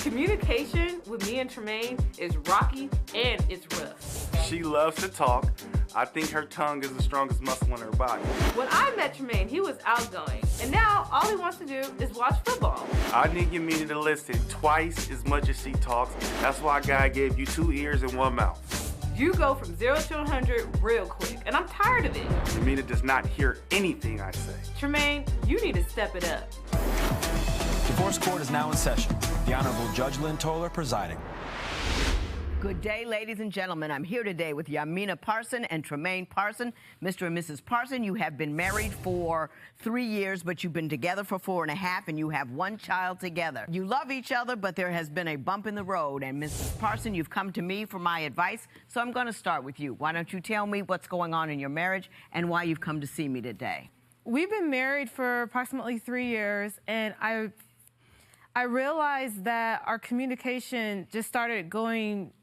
Communication with me and Tremaine is rocky and it's rough. She loves to talk. I think her tongue is the strongest muscle in her body. When I met Tremaine, he was outgoing, and now all he wants to do is watch football. I need Yamina to listen twice as much as she talks. That's why God gave you 2 ears and 1 mouth. You go from 0 to 100 real quick, and I'm tired of it. Yamina does not hear anything I say. Tremaine, you need to step it up. Divorce court is now in session. The Honorable Judge Lynn Toler presiding. Good day, ladies and gentlemen. I'm here today with Yamina Parson and Tremaine Parson. Mr. and Mrs. Parson, you have been married for 3 years, but you've been together for 4.5, and you have 1 child together. You love each other, but there has been a bump in the road. And Mrs. Parson, you've come to me for my advice, so I'm going to start with you. Why don't you tell me what's going on in your marriage and why you've come to see me today? We've been married for approximately 3 years, and I realized that our communication just started going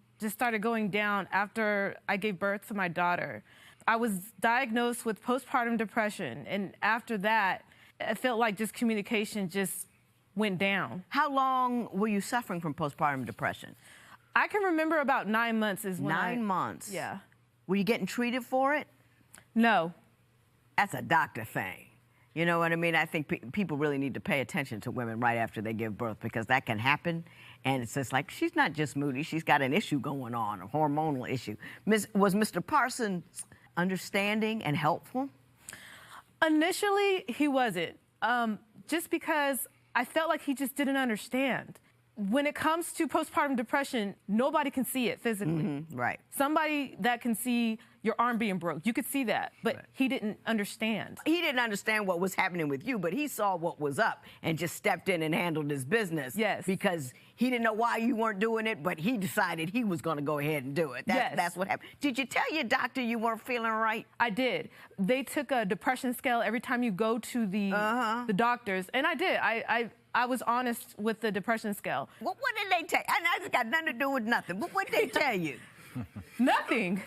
down after I gave birth to my daughter. I was diagnosed with postpartum depression, and after that, I felt like just communication just went down. How long were you suffering from postpartum depression? I can remember about 9 months is when 9 months? Yeah. Were you getting treated for it? No. That's a doctor thing. You know what I mean? I think people really need to pay attention to women right after they give birth, because that can happen. And it's just like, she's not just moody, she's got an issue going on, a hormonal issue. Was Mr. Parsons understanding and helpful? Initially, he wasn't, just because I felt like he just didn't understand. When it comes to postpartum depression, nobody can see it physically. Mm-hmm, right. Somebody that can see your arm being broke, you could see that, but right. He didn't understand. He didn't understand what was happening with you, but he saw what was up and just stepped in and handled his business. Yes. Because he didn't know why you weren't doing it, but he decided he was going to go ahead and do it. Yes. That's what happened. Did you tell your doctor you weren't feeling right? I did. They took a depression scale every time you go to the doctors, and I did. I was honest with the depression scale. What did they tell you? I just got nothing to do with nothing. What did they tell you? Nothing.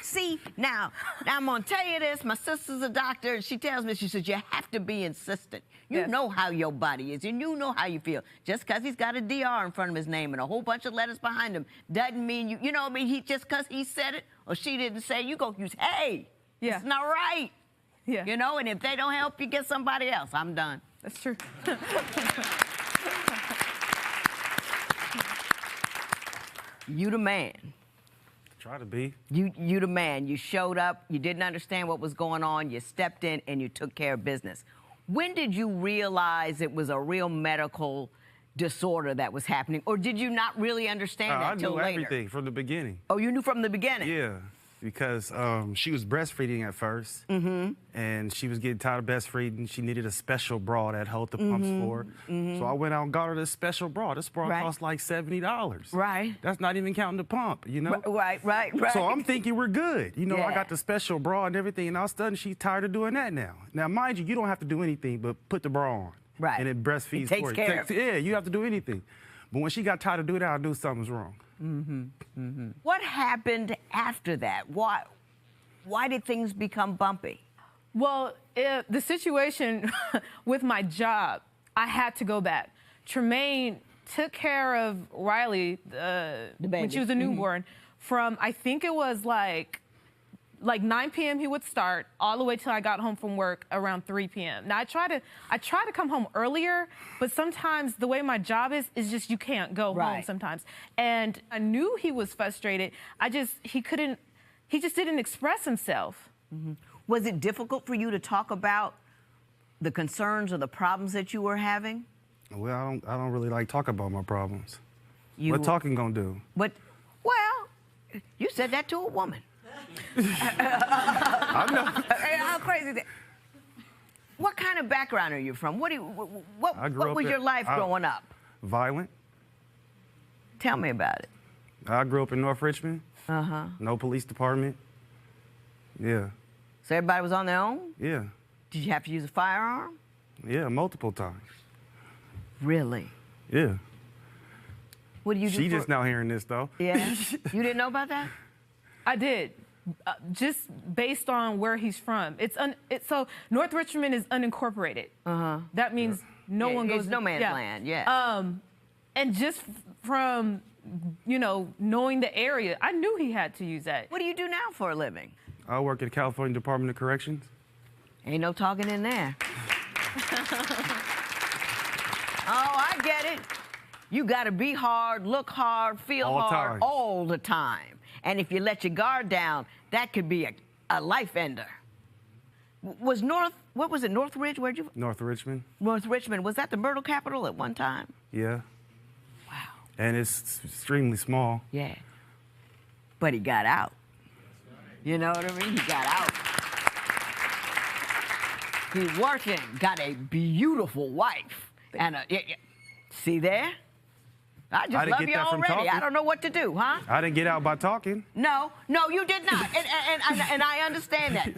See, now I'm going to tell you this. My sister's a doctor, and she tells me, she says, you have to be insistent. You Yes. know how your body is, and you know how you feel. Just because he's got a DR in front of his name and a whole bunch of letters behind him doesn't mean you know what I mean? Just because he said it or she didn't say it, you go use, hey, Yeah. it's not right. Yeah. You know, and if they don't help you, get somebody else. I'm done. That's true. You the man. Try to be. You the man. You showed up, you didn't understand what was going on, you stepped in and you took care of business. When did you realize it was a real medical disorder that was happening, or did you not really understand that till later? I knew everything from the beginning. Oh, you knew from the beginning? Yeah, because she was breastfeeding at first, and she was getting tired of breastfeeding. She needed a special bra that held the pumps for her. So I went out and got her this special bra. This bra Right. cost like $70. Right. That's not even counting the pump, you know? Right. So I'm thinking we're good. You know, I Yeah. got the special bra and everything, and all of a sudden she's tired of doing that now. Now, mind you, you don't have to do anything but put the bra on. Right. And it breastfeeds It takes for you. care of it. Yeah, you have to do anything. But when she got tired of doing that, I knew something was wrong. What happened after that? Why did things become bumpy? Well, the situation with my job, I had to go back. Tremaine took care of Riley when she was a newborn from, I think it was like 9 p.m. he would start all the way till I got home from work around 3 p.m. Now I try to come home earlier, but sometimes the way my job is just you can't go home sometimes. And I knew he was frustrated. He just didn't express himself. Was it difficult for you to talk about the concerns or the problems that you were having? Well, I don't really like talking about my problems. You- What talking gonna do? Well, you said that to a woman. I know. How crazy is that? What kind of background are you from? What was your life growing up? Violent. Tell me about it. I grew up in North Richmond. No police department. Yeah. So everybody was on their own? Yeah. Did you have to use a firearm? Yeah, multiple times. Really? Yeah. What do you do? She just now hearing this, though. Yeah. You didn't know about that? I did. Just based on where he's from. So North Richmond is unincorporated. That means no one goes. It's no man's land. Yeah. And just from, knowing the area. I knew he had to use that. What do you do now for a living? I work at the California Department of Corrections. Ain't no talking in there. Oh, I get it. You got to be hard, look hard, feel hard all the time. And if you let your guard down, that could be a life ender. What was it, Northridge? Where'd you? North Richmond. North Richmond. Was that the murder capital at one time? Yeah. Wow. And it's extremely small. Yeah. But he got out. You know what I mean? He got out. He's working, got a beautiful wife. And see there? I just love you already. I don't know what to do, huh? I didn't get out by talking. No, you did not. And I understand that.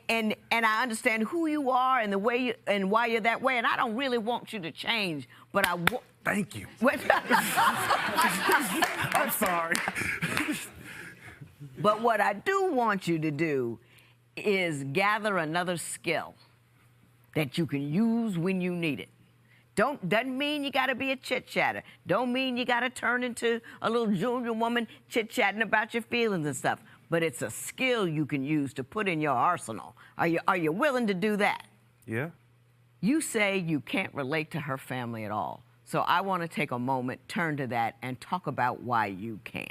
And I understand who you are and the way and why you're that way. And I don't really want you to change, but I Thank you. I'm sorry. But what I do want you to do is gather another skill that you can use when you need it. Doesn't mean you got to be a chit-chatter. Don't mean you got to turn into a little junior woman chit-chatting about your feelings and stuff. But it's a skill you can use to put in your arsenal. Are you willing to do that? Yeah. You say you can't relate to her family at all. So I want to take a moment, turn to that, and talk about why you can't.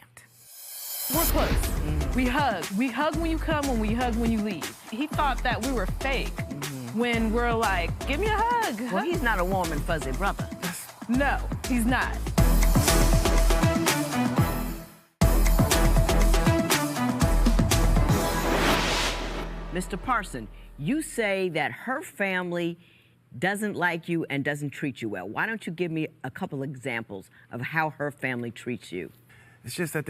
We're close. We hug. We hug when you come and we hug when you leave. He thought that we were fake when we're like, give me a hug. Well, he's not a warm and fuzzy brother. No, he's not. Mr. Parson, you say that her family doesn't like you and doesn't treat you well. Why don't you give me a couple examples of how her family treats you? It's just that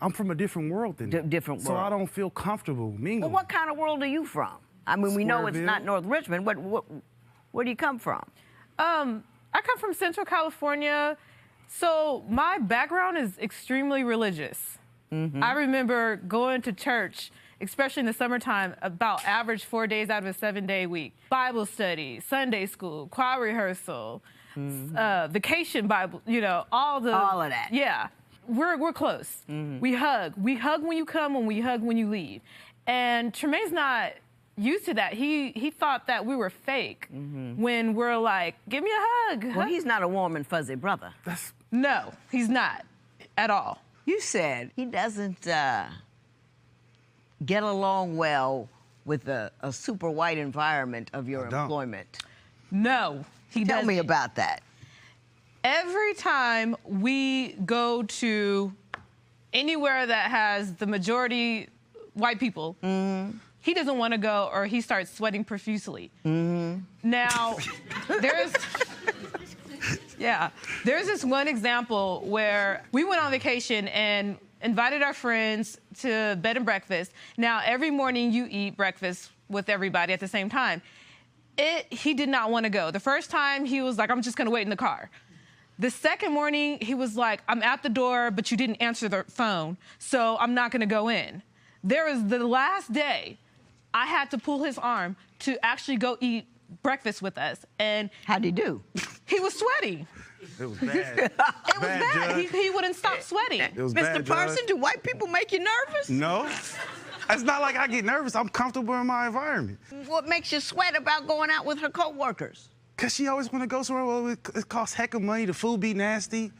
I'm from a different world than them. Different world. So I don't feel comfortable mingling. Well, what kind of world are you from? I mean, we know it's not North Richmond. Where do you come from? I come from Central California. So my background is extremely religious. I remember going to church, especially in the summertime, about average 4 days out of a 7-day week. Bible study, Sunday school, choir rehearsal, vacation Bible, all of that. Yeah. We're close. We hug. We hug when you come and we hug when you leave. And Tremaine's not used to that. He thought that we were fake when we're like, give me a hug. Well, he's not a warm and fuzzy brother. No, he's not at all. You said he doesn't get along well with a super white environment of your employment. No, he doesn't. Tell me about that. Every time we go to anywhere that has the majority white people, he doesn't want to go or he starts sweating profusely. Now, there's this one example where we went on vacation and invited our friends to bed and breakfast. Now, every morning you eat breakfast with everybody at the same time. He did not want to go. The first time he was like, I'm just going to wait in the car. The second morning, he was like, I'm at the door, but you didn't answer the phone, so I'm not going to go in. There was the last day, I had to pull his arm to actually go eat breakfast with us. And how'd he do? He was sweaty. It was bad. It was bad. He wouldn't stop sweating. It was Mr. bad, Parson, Judge. do white people make you nervous? No. It's not like I get nervous. I'm comfortable in my environment. What makes you sweat about going out with her coworkers? Because she always want to go somewhere where it costs heck of money, the food be nasty.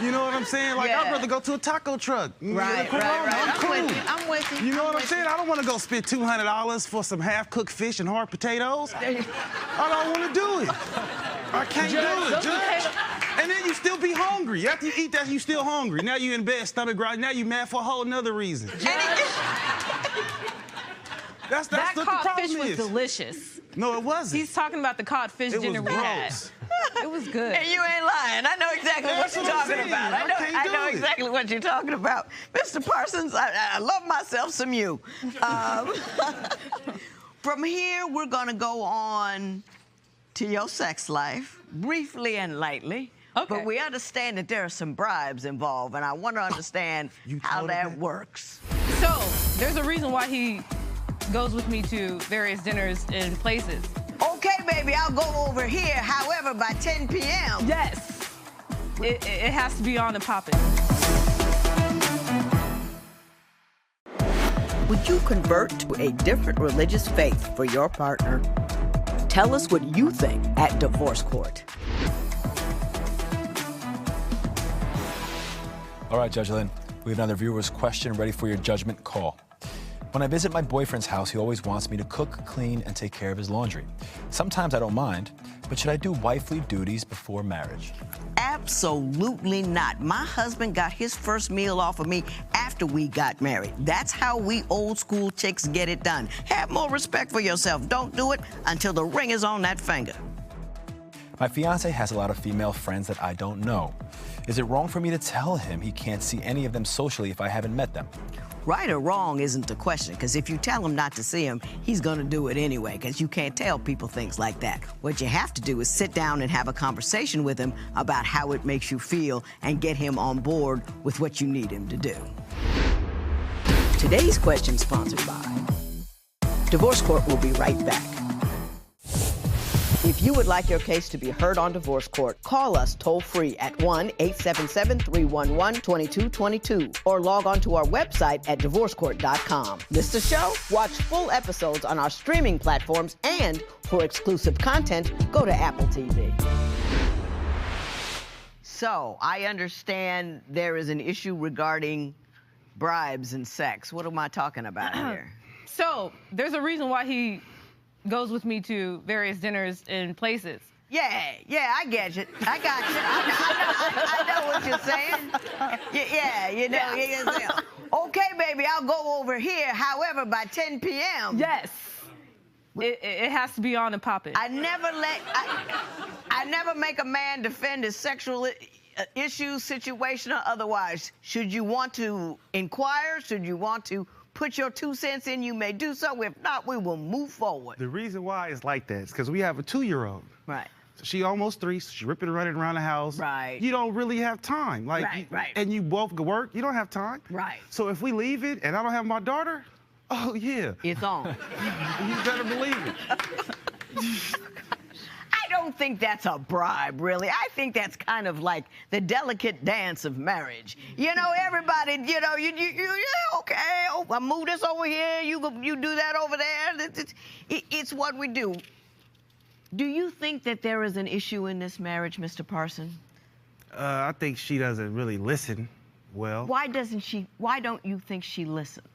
You know what I'm saying? Like, I'd rather go to a taco truck. Right. I'm cool. I'm with you. You know what I'm saying? I don't want to go spend $200 for some half-cooked fish and hard potatoes. I don't want to do it. I can't do it, Judge. And then you still be hungry. After you eat that, you still hungry. Now you in bed, stomach growling. Now you mad for a whole nother reason. That's that what the problem codfish was is. delicious. No, it wasn't. He's talking about the codfish dinner we had. It was good. And you ain't lying. I know exactly what you're talking about. I know exactly what you're talking about. Mr. Parsons, I love myself some you. From here, we're going to go on to your sex life, briefly and lightly. Okay. But we understand that there are some bribes involved, and I want to understand how that works. So, there's a reason why he goes with me to various dinners and places. Okay, baby, I'll go over here. However, by 10 p.m. Yes. It has to be on and popping. Would you convert to a different religious faith for your partner? Tell us what you think at Divorce Court. All right, Judge Lynn, we have another viewer's question ready for your judgment call. When I visit my boyfriend's house, he always wants me to cook, clean, and take care of his laundry. Sometimes I don't mind, but should I do wifely duties before marriage? Absolutely not. My husband got his first meal off of me after we got married. That's how we old school chicks get it done. Have more respect for yourself. Don't do it until the ring is on that finger. My fiance has a lot of female friends that I don't know. Is it wrong for me to tell him he can't see any of them socially if I haven't met them? Right or wrong isn't the question, because if you tell him not to see him, he's going to do it anyway, because you can't tell people things like that. What you have to do is sit down and have a conversation with him about how it makes you feel and get him on board with what you need him to do. Today's question sponsored by Divorce Court. Will be right back. If you would like your case to be heard on Divorce Court, call us toll-free at 1-877-311-2222 or log on to our website at divorcecourt.com. Miss the show? Watch full episodes on our streaming platforms, and for exclusive content, go to Apple TV. So, I understand there is an issue regarding bribes and sex. What am I talking about here? So, there's a reason why he goes with me to various dinners and places. Yeah, I get you. I got you. I know what you're saying. Yeah, you know. Yeah. Okay, baby, I'll go over here. However, by 10 p.m. Yes. It has to be on and popping. I never make a man defend his sexual issues, situation or otherwise. Should you want to inquire? Should you want to put your 2 cents in, you may do so. If not, we will move forward. The reason why it's like that is because we have a 2-year-old. Right. So she almost 3, so she ripping and running around the house. Right. You don't really have time. Like, right. And you both go work, you don't have time. Right. So if we leave it and I don't have my daughter, oh, yeah. It's on. You better believe it. I don't think that's a bribe, really. I think that's kind of like the delicate dance of marriage. You know, everybody, you know, you okay, oh, I move this over here, you do that over there. It's what we do. Do you think that there is an issue in this marriage, Mr. Parson? I think she doesn't really listen well. Why don't you think she listens?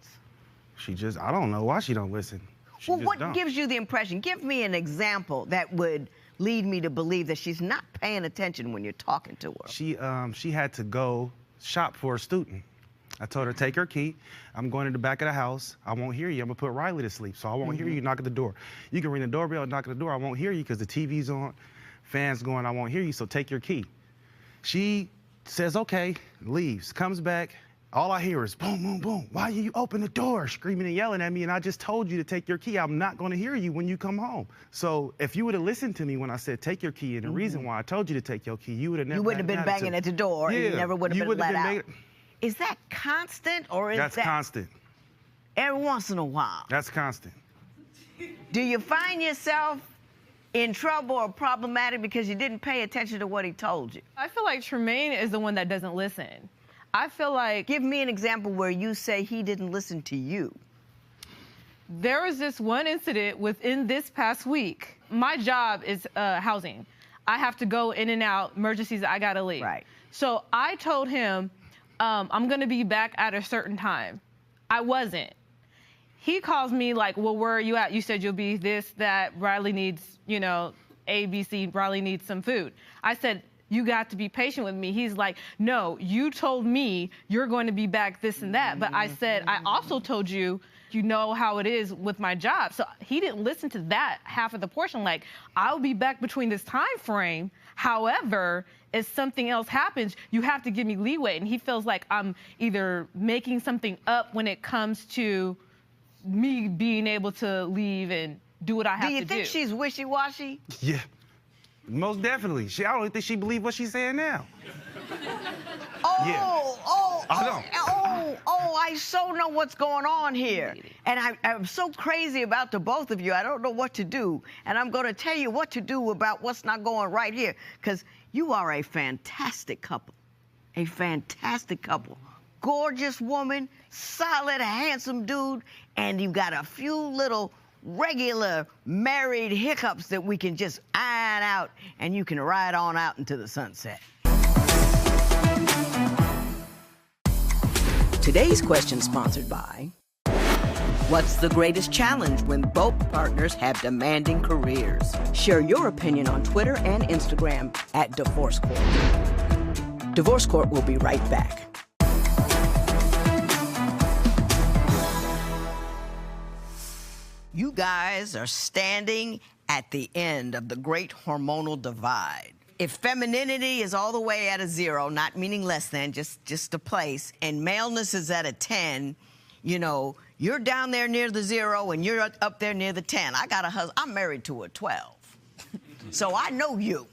I don't know why she don't listen. Well, what gives you the impression? Give me an example that would lead me to believe that she's not paying attention when you're talking to her. She had to go shop for a student. I told her, take her key. I'm going to the back of the house. I won't hear you. I'm going to put Riley to sleep, so I won't hear you. Knock at the door. You can ring the doorbell, knock at the door. I won't hear you because the TV's on, fans going, I won't hear you, so take your key. She says, okay, leaves, comes back. All I hear is boom, boom, boom. Why you open the door? Screaming and yelling at me, and I just told you to take your key. I'm not going to hear you when you come home. So if you would have listened to me when I said take your key, and the reason why I told you to take your key, you would have never. You wouldn't have been banging at the door, and you never would have been let out. Is that constant, or is That's constant. Every once in a while? That's constant. Do you find yourself in trouble or problematic because you didn't pay attention to what he told you? I feel like Tremaine is the one that doesn't listen. I feel like... Give me an example where you say he didn't listen to you. There was this one incident within this past week. My job is housing. I have to go in and out, emergencies, I gotta leave. Right. So I told him, I'm gonna be back at a certain time. I wasn't. He calls me like, well, where are you at? You said you'll be this, that, Riley needs, you know, A, B, C, Riley needs some food. I said, you got to be patient with me. He's like, no, you told me you're going to be back this and that. But I said, I also told you, you know how it is with my job. So he didn't listen to that half of the portion. Like, I'll be back between this time frame. However, if something else happens, you have to give me leeway. And he feels like I'm either making something up when it comes to me being able to leave and do what I have to do. Do you think she's wishy-washy? Yeah. Most definitely. I don't even think she believes what she's saying now. I so know what's going on here. And I'm so crazy about the both of you. I don't know what to do. And I'm going to tell you what to do about what's not going right here. Because You are a fantastic couple. A fantastic couple. Gorgeous woman, solid, handsome dude, and you've got a few little regular married hiccups that we can just iron out, and you can ride on out into the sunset. Today's question sponsored by... What's the greatest challenge when both partners have demanding careers? Share your opinion on Twitter and Instagram at Divorce Court. Divorce Court will be right back. You guys are standing at the end of the great hormonal divide. If femininity is all the way at a 0, not meaning less than, just a place, and maleness is at a 10, you know, you're down there near the 0 and you're up there near the 10. I got a husband. I'm married to a 12. So I know you.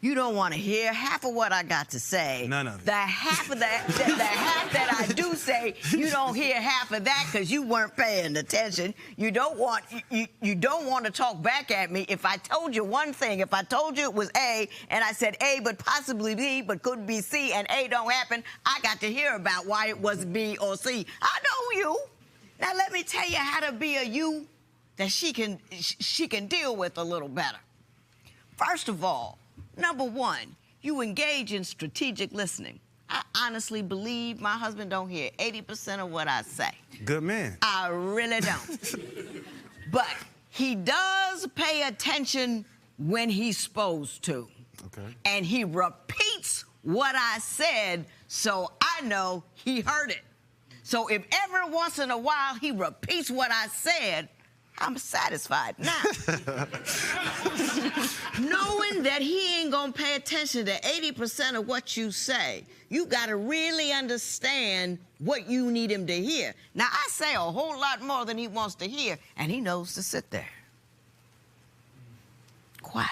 You don't want to hear half of what I got to say. None of it. The half that I do say, you don't hear half of that because you weren't paying attention. You don't want to talk back at me. If I told you one thing, if I told you it was A, and I said A, but possibly B, but could be C, and A don't happen, I got to hear about why it was B or C. I know you. Now let me tell you how to be a you that she can deal with a little better. First of all, number one, you engage in strategic listening. I honestly believe my husband don't hear 80% of what I say. Good man. I really don't. But he does pay attention when he's supposed to. Okay. And he repeats what I said, so I know he heard it. So if every once in a while he repeats what I said, I'm satisfied. Now, knowing that he ain't gonna pay attention to 80% of what you say, you gotta really understand what you need him to hear. Now, I say a whole lot more than he wants to hear, and he knows to sit there. Quiet.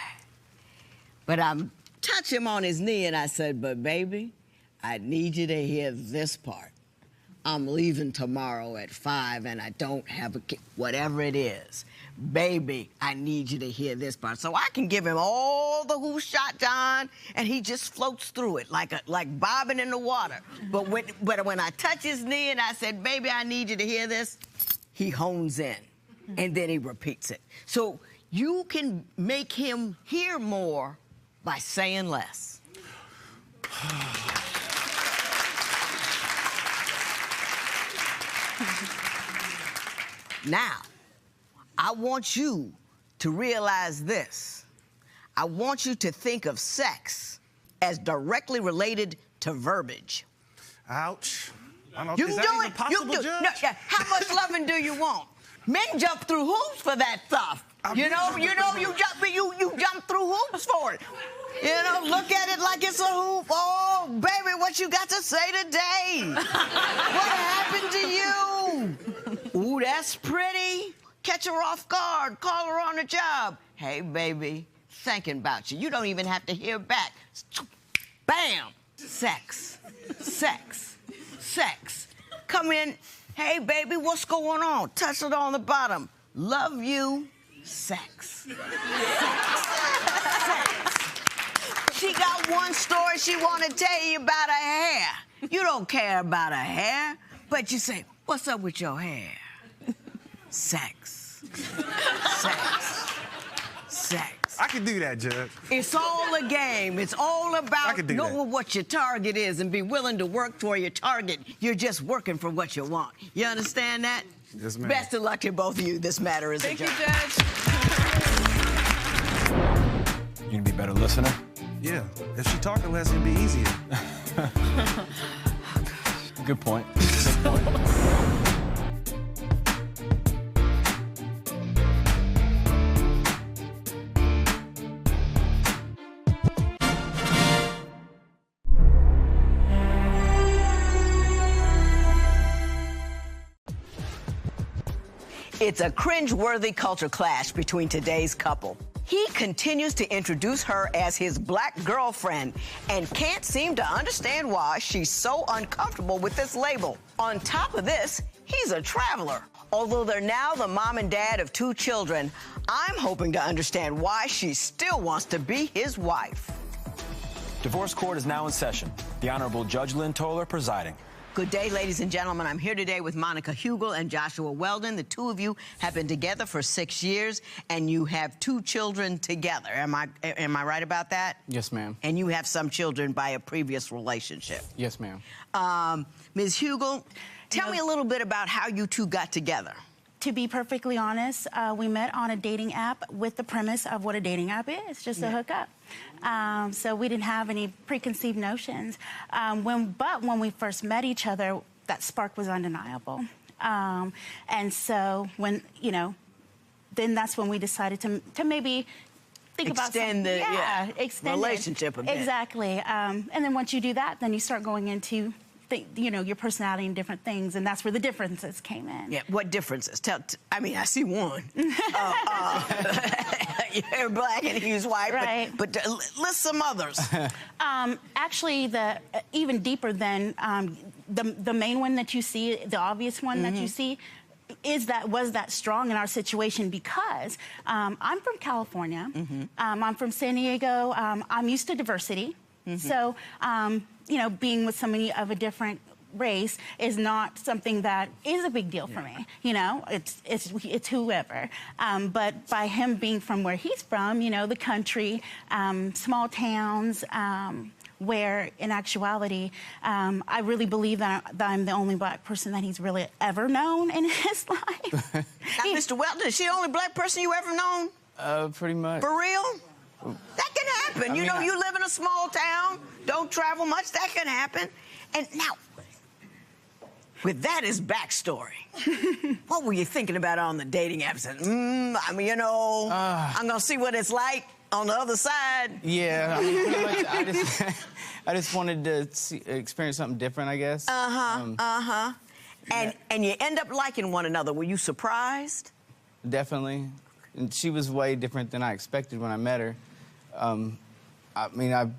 But I touch him on his knee and I said, but baby, I need you to hear this part. I'm leaving tomorrow at 5 and I don't have a kid, whatever it is. Baby, I need you to hear this part. So I can give him all the who shot John, and he just floats through it like bobbing in the water. But when I touch his knee and I said, baby, I need you to hear this, he hones in, and then he repeats it. So you can make him hear more by saying less. Now, I want you to realize this. I want you to think of sex as directly related to verbiage. Ouch. I don't know. You Is can that do even it. possible, You do. Judge? No, yeah. How much loving do you want? Men jump through hoops for that stuff. You jump through hoops for it. You know, look at it like it's a hoop. Oh, baby, what you got to say today? What happened to you? Ooh, that's pretty. Catch her off guard. Call her on the job. Hey, baby, thinking about you. You don't even have to hear back. Bam. Sex. Sex. Sex. Come in. Hey, baby, what's going on? Touch it on the bottom. Love you. Sex. Sex. Sex. She got one story she want to tell you about her hair. You don't care about her hair, but you say, what's up with your hair? Sex. Sex. Sex. I can do that, Judge. It's all a game. It's all about knowing what your target is and be willing to work for your target. You're just working for what you want. You understand that? Yes, ma'am. Best of luck to both of you. This matter is Thank you, adjourned. Judge. You gonna be a better listener? Yeah. If she talking less, it'd be easier. Good point. Good point. It's a cringe-worthy culture clash between today's couple. He continues to introduce her as his black girlfriend and can't seem to understand why she's so uncomfortable with this label. On top of this, he's a traveler. Although they're now the mom and dad of 2 children, I'm hoping to understand why she still wants to be his wife. Divorce court is now in session. The Honorable Judge Lynn Toler presiding. Good day, ladies and gentlemen. I'm here today with Monica Hugel and Joshua Weldon. The two of you have been together for 6 years, and you have 2 children together. Am I right about that? Yes, ma'am. And you have some children by a previous relationship. Yes, ma'am. Ms. Hugel, tell me a little bit about how you two got together. To be perfectly honest, we met on a dating app with the premise of what a dating app is, just a hookup. So we didn't have any preconceived notions. But when we first met each other, that spark was undeniable. And so when, then that's when we decided to maybe think extend about extend relationship a bit. Exactly. And then once you do that, then you start going into your personality and different things, and that's where the differences came in. Yeah, what differences? I mean, I see one. You're black and he's white, right. but list some others. Actually, even deeper than the main one that you see, the obvious one that you see, was that strong in our situation because I'm from California. I'm from San Diego. I'm used to diversity. So, being with somebody of a different race is not something that is a big deal for me. It's whoever. But by him being from where he's from, the country, small towns, where in actuality, I really believe that I'm the only black person that he's really ever known in his life. Now, Mr. Weldon, is she the only black person you ever known? Pretty much. For real? That can happen. You live in a small town, don't travel much, that can happen. And now, with that as backstory, what were you thinking about on the dating apps? I'm going to see what it's like on the other side. Yeah, pretty much, I just wanted to experience something different, I guess. And you end up liking one another. Were you surprised? Definitely. And she was way different than I expected when I met her. I've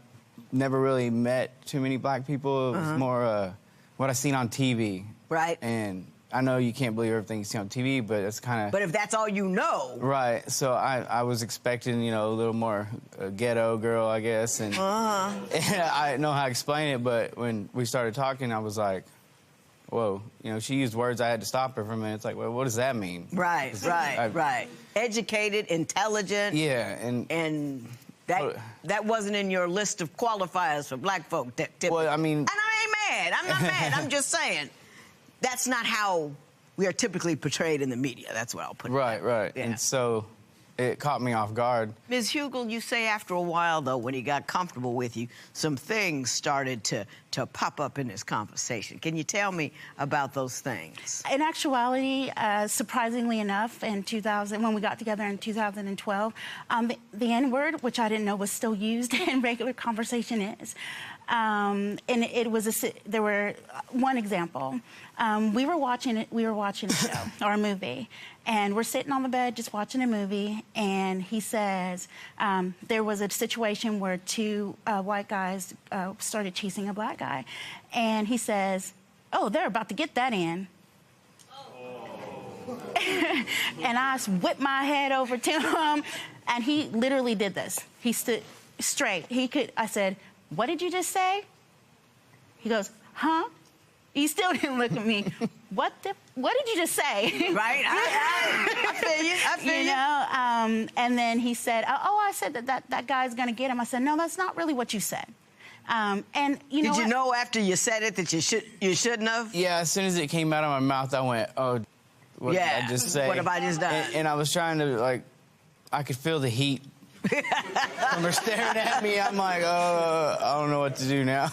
never really met too many black people. It was more what I seen on TV. Right. And I know you can't believe everything you see on TV, but it's kind of... But if that's all you know... Right. So I was expecting, a little more ghetto girl, I guess. And, and I didn't know how to explain it, but when we started talking, I was like, whoa. She used words I had to stop her for a minute. It's like, well, what does that mean? Right. Educated, intelligent. Yeah, and that wasn't in your list of qualifiers for black folk. Well, I mean... And I ain't mad. I'm not mad. I'm just saying that's not how we are typically portrayed in the media. That's what I'll put it. Right. Yeah. And so it caught me off guard. Ms. Hugel, you say after a while, though, when he got comfortable with you, some things started to pop up in this conversation. Can you tell me about those things? In actuality, surprisingly enough, when we got together in 2012, the N-word, which I didn't know was still used in regular conversation, is. And there were one example. We were watching a show or a movie, and we're sitting on the bed just watching a movie, and he says there was a situation where 2 white guys started chasing a black guy, and he says, "Oh, they're about to get that in." And I whipped my head over to him, and he literally did this. He stood straight. I said, "What did you just say?" He goes, "Huh?" He still didn't look at me. What did you just say? Right. I feel you. And then he said, "Oh, I said that guy's gonna get him." I said, "No, that's not really what you said." And did you know after you said it that you shouldn't have? Yeah. As soon as it came out of my mouth, I went, "Oh, what did I just say? What have I just done?" And I was trying to I could feel the heat. When they're staring at me, I'm like, oh, I don't know what to do now.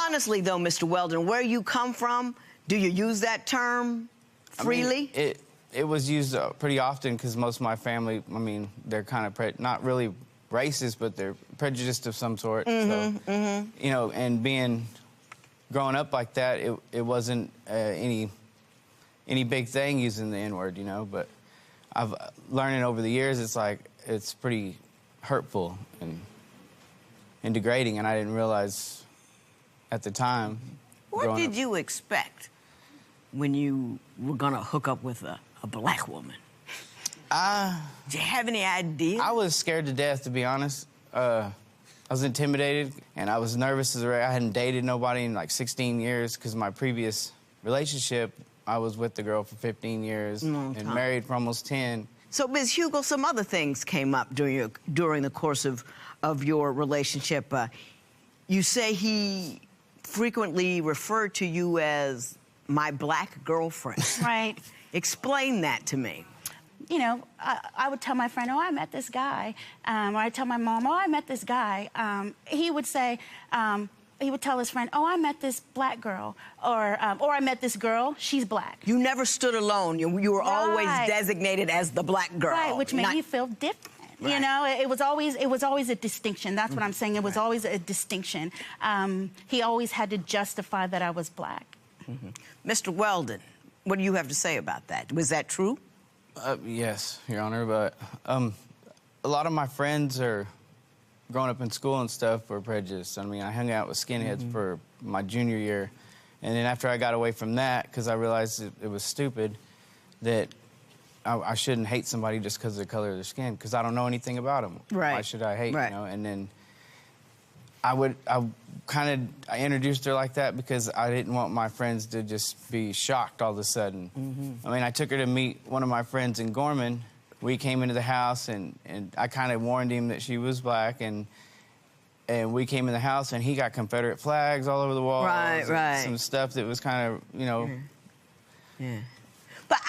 Honestly, though, Mr. Weldon, where you come from, do you use that term freely? It was used pretty often because most of my family, they're kind of not really racist, but they're prejudiced of some sort. And growing up like that, it wasn't any big thing using the N-word, But I've learned over the years, it's pretty hurtful and degrading, and I didn't realize at the time. What did you expect when you were gonna hook up with a black woman? Did you have any idea? I was scared to death, to be honest. I was intimidated, and I was nervous as I hadn't dated nobody in like 16 years because my previous relationship, I was with the girl for 15 years and married for almost 10. So, Ms. Hugo, some other things came up during the course of your relationship. You say he frequently referred to you as my black girlfriend. Right. Explain that to me. You know, I would tell my friend, oh, I met this guy. Or I'd tell my mom, oh, I met this guy. He would say, he would tell his friend, oh, I met this black girl. Or I met this girl, she's black. You never stood alone. You were always designated as the black girl. Right, which made me feel different. Right. You know, it was always a distinction. That's what I'm saying. It was always a distinction. He always had to justify that I was black. Mr. Weldon, what do you have to say about that? Was that true? Yes, Your Honor, but a lot of my friends are growing up in school and stuff were prejudiced. I mean, I hung out with skinheads for my junior year, and then after I got away from that, because I realized it was stupid, that I shouldn't hate somebody just because of the color of their skin, because I don't know anything about them. Right. Why should I hate, you know? And then I introduced her like that because I didn't want my friends to just be shocked all of a sudden. I mean, I took her to meet one of my friends in Gorman. We came into the house, and I kind of warned him that she was black, and we came in the house, and he got Confederate flags all over the walls. Right. Some stuff that was kind of, you know... Yeah. But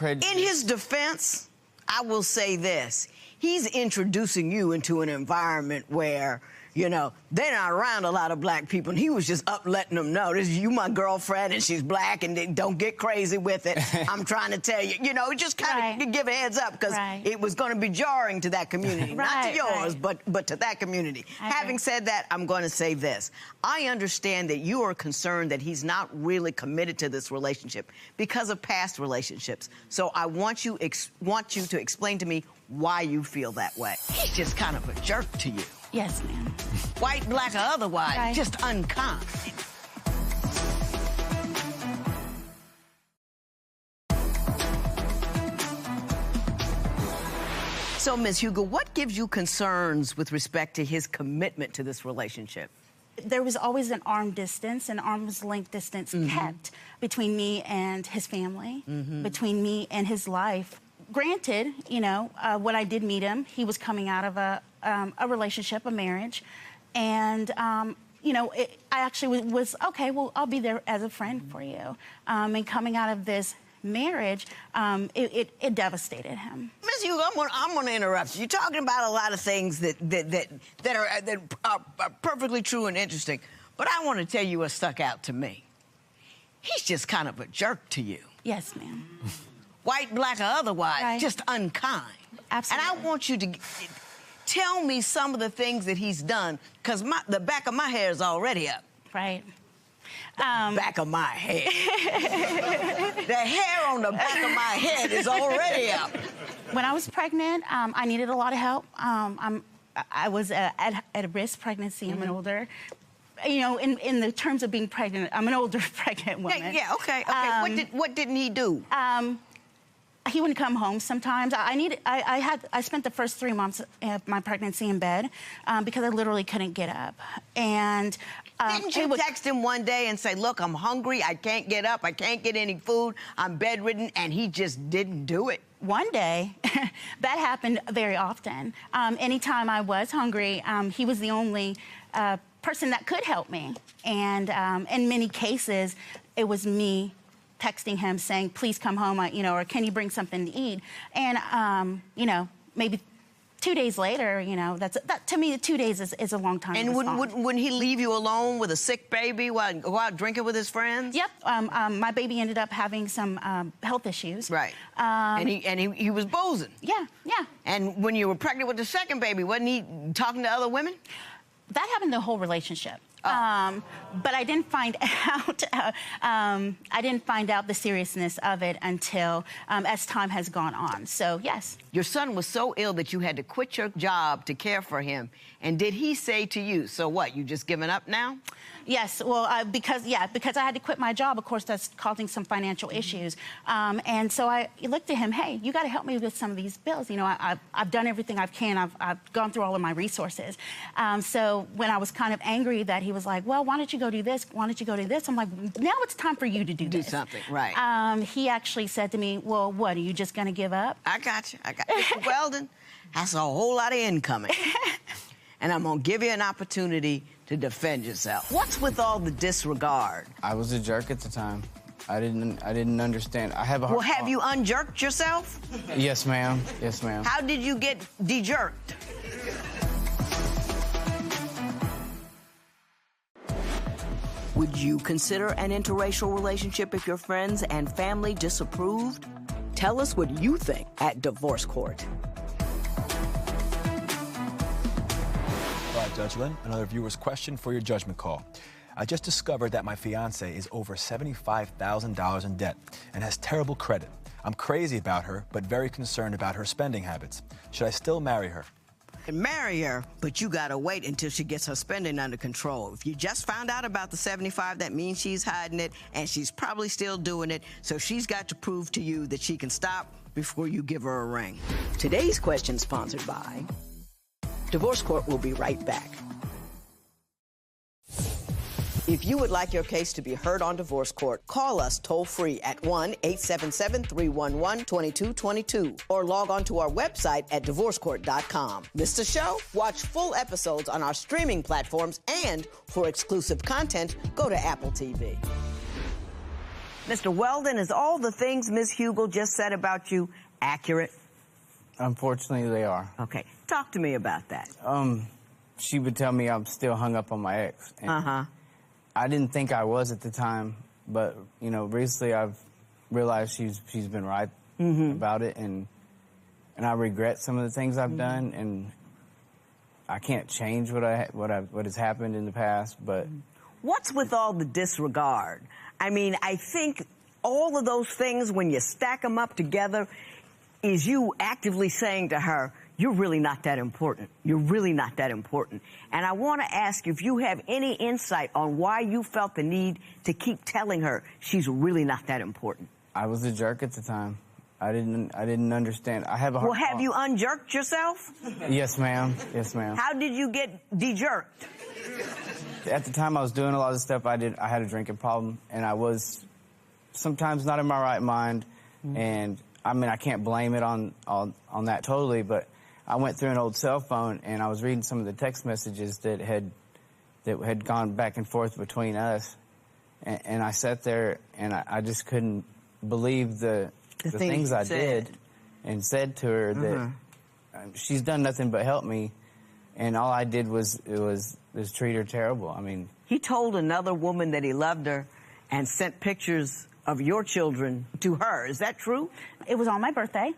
in his defense, I will say this. He's introducing you into an environment where, you know, they're not around a lot of black people, and he was just up letting them know, this is you, my girlfriend, and she's black, and don't get crazy with it. I'm trying to tell you. You know, just kind of give a heads up, because it was going to be jarring to that community. Not to yours, but to that community. Having said that, I'm going to say this. I understand that you are concerned that he's not really committed to this relationship because of past relationships. So I want you to explain to me why you feel that way. He's just kind of a jerk to you. Yes, ma'am. White, black, or otherwise, just unkind. So, Ms. Hugo, what gives you concerns with respect to his commitment to this relationship? There was always an arm's length distance kept between me and his family, between me and his life. Granted, you know, when I did meet him, he was coming out of a relationship, a marriage, and you know, I actually was okay. Well, I'll be there as a friend for you. And coming out of this marriage, it devastated him. Ms. Hugo, I'm gonna interrupt you. You're talking about a lot of things that are perfectly true and interesting, but I want to tell you what stuck out to me. He's just kind of a jerk to you. Yes, ma'am. White, black, or otherwise, just unkind. Absolutely. And I want you to tell me some of the things that he's done, because the back of my hair is already up. Right. Back of my head. The hair on the back of my head is already up. When I was pregnant, I needed a lot of help. I was at a risk pregnancy. I'm an older. You know, in the terms of being pregnant, I'm an older pregnant woman. Yeah, okay. What didn't he do? He wouldn't come home sometimes. I spent the first 3 months of my pregnancy in bed because I literally couldn't get up. And didn't you text him one day and say, look, I'm hungry, I can't get up, I can't get any food, I'm bedridden, and he just didn't do it? One day, that happened very often. Anytime I was hungry, he was the only person that could help me. And in many cases, it was me texting him saying, please come home, you know, or can you bring something to eat? And, you know, maybe 2 days later, you know, that to me, 2 days is a long time. And wouldn't he leave you alone with a sick baby while go out drinking with his friends? Yep. My baby ended up having some health issues. Right. And he was boozing. Yeah, yeah. And when you were pregnant with the second baby, wasn't he talking to other women? That happened the whole relationship. But I didn't find out. I didn't find out the seriousness of it until as time has gone on. So yes. Your son was so ill that you had to quit your job to care for him. And did he say to you, so what, you just giving up now? Yes, well, because I had to quit my job, of course, that's causing some financial issues. And so I looked at him, hey, you got to help me with some of these bills. You know, I've done everything I can. I've gone through all of my resources. So when I was kind of angry that he was like, well, why don't you go do this? Why don't you go do this? I'm like, now it's time for you to do this. Do something, right. He actually said to me, well, what, are you just going to give up? I got you. Mr. Weldon, that's a whole lot of incoming. And I'm going to give you an opportunity to defend yourself. What's with all the disregard? I was a jerk at the time. I didn't understand. I have a hard Well, have you unjerked yourself? Yes, ma'am. Yes, ma'am. How did you get de-jerked? Would you consider an interracial relationship if your friends and family disapproved? Tell us what you think at Divorce Court. All right, Judge Lynn, another viewer's question for your judgment call. I just discovered that my fiancé is over $75,000 in debt and has terrible credit. I'm crazy about her, but very concerned about her spending habits. Should I still marry her? Marry her, but you gotta wait until she gets her spending under control. If you just found out about the 75, that means she's hiding it, and she's probably still doing it, so she's got to prove to you that she can stop before you give her a ring. Today's question sponsored by Divorce Court. Will be right back. If you would like your case to be heard on Divorce Court, call us toll-free at 1-877-311-2222 or log on to our website at divorcecourt.com. Miss the show? Watch full episodes on our streaming platforms, and for exclusive content, go to Apple TV. Mr. Weldon, is all the things Ms. Hugel just said about you accurate? Unfortunately, they are. Okay. Talk to me about that. She would tell me I'm still hung up on my ex. And I didn't think I was at the time, but, you know, recently I've realized she's been right about it, and I regret some of the things I've done, and I can't change what has happened in the past, but... What's with all the disregard? I mean, I think all of those things, when you stack them up together, is you actively saying to her, you're really not that important. You're really not that important. And I want to ask if you have any insight on why you felt the need to keep telling her she's really not that important. I was a jerk at the time. I didn't understand. I have a hard... Well, have you unjerked yourself? Yes, ma'am. Yes, ma'am. How did you get de-jerked? At the time I was doing a lot of stuff, I had a drinking problem, and I was sometimes not in my right mind, and I mean, I can't blame it on that totally, but I went through an old cell phone, and I was reading some of the text messages that had gone back and forth between us, and I sat there, and I just couldn't believe the things I did and said to her that she's done nothing but help me, and all I did was treat her terrible. I mean, he told another woman that he loved her and sent pictures of your children to her. Is that true? It was on my birthday.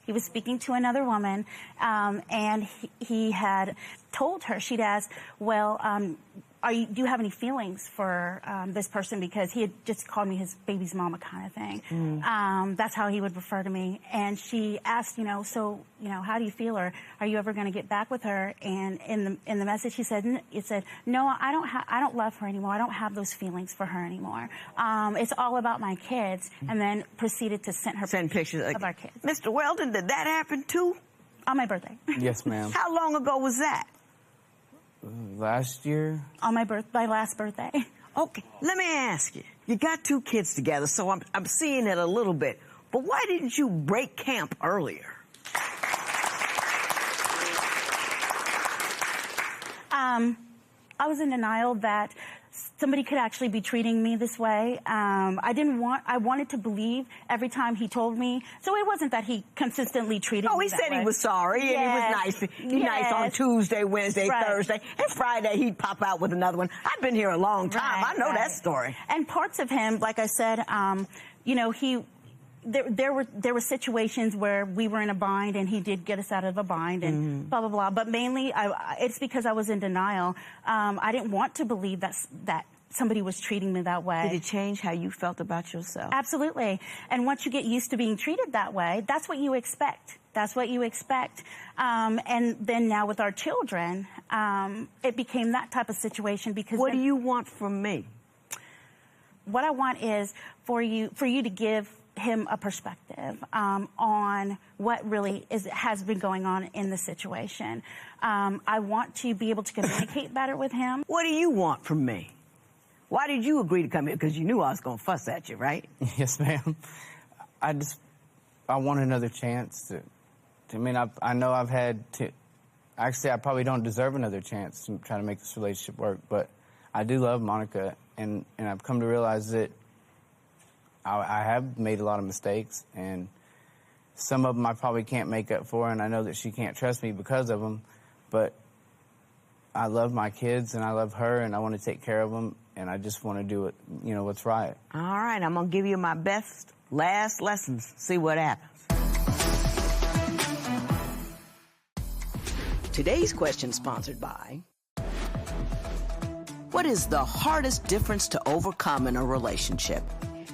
He was speaking to another woman, and he had told her, she'd asked, well, do you have any feelings for this person? Because he had just called me his baby's mama kind of thing. That's how he would refer to me. And she asked, so, how do you feel? Or are you ever going to get back with her? And in the message, it said, no, I don't love her anymore. I don't have those feelings for her anymore. It's all about my kids. And then proceeded to send pictures of our kids. Mr. Weldon, did that happen too? On my birthday. Yes, ma'am. How long ago was that? Last year. On my last birthday. Okay, let me ask you. You got two kids together, so I'm seeing it a little bit. But why didn't you break camp earlier? I was in denial that somebody could actually be treating me this way. I wanted to believe every time he told me. So it wasn't that he consistently treated me that way. Oh, he said he was sorry, and he was nice. He's nice on Tuesday, Wednesday, Thursday, and Friday he'd pop out with another one. I've been here a long time. I know that story. And parts of him, like I said, there were situations where we were in a bind, and he did get us out of a bind, and blah blah blah. But mainly, it's because I was in denial. I didn't want to believe that somebody was treating me that way. Did it change how you felt about yourself? Absolutely. And once you get used to being treated that way, that's what you expect. That's what you expect. And then now with our children, it became that type of situation because. What do you want from me? What I want is for you to give him a perspective on what really has been going on in the situation. I want to be able to communicate better with him. What do you want from me? Why did you agree to come here? Because you knew I was going to fuss at you, right? Yes, ma'am. I want another chance to. I mean, I know I've had to. Actually, I probably don't deserve another chance to try to make this relationship work, but I do love Monica, and I've come to realize that I have made a lot of mistakes, and some of them I probably can't make up for, and I know that she can't trust me because of them, but I love my kids, and I love her, and I want to take care of them, and I just want to do it, what's right. All right, I'm going to give you my best last lessons. See what happens. Today's question sponsored by... What is the hardest difference to overcome in a relationship?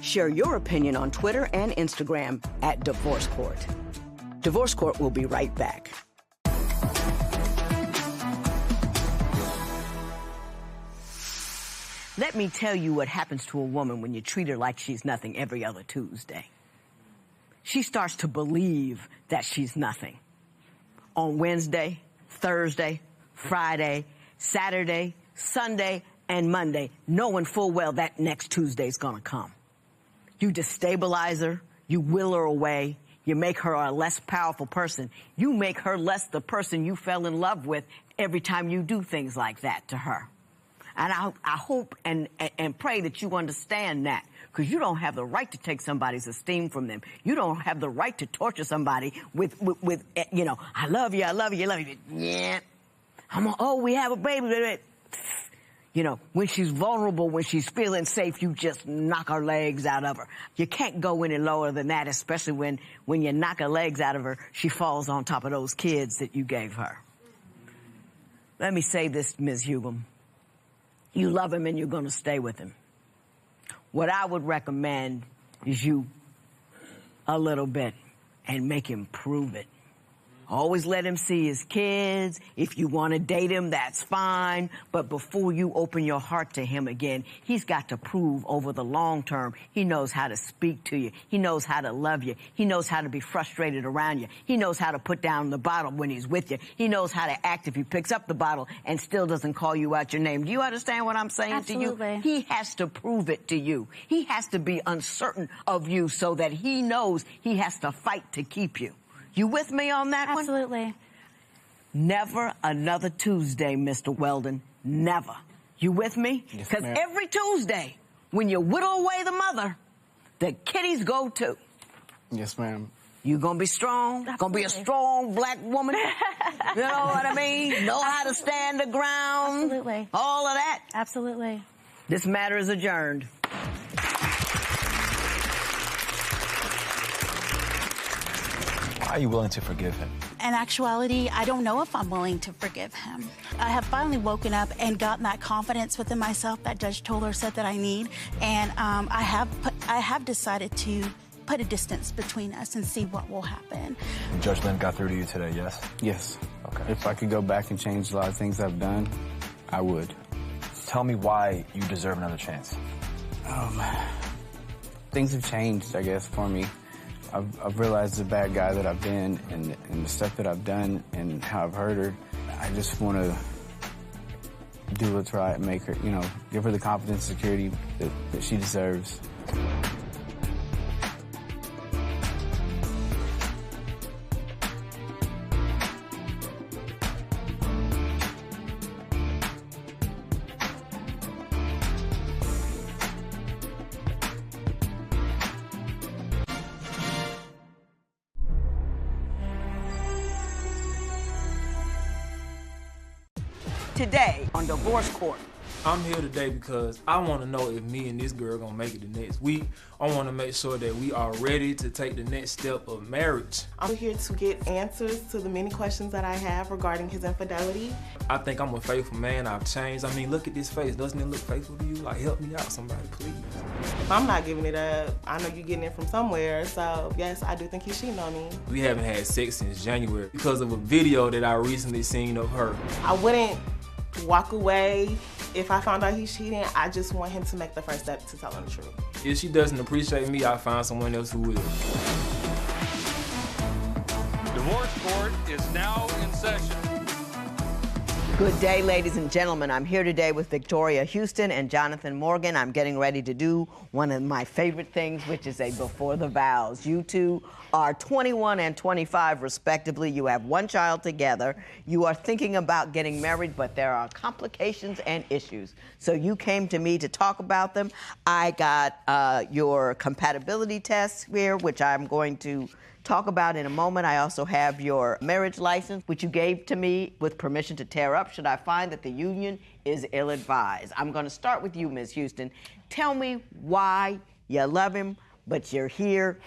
Share your opinion on Twitter and Instagram at Divorce Court. Divorce Court will be right back. Let me tell you what happens to a woman when you treat her like she's nothing every other Tuesday. She starts to believe that she's nothing. On Wednesday, Thursday, Friday, Saturday, Sunday, and Monday, knowing full well that next Tuesday's gonna come. You destabilize her, you will her away, you make her a less powerful person. You make her less the person you fell in love with every time you do things like that to her. And I hope and pray that you understand that, because you don't have the right to take somebody's esteem from them. You don't have the right to torture somebody with I love you, I love you, I love you. Yeah. We have a baby. When she's vulnerable, when she's feeling safe, you just knock her legs out of her. You can't go any lower than that, especially when you knock her legs out of her, she falls on top of those kids that you gave her. Let me say this, Ms. Hugum. You love him and you're going to stay with him. What I would recommend is you a little bit and make him prove it. Always let him see his kids. If you want to date him, that's fine. But before you open your heart to him again, he's got to prove over the long term he knows how to speak to you. He knows how to love you. He knows how to be frustrated around you. He knows how to put down the bottle when he's with you. He knows how to act if he picks up the bottle and still doesn't call you out your name. Do you understand what I'm saying Absolutely. to you? He has to prove it to you. He has to be uncertain of you so that he knows he has to fight to keep you. You with me on that one? Absolutely. Never another Tuesday, Mr. Weldon. Never. You with me? Because every Tuesday, when you whittle away the mother, the kiddies go too. Yes, ma'am. You gonna be strong? Absolutely. Gonna be a strong black woman? You know what I mean? Know how to stand the ground? Absolutely. All of that? Absolutely. This matter is adjourned. Why are you willing to forgive him? In actuality, I don't know if I'm willing to forgive him. I have finally woken up and gotten that confidence within myself that Judge Toler said that I need, and I have decided to put a distance between us and see what will happen. Judge Lynn got through to you today, yes? Yes. Okay. If I could go back and change a lot of things I've done, I would. Tell me why you deserve another chance. Things have changed, I guess, for me. I've realized the bad guy that I've been and the stuff that I've done and how I've hurt her. I just want to do what's right and make her, give her the confidence and security that she deserves. Today on Divorce Court, I'm here today because I want to know if me and this girl gonna make it the next week. I want to make sure that we are ready to take the next step of marriage. I'm here to get answers to the many questions that I have regarding his infidelity. I think I'm a faithful man. I've changed. I mean, look at this face. Doesn't it look faithful to you? Like, help me out, somebody, please. If I'm not giving it up, I know you're getting it from somewhere. So yes, I do think he's cheating on me. We haven't had sex since January because of a video that I recently seen of her. I wouldn't walk away if I found out he's cheating. I just want him to make the first step to tell him the truth. If she doesn't appreciate me, I'll find someone else who will. Divorce court is now in session. Good day, ladies and gentlemen. I'm here today with Victoria Houston and Jonathan Morgan. I'm getting ready to do one of my favorite things, which is a Before the Vows. You two are 21 and 25, respectively. You have one child together. You are thinking about getting married, but there are complications and issues. So you came to me to talk about them. I got your compatibility test here, which I'm going to talk about in a moment. I also have your marriage license, which you gave to me with permission to tear up should I find that the union is ill-advised. I'm going to start with you, Ms. Houston. Tell me why you love him, but you're here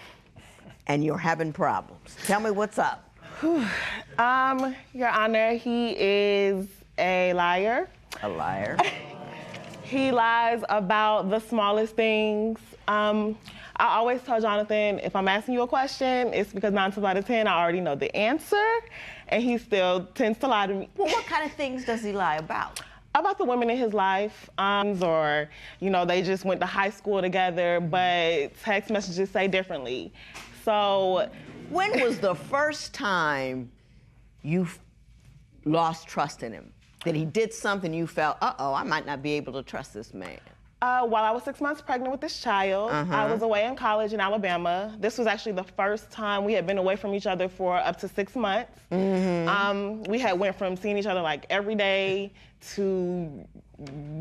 and you're having problems. Tell me what's up. Your Honor, he is a liar. A liar. He lies about the smallest things. I always tell Jonathan, if I'm asking you a question, it's because 9 times out of 10, I already know the answer, and he still tends to lie to me. Well, what kind of things does he lie about? About the women in his life, or, you know, they just went to high school together, but text messages say differently. So, when was the first time you lost trust in him? That he did something you felt, uh-oh, I might not be able to trust this man? While I was 6 months pregnant with this child, I was away in college in Alabama. This was actually the first time we had been away from each other for up to 6 months. We had went from seeing each other like every day to,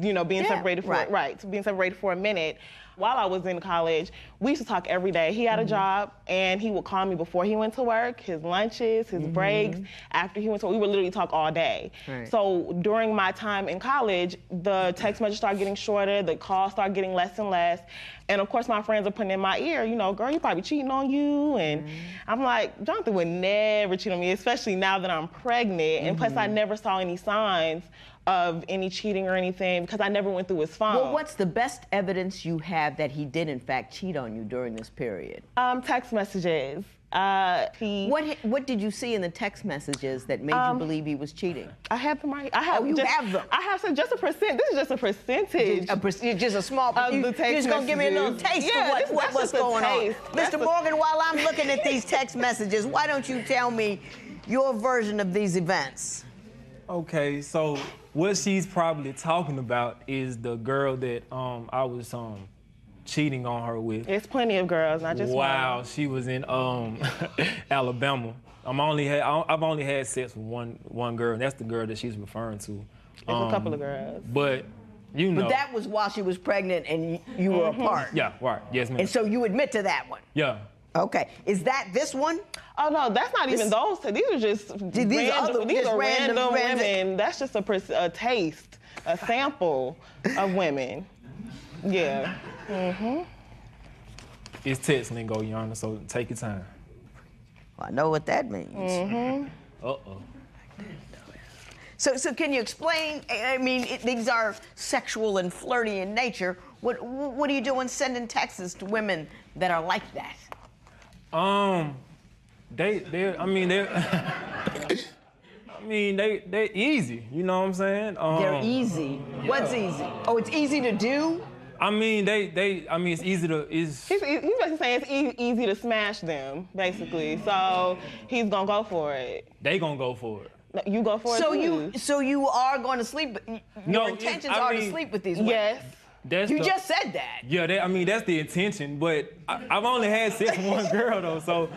you know, being separated for to being separated for a minute. While I was in college, we used to talk every day. He had a job, and he would call me before he went to work, his lunches, his breaks. After he went to work, we would literally talk all day. So during my time in college, the text messages started getting shorter, the calls started getting less and less. And of course, my friends are putting in my ear, you know, girl, he probably cheating on you. And I'm like, Jonathan would never cheat on me, especially now that I'm pregnant. And plus, I never saw any signs of any cheating or anything because I never went through his phone. Well, what's the best evidence you have that he did, in fact, cheat on you during this period? Text messages. What did you see in the text messages that made you believe he was cheating? I have them right. I have. You have them. I have just a percent. This is just a percentage. Just a small. You're just gonna give me a little taste of what's going on. Mr. Morgan, while I'm looking at these text messages, why don't you tell me your version of these events? Okay, so what she's probably talking about is the girl that I was cheating on her with. It's plenty of girls, not just one. Wow, she was in Alabama. I've only had sex with one girl, and that's the girl that she's referring to. There's a couple of girls. But you know. But that was while she was pregnant and you were apart. Yeah, right. Yes, ma'am. And so you admit to that one. Yeah. Okay. Is that this one? Oh no, that's not even those. These are just random women. That's just a taste, a sample of women. Yeah. It's text lingo, Your Honor, so take your time. Well, I know what that means. Uh-oh. So can you explain? I mean, these are sexual and flirty in nature. What are you doing sending texts to women that are like that? They're easy, you know what I'm saying? They're easy. Yeah. What's easy? Oh, it's easy to do? I mean, it's easy to, He's basically saying it's easy to smash them, basically. So he's gonna go for it. They gonna go for it. You go for it too. So you are going to sleep, your intentions are to sleep with these women? Yes. You just said that. Yeah, that's the intention, but I've only had sex with one girl, though, so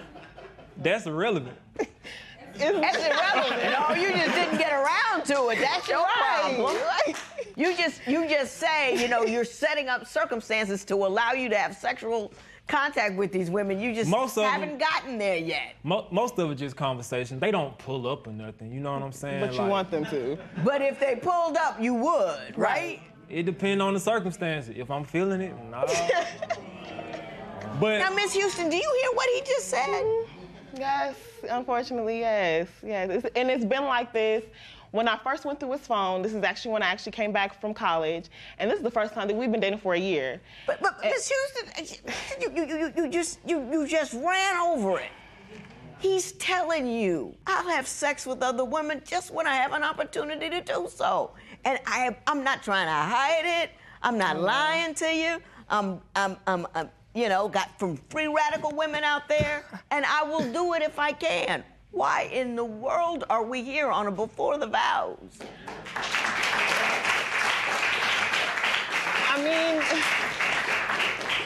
that's irrelevant. That's irrelevant. No, you just didn't get around to it. That's your problem. You just say, you know, you're setting up circumstances to allow you to have sexual contact with these women. You just haven't gotten there yet. Most of it's just conversation. They don't pull up or nothing, you know what I'm saying? But you want them to. But if they pulled up, you would, right? It depends on the circumstances. If I'm feeling it, nah. But now, Miss Houston, do you hear what he just said? Yes, unfortunately, yes. And it's been like this. When I first went through his phone, this is actually when I actually came back from college, and this is the first time that we've been dating for a year. But Miss Houston, you just ran over it. He's telling you, I'll have sex with other women just when I have an opportunity to do so. And I'm not trying to hide it. I'm not lying to you. You know, got some free radical women out there, and I will do it if I can. Why in the world are we here on a Before the Vows? I mean,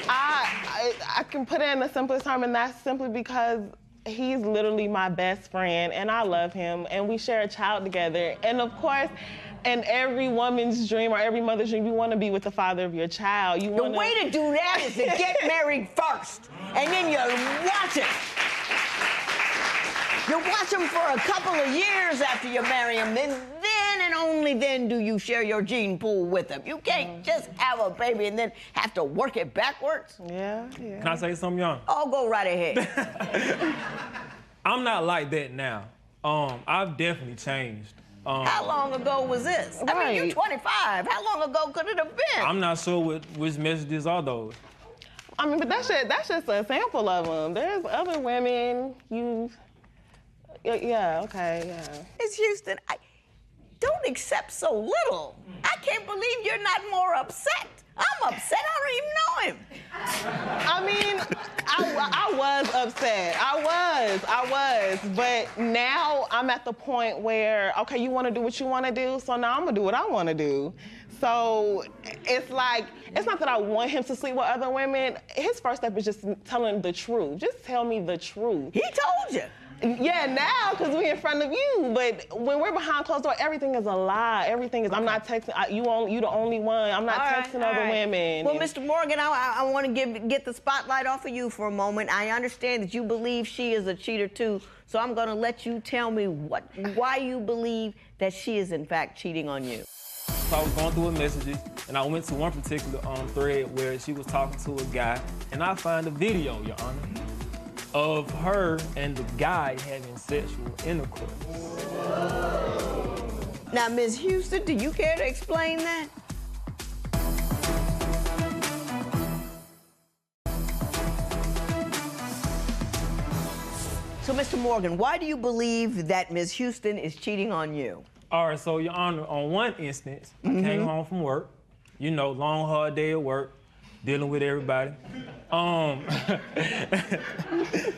I can put it in the simplest term, and that's simply because he's literally my best friend, and I love him, and we share a child together. And of course, in every woman's dream or every mother's dream, you want to be with the father of your child. The way to do that is to get married first, and then you watch it. You watch them for a couple of years after you marry them, and then and only then do you share your gene pool with them. You can't just have a baby and then have to work it backwards. Yeah. Can I say something, young? Oh, go right ahead. I'm not like that now. I've definitely changed. How long ago was this? I mean, you're 25. How long ago could it have been? I'm not sure which messages are those. I mean, but that's just a sample of them. There's other women Yeah, okay. Miss Houston, don't accept so little. I can't believe you're not more upset. I'm upset. I don't even know him. I mean, I was upset. I was. But now I'm at the point where, okay, you want to do what you want to do, so now I'm going to do what I want to do. So it's like, it's not that I want him to sleep with other women. His first step is just telling the truth. Just tell me the truth. He told you. Yeah, now, because we're in front of you. But when we're behind closed doors, everything is a lie. Everything is, I'm not texting, you the only one. I'm not texting other women. Well, Mr. Morgan, I want to get the spotlight off of you for a moment. I understand that you believe she is a cheater, too. So I'm going to let you tell me why you believe that she is, in fact, cheating on you. So I was going through her messages, and I went to one particular thread where she was talking to a guy, and I found a video, Your Honor, of her and the guy having sexual intercourse. Now, Ms. Houston, do you care to explain that? So, Mr. Morgan, why do you believe that Ms. Houston is cheating on you? All right, so, Your Honor, on one instance, I came home from work, you know, long, hard day at work, dealing with everybody.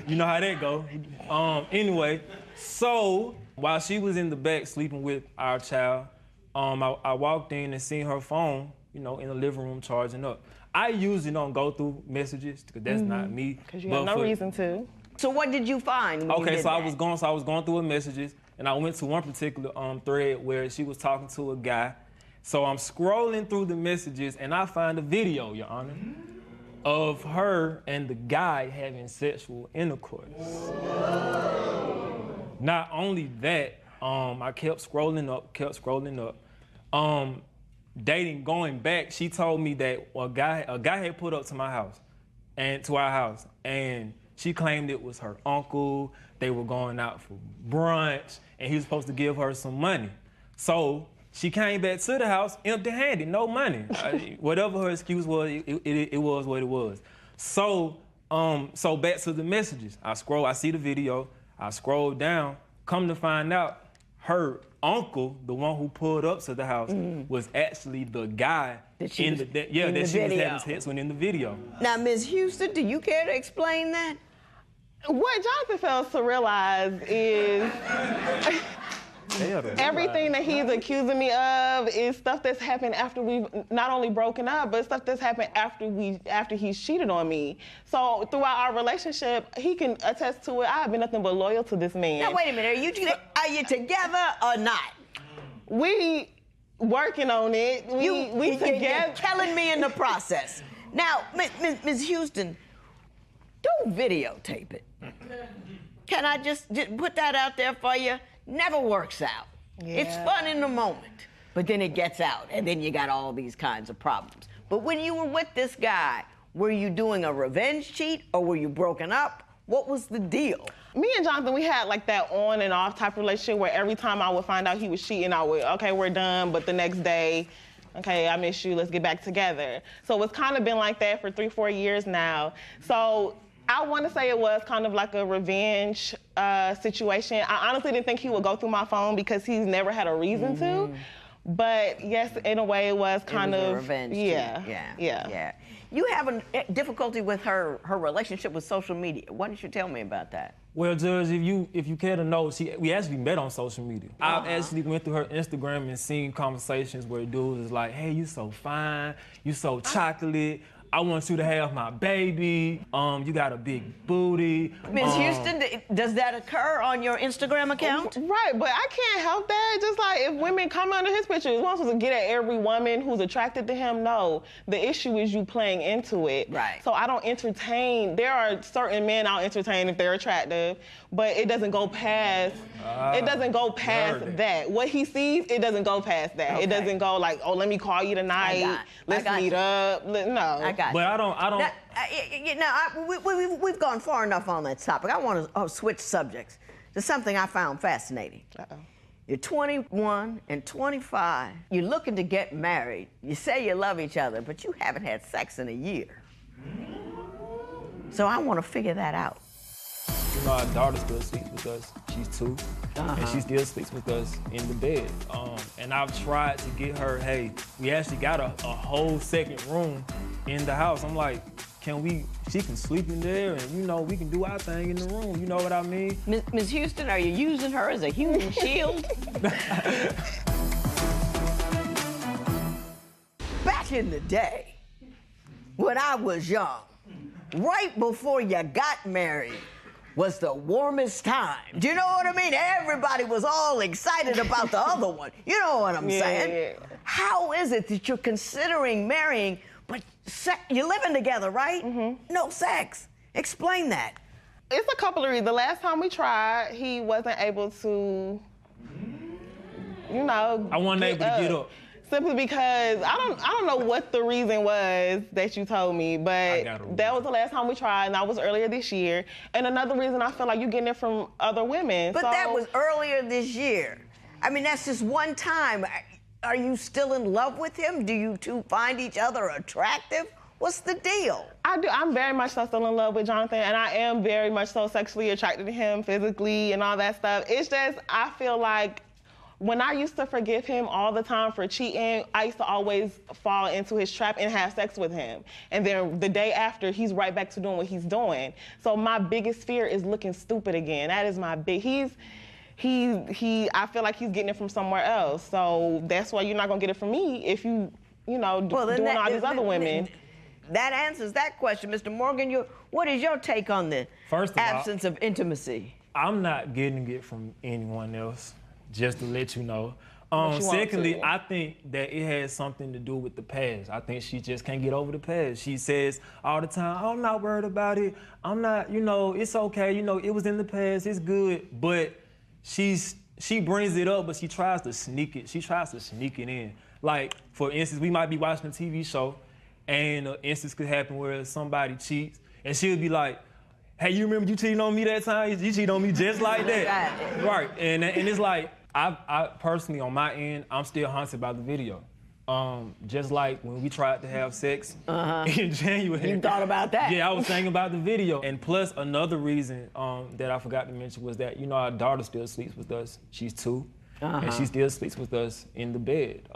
You know how that go. Anyway, so while she was in the back sleeping with our child, I walked in and seen her phone, you know, in the living room charging up. I usually don't go through messages because that's not me. Because you have no reason to. So what did you find? Okay, so I was going through her messages, and I went to one particular thread where she was talking to a guy. So I'm scrolling through the messages, and I find a video, Your Honor, of her and the guy having sexual intercourse. Not only that, I kept scrolling up. Going back, she told me that a guy had put up to my house, and to our house, and she claimed it was her uncle. They were going out for brunch, and he was supposed to give her some money. So she came back to the house empty-handed, no money. Whatever her excuse was, it was what it was. So back to the messages. I see the video, I scroll down, come to find out, her uncle, the one who pulled up to the house, was actually the guy that she was having sex with in the video. Now, Ms. Houston, do you care to explain that? What Jonathan fails to realize is everything that he's accusing me of is stuff that's happened after we've not only broken up, but stuff that's happened after he's cheated on me. So throughout our relationship, he can attest to it. I have been nothing but loyal to this man. Now wait a minute, are you together or not? We working on it. We together. You're telling me in the process. Now, Ms. Houston, don't videotape it. Can I just put that out there for you? Never works out. Yeah. It's fun in the moment. but then it gets out, and then you got all these kinds of problems. But when you were with this guy, were you doing a revenge cheat, or were you broken up? What was the deal? Me and Jonathan, we had like that on and off type relationship where every time I would find out he was cheating, I would, okay, we're done, but the next day, okay, I miss you, let's get back together. So it's kind of been like that for 3-4 years now. So I want to say it was kind of like a revenge situation. I honestly didn't think he would go through my phone because he's never had a reason to. But yes, in a way, it was kind of a revenge. Yeah. You have a difficulty with her relationship with social media. Why don't you tell me about that? Well, Judge, if you care to know, we actually met on social media. I actually went through her Instagram and seen conversations where dudes is like, hey, you so fine, you so chocolate. I want you to have my baby. You got a big booty. Ms. Houston, does that occur on your Instagram account? Right, but I can't help that. Just like if women come under his picture, he's not supposed to get at every woman who's attracted to him. No, the issue is you playing into it. Right. So I don't entertain. There are certain men I'll entertain if they're attractive, but it doesn't go past. It doesn't go past that. What he sees, it doesn't go past that. Okay. It doesn't go like, oh, let me call you tonight. Let's meet up. No. I got But I don't. We've gone far enough on that topic. I want to switch subjects to something I found fascinating. You're 21 and 25. You're looking to get married. You say you love each other, but you haven't had sex in a year. So I want to figure that out. You know, our daughter still sleeps with us. She's 2, and she still sleeps with us in the bed. And I've tried to get her, hey, we actually got a whole second room in the house. I'm like, she can sleep in there, and you know, we can do our thing in the room. You know what I mean? Ms. Houston, are you using her as a human shield? Back in the day, when I was young, right before you got married, was the warmest time. Do you know what I mean? Everybody was all excited about the other one. You know what I'm saying? Yeah. How is it that you're considering marrying, but you're living together, right? No sex. Explain that. It's a couple of reasons. The last time we tried, he wasn't able to, you know, I wasn't able to get up. Simply because I don't know what the reason was that you told me, but that was the last time we tried, and that was earlier this year. And another reason I feel like you're getting it from other women. But that was earlier this year. I mean, that's just one time. Are you still in love with him? Do you two find each other attractive? What's the deal? I do. I'm very much so still in love with Jonathan, and I am very much so sexually attracted to him physically and all that stuff. It's just, I feel like when I used to forgive him all the time for cheating, I used to always fall into his trap and have sex with him. And then the day after, he's right back to doing what he's doing. So my biggest fear is looking stupid again. That is my big, I feel like he's getting it from somewhere else. So that's why you're not gonna get it from me if you doing all these other women. That answers that question. Mr. Morgan, what is your take on the absence of intimacy? I'm not getting it from anyone else. Just to let you know. Secondly, I think that it has something to do with the past. I think she just can't get over the past. She says all the time, I'm not worried about it. I'm not, it's okay. It was in the past, it's good. But she brings it up, but she tries to sneak it. She tries to sneak it in. Like, for instance, we might be watching a TV show, and an instance could happen where somebody cheats, and she'll be like, hey, you remember you cheated on me that time? You cheated on me just like that. Right, and it's like, I personally, on my end, I'm still haunted by the video. Just like when we tried to have sex in January. You thought about that? Yeah, I was thinking about the video. And plus, another reason that I forgot to mention was that, our daughter still sleeps with us. She's 2, and she still sleeps with us in the bed.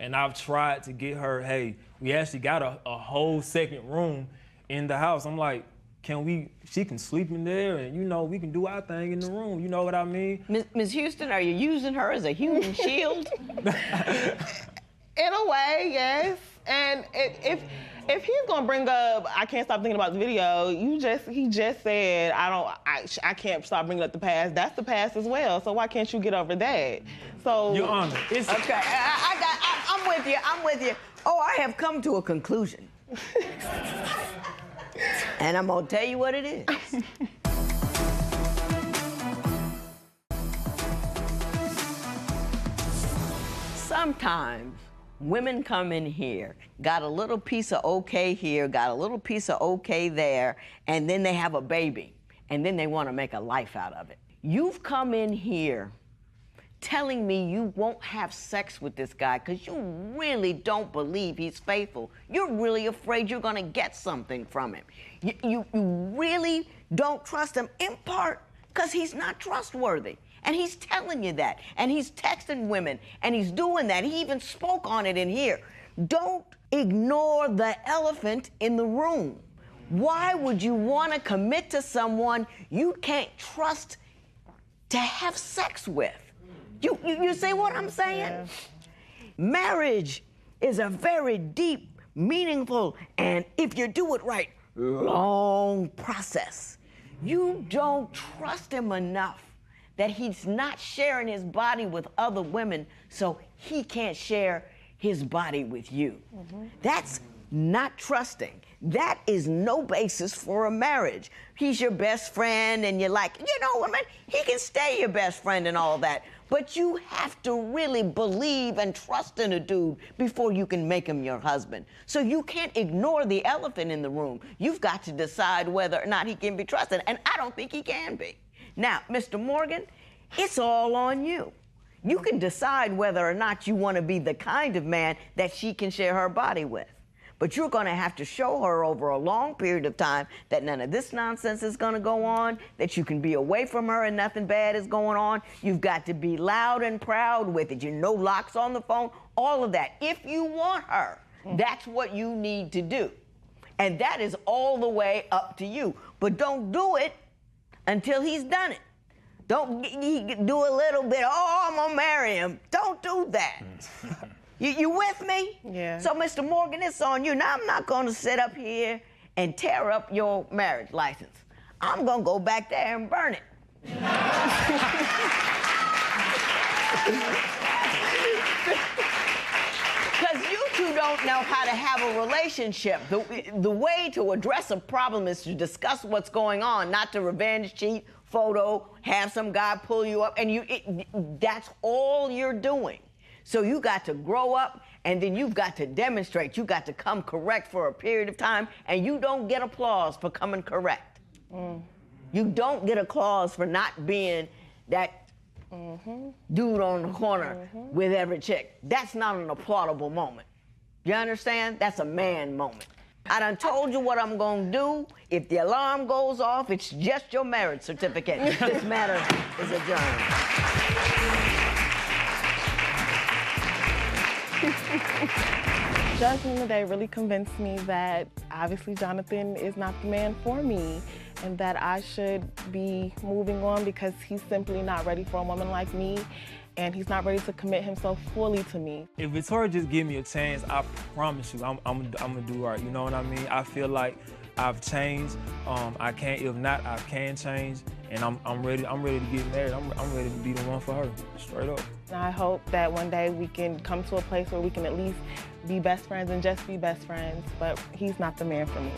And I've tried to get her, hey, we actually got a whole second room in the house. I'm like, she can sleep in there, and we can do our thing in the room. You know what I mean? Ms. Houston, are you using her as a human shield? In a way, yes. And if he's gonna bring up, I can't stop thinking about the video. He just said, I can't stop bringing up the past. That's the past as well. So why can't you get over that? So Your Honor, it's okay. I'm with you. I'm with you. Oh, I have come to a conclusion. And I'm gonna tell you what it is. Sometimes women come in here, got a little piece of okay here, got a little piece of okay there, and then they have a baby, and then they want to make a life out of it. You've come in here telling me you won't have sex with this guy because you really don't believe he's faithful. You're really afraid you're going to get something from him. You really don't trust him, in part because he's not trustworthy. And he's telling you that. And he's texting women. And he's doing that. He even spoke on it in here. Don't ignore the elephant in the room. Why would you want to commit to someone you can't trust to have sex with? You see what I'm saying? Yeah. Marriage is a very deep, meaningful, and if you do it right, long process. You don't trust him enough that he's not sharing his body with other women, so he can't share his body with you. Mm-hmm. That's not trusting. That is no basis for a marriage. He's your best friend, and you're like, you know what, man, he can stay your best friend and all that. But you have to really believe and trust in a dude before you can make him your husband. So you can't ignore the elephant in the room. You've got to decide whether or not he can be trusted, and I don't think he can be. Now, Mr. Morgan, it's all on you. You can decide whether or not you want to be the kind of man that she can share her body with. But you're going to have to show her over a long period of time that none of this nonsense is going to go on, that you can be away from her and nothing bad is going on. You've got to be loud and proud with it. You know, locks on the phone, all of that. If you want her, that's what you need to do. And that is all the way up to you. But don't do it until he's done it. Don't do a little bit, oh, I'm going to marry him. Don't do that. You with me? Yeah. So, Mr. Morgan, it's on you. Now, I'm not going to sit up here and tear up your marriage license. I'm going to go back there and burn it. Because you two don't know how to have a relationship. The way to address a problem is to discuss what's going on, not to revenge, cheat, photo, have some guy pull you up, and that's all you're doing. So you got to grow up, and then you've got to demonstrate. You got to come correct for a period of time, and you don't get applause for coming correct. You don't get applause for not being that dude on the corner with every chick. That's not an applaudable moment. You understand? That's a man moment. I done told you what I'm gonna do. If the alarm goes off, it's just your marriage certificate. This matter is adjourned. Judgment today really convinced me that obviously Jonathan is not the man for me and that I should be moving on because he's simply not ready for a woman like me and he's not ready to commit himself fully to me. If Victoria just give me a chance, I promise you, I'm gonna do right. You know what I mean? I feel like I've changed. I can't. If not, I can change, and I'm ready. I'm ready to get married. I'm ready to be the one for her, straight up. I hope that one day we can come to a place where we can at least be best friends and just be best friends. But he's not the man for me.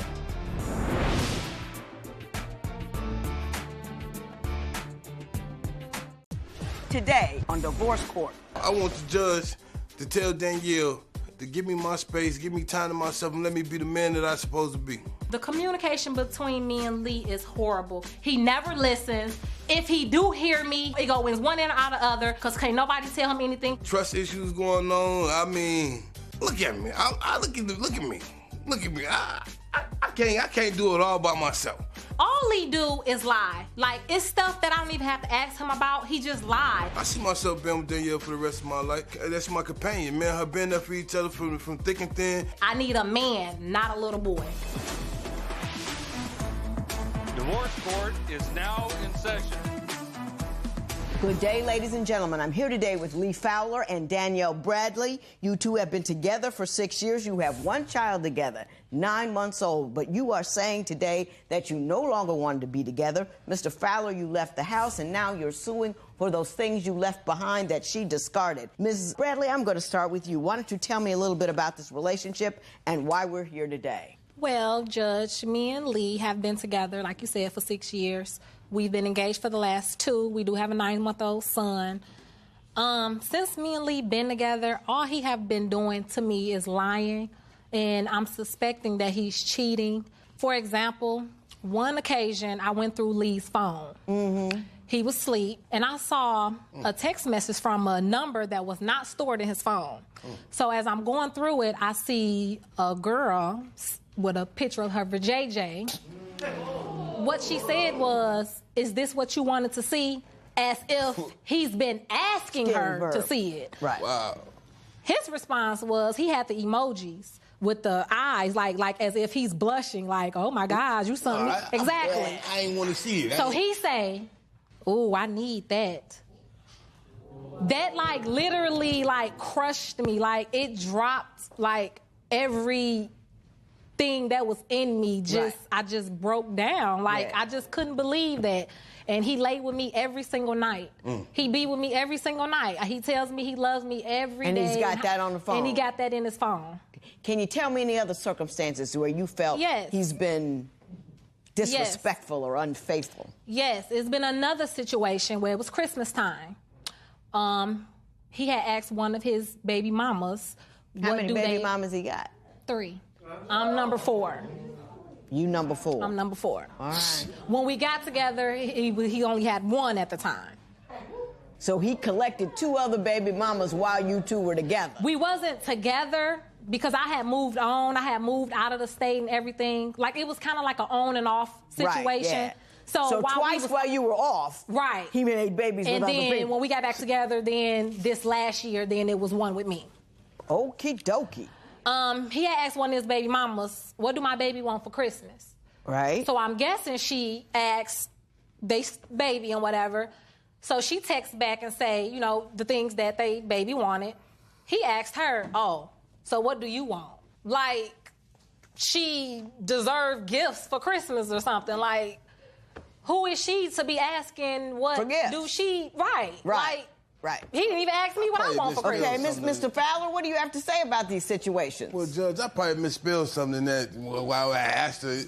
Today on Divorce Court. I want the judge to tell Danielle to give me my space, give me time to myself, and let me be the man that I'm supposed to be. The communication between me and Lee is horrible. He never listens. If he do hear me, it goes one end or out the other, because can't nobody tell him anything. Trust issues going on. I mean, look at me. Look at me. Look at me. I can't do it all by myself. All he do is lie. Like, it's stuff that I don't even have to ask him about. He just lied. I see myself being with Danielle for the rest of my life. That's my companion, man. Her being there for each other from thick and thin. I need a man, not a little boy. Divorce Court is now in session. Good day, ladies and gentlemen. I'm here today with Lee Fowler and Danielle Bradley. You two have been together for 6 years. You have one child together, 9 months old. But you are saying today that you no longer wanted to be together. Mr. Fowler, you left the house, and now you're suing for those things you left behind that she discarded. Mrs. Bradley, I'm going to start with you. Why don't you tell me a little bit about this relationship and why we're here today? Well, Judge, me and Lee have been together, like you said, for 6 years. We've been engaged for the last 2. We do have a 9-month-old son. Since me and Lee been together, all he have been doing to me is lying, and I'm suspecting that he's cheating. For example, one occasion I went through Lee's phone. Mm-hmm. He was asleep, and I saw a text message from a number that was not stored in his phone. So as I'm going through it, I see a girl with a picture of her vajayjay. What she said was, "Is this what you wanted to see?" As if he's been asking her to see it. Right. Wow. His response was, he had the emojis with the eyes, like as if he's blushing, like, "Oh my God, you something." Exactly. I ain't want to see it. So he say, "Ooh, I need that." That like literally like crushed me. Like it dropped like everything that was in me. I just broke down. Like I just couldn't believe that. And he laid with me every single night. He be with me every single night. He tells me he loves me every day. And he's got that on the phone. And he got that in his phone. Can you tell me any other circumstances where you felt he's been disrespectful or unfaithful? Yes, it's been another situation where it was Christmas time. He had asked one of his baby mamas. How many baby mamas he got? 3. I'm number 4. You number 4. I'm number 4. All right. When we got together, he only had 1 at the time. So he collected 2 other baby mamas while you 2 were together. We wasn't together because I had moved on. I had moved out of the state and everything. Like it was kind of like an on and off situation. Right, yeah. So twice while you were off, right? He made babies with other people. And then when we got back together, then this last year, then it was 1 with me. Okie dokie. He had asked one of his baby mamas, "What do my baby want for Christmas?" Right. So I'm guessing she asked they baby and whatever. So she texts back and say, you know, the things that they baby wanted. He asked her, "Oh, so what do you want?" Like she deserved gifts for Christmas or something. Like, who is she to be asking what do she Like, right. He didn't even ask me what I want for Christmas. Okay, Mr. Fowler, what do you have to say about these situations? Well, Judge, I probably misspelled something that while I asked her.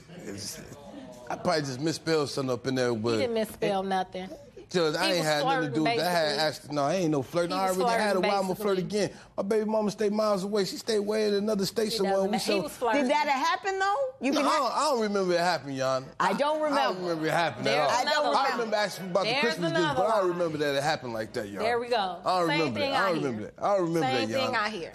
I probably just misspelled something up in there. But he didn't misspell nothing. Judge, I ain't had nothing to do with that. I had asked, no, I ain't no flirting. I already had a while. I'm gonna flirt again. My baby mama stayed miles away. She stayed way in another state somewhere. Did that happen though? I don't remember it happening, Yana. I don't remember. I don't remember it happening at all. I remember asking about the Christmas gifts, but I don't remember that it happened like that, Yana. There we go. I don't remember that. I don't remember that. I don't remember that, Yana. Same thing I hear.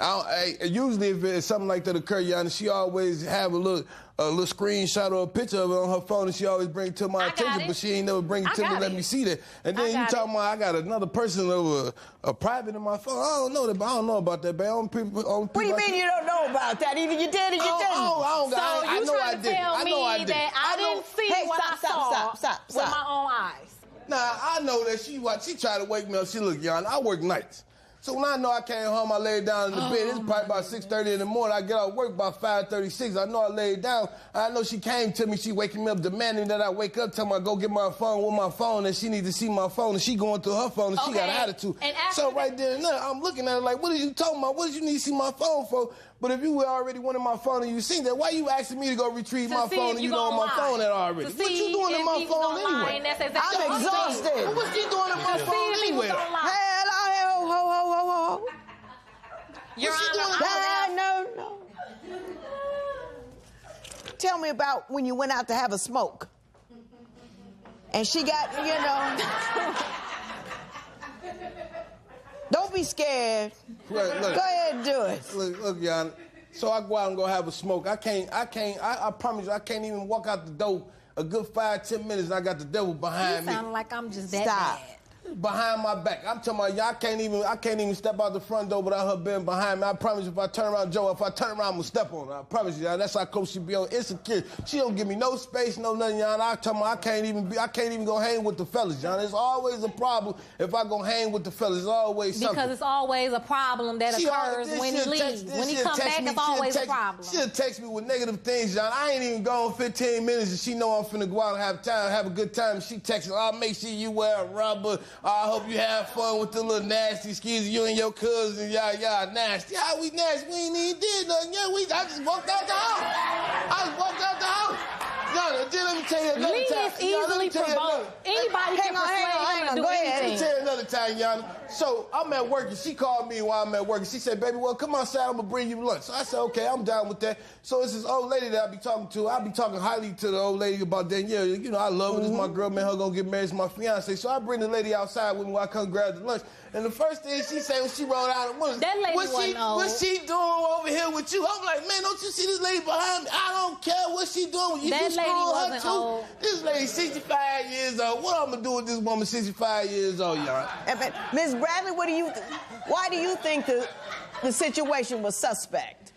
Usually, if it's something like that occur, Yana, she always have a little screenshot or a picture of it on her phone, and she always bring it to my attention, but she ain't never bring it to me, let me see that. And then you talking about I got another person over a private in my phone. I don't know that, but I don't know about that, babe. What do you mean you don't know about that? Either you did or you didn't. I know I did. I didn't see what I saw with my own eyes. Nah, I know that she tried to wake me up. She look, Yana, I work nights. So when I know I came home, I laid down in the bed. It's probably about 6:30 in the morning. I get out of work by 5:36. I know I laid down. I know she came to me. She waking me up, demanding that I wake up, tell me I go get my phone with my phone, and she need to see my phone, and she going through her phone, and she got an attitude. So right there and there, I'm looking at her like, what are you talking about? What did you need to see my phone for? But if you already wanted my phone and you seen that, why you asking me to go retrieve my phone and you know on my phone that already? What you doing in my phone anyway? I'm exhausted. What's she doing in my phone anyway? Ho. Your Honor. No. Tell me about when you went out to have a smoke. And she got, Don't be scared. Look, go ahead and do it. Look, Yana. So I go out and go have a smoke. I promise you, I can't even walk out the door a good 5-10 minutes and I got the devil behind me. You sound like I'm just that bad. Behind my back. I'm talking about, I can't even step out the front door without her being behind me. I promise you, if I turn around, Joe, if I turn around, I'm gonna step on her. I promise you, that's how close she be on insecure. She don't give me no space, no nothing, Yana. I tell her I can't even go hang with the fellas, Yana. It's always a problem if I go hang with the fellas. It's always something. Because it's always a problem that occurs when he leaves. When he comes back, it's always a problem. She'll text me with negative things, Yana. I ain't even gone 15 minutes and she know I'm finna go out and have a good time. She texts me, I'll make sure you wear a rubber. I hope you have fun with the little nasty skis, you and your cousin, y'all nasty. How we nasty? We ain't even did nothing. I just walked out the house. Yana, then let me tell you another time. Lee is easily provoked. Anybody can persuade him to do anything. Let me tell you another time, Yana. So I'm at work, and she called me while I'm at work, and she said, baby, well, come outside, I'm going to bring you lunch. So I said, okay, I'm down with that. So it's this old lady that I be talking to. I be talking highly to the old lady about Danielle. You know, I love her. This is my girl, man. Her going to get married to my fiance. So I bring the lady outside with me while I come grab the lunch. And the first thing she said when she rolled out, what's she doing over here with you? I'm like, man, don't you see this lady behind me? I don't care what she doing with you. That You lady screwing her wasn't too. old. This lady 65 years old. What I'm gonna do with this woman 65 years old, y'all? Ms. Bradley, why do you think the situation was suspect?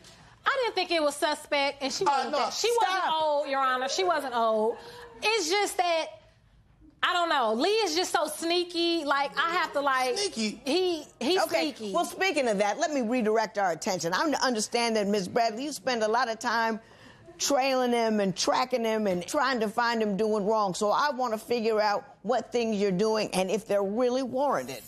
I didn't think it was suspect, and she wasn't. She wasn't old, Your Honor. She wasn't old. It's just that I don't know. Lee is just so sneaky. Like I have to like. Sneaky. He's okay. sneaky. Well, speaking of that, let me redirect our attention. I understand that, Ms. Bradley, you spend a lot of time trailing him and tracking him and trying to find him doing wrong. So I want to figure out what things you're doing and if they're really warranted.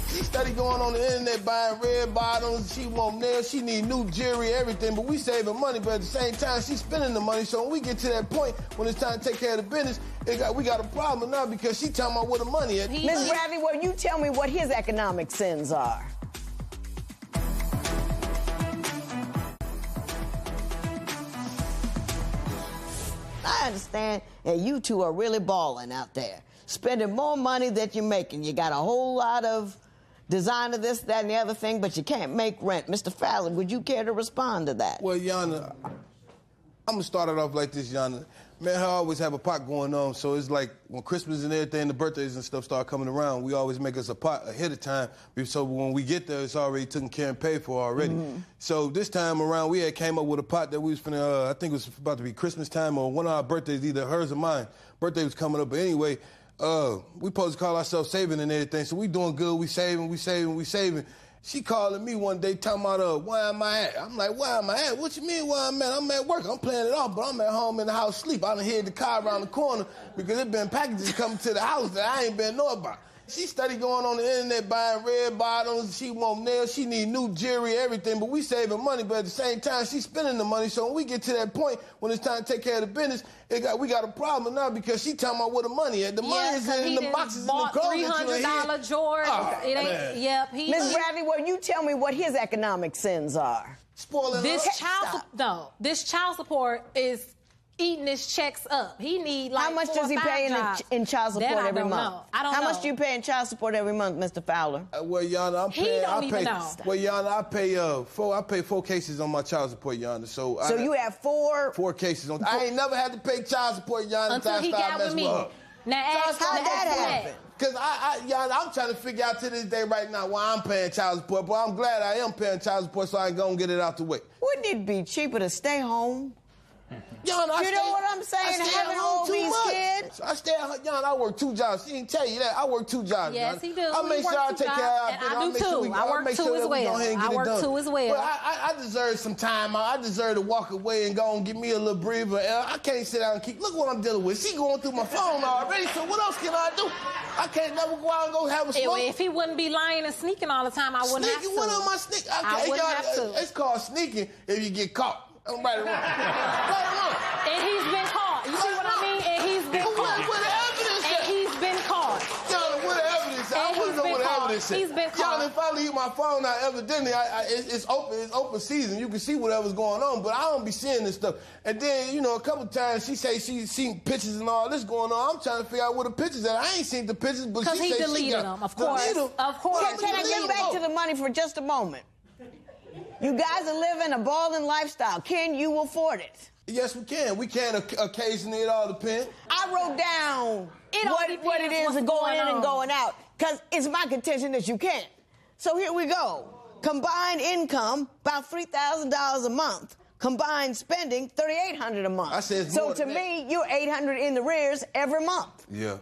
She steady going on the internet buying red bottoms. She want nails. She need new jewelry, everything. But we saving money. But at the same time, she's spending the money. So when we get to that point, when it's time to take care of the business, we got a problem now because she talking about where the money at. Ms. Bradley, well, you tell me what his economic sins are. I understand that you two are really balling out there, spending more money than you're making. You got a whole lot of designer this, that, and the other thing, but you can't make rent. Mr. Fallon, would you care to respond to that? Well, Yana, I'm going to start it off like this, Yana. Man, I always have a pot going on, so it's like when Christmas and everything, the birthdays and stuff start coming around, we always make us a pot ahead of time, so when we get there, it's already taken care and paid for already. Mm-hmm. So this time around, we had came up with a pot that we was finna, I think it was about to be Christmas time or one of our birthdays, either hers or mine. Birthday was coming up, but anyway, we supposed to call ourselves saving and everything, so we doing good, we saving. She calling me one day talking about, where am I at? I'm like, where am I at? What you mean, where I'm at? I'm at work. I'm playing it off, but I'm at home in the house sleep. I done hid the car around the corner because there been packages coming to the house that I ain't been know about. She steady going on the internet buying red bottoms. She want nails. She need new jewelry, everything. But we saving money. But at the same time, she's spending the money. So when we get to that point, when it's time to take care of the business, we got a problem now because she talking about where the money at. The money is in the boxes and the clothes that you in here. $300 George. Oh, it ain't. man. Yep. Ms. Bradley, well, you tell me what his economic sins are. Spoiling this child support is eating his checks up. He need like how much does he pay in child support every month? I don't know. How much do you pay in child support every month, Mr. Fowler? Well, Yana, I pay 4 cases on my child support, Yana. So you have 4 cases on. I ain't never had to pay child support, Yana, until he got with me. Now ask how that happened. Because Yana, I'm trying to figure out to this day right now why I'm paying child support, but I'm glad I am paying child support so I can go and get it out the way. Wouldn't it be cheaper to stay home? Yana, you know what I'm saying? Having all these kids. I stay at home. Yana, I work 2 jobs. She didn't tell you that. I work 2 jobs. Yes, he do. I make sure I take care of our I do too. I work 2 as well. I work 2 as well. But I deserve some time. I deserve to walk away and go and give me a little breather. I can't sit down and keep. Look what I'm dealing with. She going through my phone already. So what else can I do? I can't never go out and go have a smoke. If he wouldn't be lying and sneaking all the time, I wouldn't have to. What am I sneaking? I wouldn't have to. It's called sneaking if you get caught. I'm right or wrong. Right or wrong. And he's been caught. You see what I mean? And he's been caught. Where the evidence and he's been caught. Yana, where the evidence? I want to know where the evidence is. He's been caught. Yana, if I leave my phone out, evidently, it's open season. You can see whatever's going on, but I don't be seeing this stuff. And then, a couple times she say she's seen pictures and all this going on. I'm trying to figure out where the pictures at. I ain't seen the pictures, but she say deleted them, of course. Of course. Can I get back to the money for just a moment? You guys are living a balling lifestyle. Can you afford it? Yes, we can. We can occasionally. It all depends. I wrote down what it is going in and going out because it's my contention that you can't. So here we go. Combined income, about $3,000 a month. Combined spending, $3,800 a month. I said so to me, you're $800 in the rears every month. Yeah.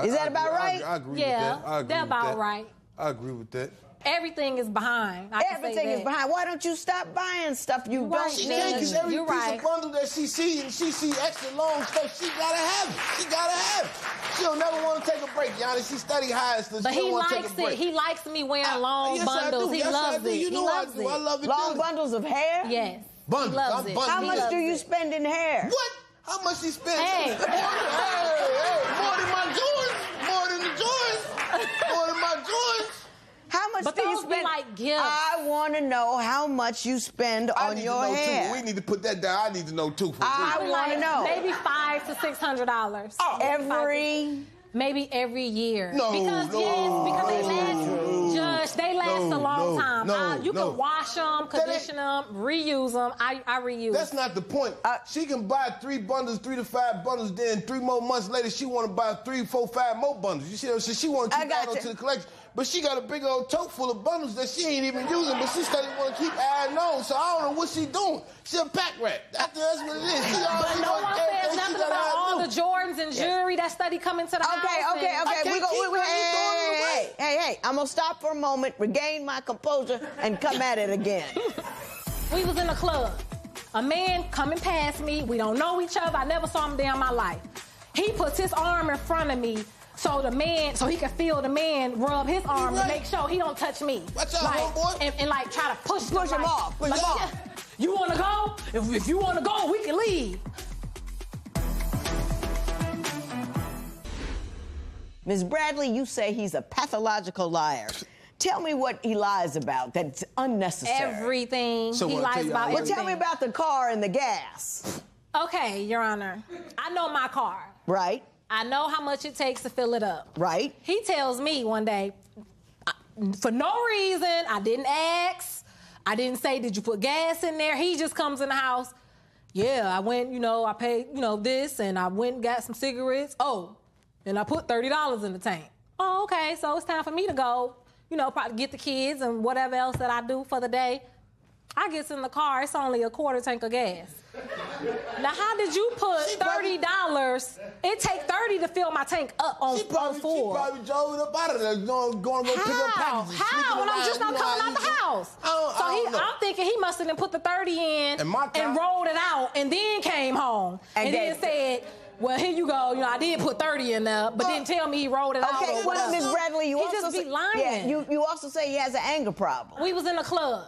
Is that about right? I agree with that. I agree that's about right. I agree with that. Everything is behind. Everything is behind. Why don't you stop buying stuff you don't She need? can't, because every piece of bundle that she see and she see extra long stuff, she gotta have it. She gotta have it. She'll never want to take a break, Yana. She study high, so but she don't he want to take likes a break. it. He likes me wearing long bundles. He loves it. You know I do. I love it. Long bundles of hair? Yes. Bundles. He loves it. How much do you spend in hair? What? How much she spends? Hey. More than my Jordans. More than my Jordans. How much But do you those be spend? like gifts. I want to know how much you spend on your hair. Too. We need to put that down. I need to know too. For I free. want to know. Maybe $500 to $600. Maybe every year. No, because they last. Judge, they last a long time. You can wash them, condition them, reuse them. I reuse. That's not the point. She can buy 3 bundles, 3 to 5 bundles. Then 3 more months later, she want to buy 3, 4, 5 more bundles. You see what I'm saying? She want to keep adding to the collection. But she got a big old tote full of bundles that she ain't even using, but she still want to keep adding on. So I don't know what she doing. She a pack rat. That's what it is. But no one says nothing about all the Jordans and jewelry that study coming to the house. Hey, I'm going to stop for a moment, regain my composure, and come at it again. We was in a club. A man coming past me. We don't know each other. I never saw him day in my life. He puts his arm in front of me so he can feel the man rub his arm to make sure he don't touch me. Watch out, homeboy. And like try to push him off. Push him off. You want to go? If you want to go, we can leave. Ms. Bradley, you say he's a pathological liar. Tell me what he lies about that's unnecessary. Everything. He lies about everything. Well, tell me about the car and the gas. Okay, Your Honor. I know my car. Right. I know how much it takes to fill it up. Right. He tells me one day, for no reason, I didn't ask. I didn't say, did you put gas in there? He just comes in the house. Yeah, I went, I paid, this, and I went and got some cigarettes. Oh, and I put $30 in the tank. Oh, okay, so it's time for me to go, probably get the kids and whatever else that I do for the day. I gets in the car, it's only a quarter tank of gas. Now, how did you put $30? It take $30 to fill my tank up on full. She probably drove it up out of there, going to go pick up packages. How? When I'm just not coming out the house. I'm thinking he must have then put the $30 in and rolled it out and then came home and then said, well, here you go. I did put 30 in there, but didn't tell me he rolled it out. Okay, well, Ms. Bradley, you also just be lying. Yeah, you also say he has an anger problem. We was in a club.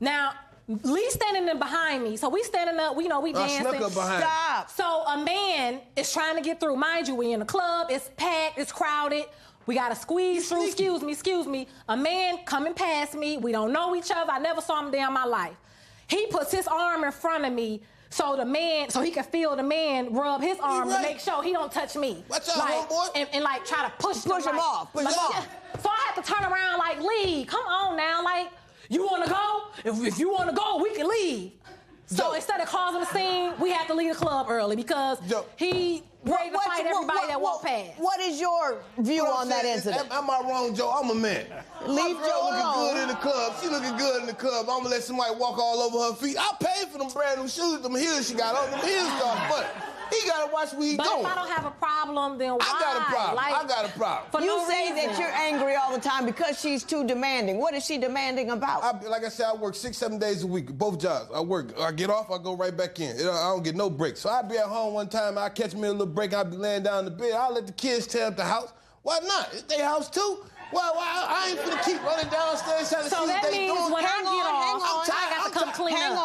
Now, Lee standing in behind me. So we standing up, we dancing. Snuck up behind. Stop. So a man is trying to get through. Mind you, we in the club, it's packed, it's crowded. We gotta squeeze through. Excuse me. A man coming past me. We don't know each other. I never saw him day in my life. He puts his arm in front of me so he can feel the man rub his arm to make sure he don't touch me. Watch out, homeboy. And try to push him off. Push him off. So I had to turn around like, Lee, come on now, like, you want to go? If you want to go, we can leave. So instead of causing a scene, we had to leave the club early because he ready to fight everybody that walked past. What is your view on that incident? Am I wrong, Joe? I'm a man. Leave Joe looking good in the club. She looking good in the club. I'm gonna let somebody walk all over her feet. I paid for them brand new shoes, them heels she got on. Them heels got but he gotta watch where he going. But if I don't have a problem, then why? I got a problem. I got a problem. You say that you're angry all the time because she's too demanding. What is she demanding about? Like I said, I work 6-7 days a week, both jobs. I get off, I go right back in. I don't get no breaks. So I'll be at home one time, I catch me a little break, I'll be laying down in the bed. I'll let the kids tear up the house. Why not? It's their house too. Well, I ain't gonna keep running downstairs trying to see what they doing. When I get off, I got to come clean up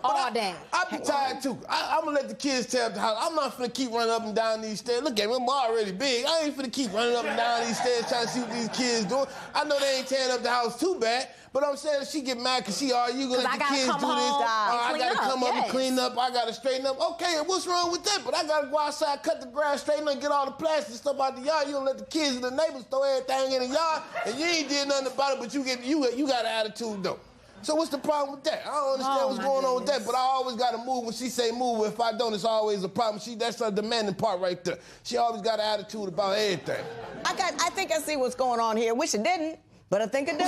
all day. I be tired too. I'm gonna let the kids tear up the house. I'm not finna keep running up and down these stairs. Look at me, I'm already big. I ain't finna keep running up and down these stairs trying to see what these kids doing. I know they ain't tearing up the house too bad, but I'm saying if she get mad because you gonna let the kids do this. I gotta come up and clean up. I gotta straighten up. Okay, what's wrong with that? But I gotta go outside, cut the grass, straighten up, get all the plastic stuff out the yard. You don't let the kids and the neighbors throw everything in the yard, and you ain't did nothing about it, but you got an attitude though. So what's the problem with that? I don't understand what's going on with that, but I always got to move when she say move. If I don't, it's always a problem. That's her demanding part right there. She always got an attitude about everything. I think I see what's going on here. Wish it didn't, but I think I do.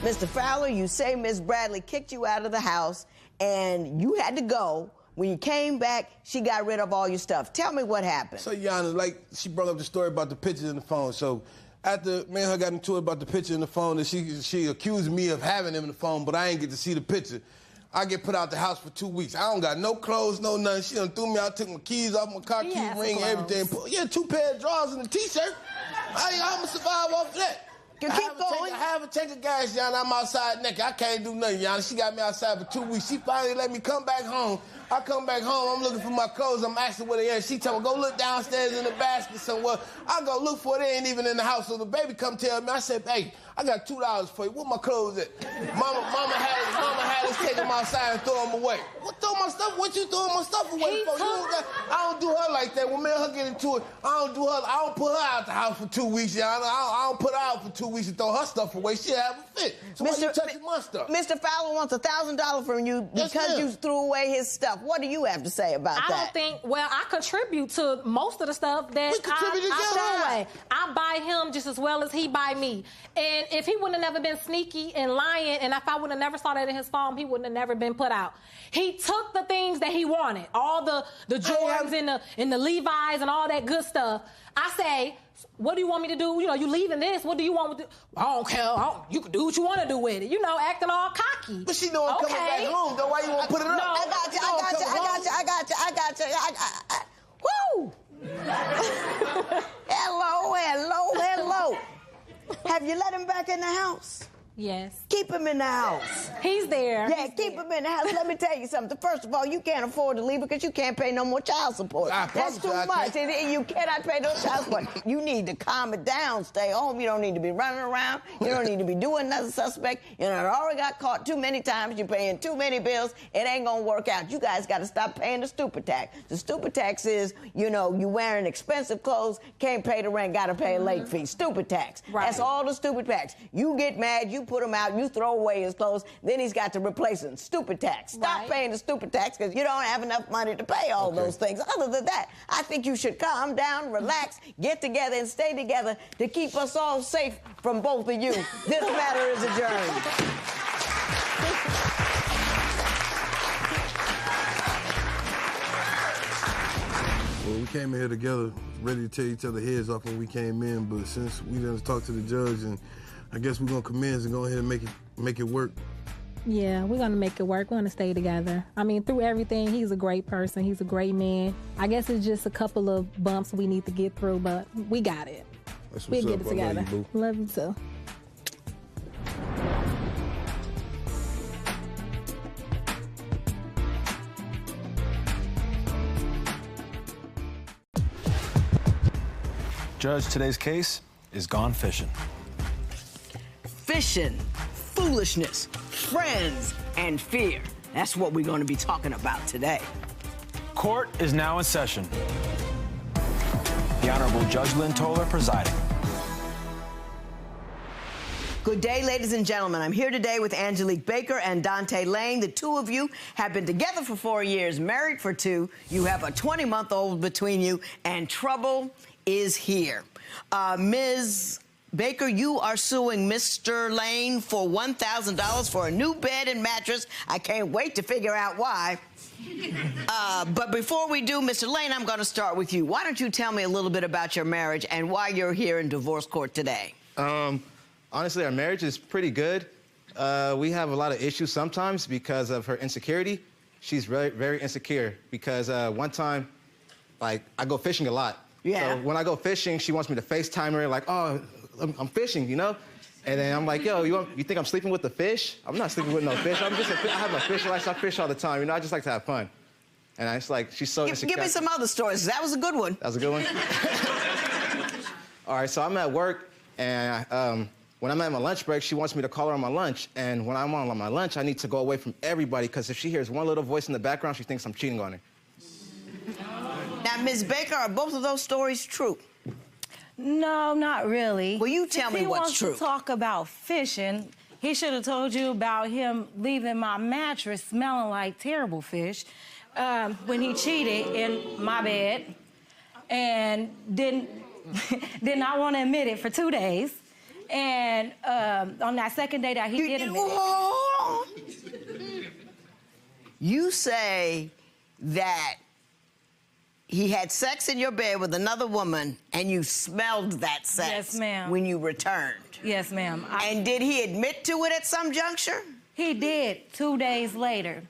Mr. Fowler, you say Ms. Bradley kicked you out of the house and you had to go. When you came back, she got rid of all your stuff. Tell me what happened. So, Yana, she brought up the story about the pictures in the phone. So after me and her got into it about the picture in the phone, and she accused me of having them in the phone, but I ain't get to see the picture. I get put out the house for 2 weeks. I don't got no clothes, no nothing. She done threw me out, took my keys off, my car key ring, everything. Yeah, 2 pair of drawers and a T-shirt. I'm going to survive off of that. Keep going. I have a tank of gas, Yana. I'm outside naked. I can't do nothing, Yana. She got me outside for 2 weeks. She finally let me come back home. I come back home, I'm looking for my clothes, I'm asking where they at. She tell me, go look downstairs in the basket somewhere. I go look for it, they ain't even in the house. So the baby come tell me, I said, hey, I got $2 for you. Where my clothes at? Mama had us take them outside and throw them away. What throw my stuff? What you throwing my stuff away for? I don't do her like that. When me and her get into it, I don't put her out the house for 2 weeks, Yana. I don't put her out for 2 weeks and throw her stuff away. She'll have a fit. So why you touching my stuff? Mr. Fowler wants $1,000 from you because you threw away his stuff. What do you have to say about that? I don't think, well, I contribute to most of the stuff that I throw away. I buy him just as well as he buy me. And if he would have never been sneaky and lying, and if I would have never saw that in his phone, he wouldn't have never been put out. He took the things that he wanted, all the Jordans and the Levi's and all that good stuff. I say, what do you want me to do? You know, you leaving this. What do you want me to do? I don't care. You can do what you want to do with it. You know, acting all cocky. But she know I'm coming back home, though. Why you want to put it up? No, I got you. Woo! Hello. Have you let him back in the house? Yes. Keep him in the house. He's there. Yeah, keep him in the house. Let me tell you something. First of all, you can't afford to leave because you can't pay no more child support. That's too much. You cannot pay no child support. You need to calm it down. Stay home. You don't need to be running around. You don't need to be doing nothing suspect. You know, already got caught too many times. You're paying too many bills. It ain't going to work out. You guys got to stop paying the stupid tax. The stupid tax is, you know, you wearing expensive clothes, can't pay the rent, got to pay a late fee. Stupid tax. Right. That's all the stupid tax. You get mad, you put him out, you throw away his clothes, then he's got to replace them. Stupid tax. Stop paying the stupid tax because you don't have enough money to pay all those things. Other than that, I think you should calm down, relax, get together, and stay together to keep us all safe from both of you. This matter is adjourned. Well, we came in here together, ready to tear each other heads off when we came in, but since we didn't talk to the judge, and I guess we're gonna commence and go ahead and make it work. Yeah, we're gonna make it work. We're gonna stay together. I mean, through everything, he's a great person. He's a great man. I guess it's just a couple of bumps we need to get through, but we got it. We'll get it together. Love you too. Judge, today's case is gone fishing. Fishing, foolishness, friends, and fear. That's what we're going to be talking about today. Court is now in session. The Honorable Judge Lynn Toler presiding. Good day, ladies and gentlemen. I'm here today with Angelique Baker and Dante Lane. The two of you have been together for 4 years, married for 2. You have a 20-month-old between you, and trouble is here. Ms. Baker, you are suing Mr. Lane for $1,000 for a new bed and mattress. I can't wait to figure out why. But before we do, Mr. Lane, I'm going to start with you. Why don't you tell me a little bit about your marriage and why you're here in divorce court today? Honestly, our marriage is pretty good. We have a lot of issues sometimes because of her insecurity. She's very, very insecure because one time, like, I go fishing a lot. Yeah. So when I go fishing, she wants me to FaceTime her, like, oh, I'm fishing, you know? And then I'm like, yo, you think I'm sleeping with the fish? I'm not sleeping with no fish. I have a fish life. I fish all the time. You know, I just like to have fun. And it's like, she's so insecure. Give me some other stories. That was a good one. That was a good one? All right, so I'm at work, and when I'm at my lunch break, she wants me to call her on my lunch. And when I'm on my lunch, I need to go away from everybody, because if she hears one little voice in the background, she thinks I'm cheating on her. Now, Ms. Baker, are both of those stories true? No, not really. Well, you tell me what's true. If he wants to talk about fishing, he should have told you about him leaving my mattress smelling like terrible fish when he cheated in my bed and did not want to admit it for 2 days. And on that second day that he did admit it. You say that he had sex in your bed with another woman, and you smelled that sex. Yes, ma'am. When you returned. Yes, ma'am. And did he admit to it at some juncture? He did, 2 days later.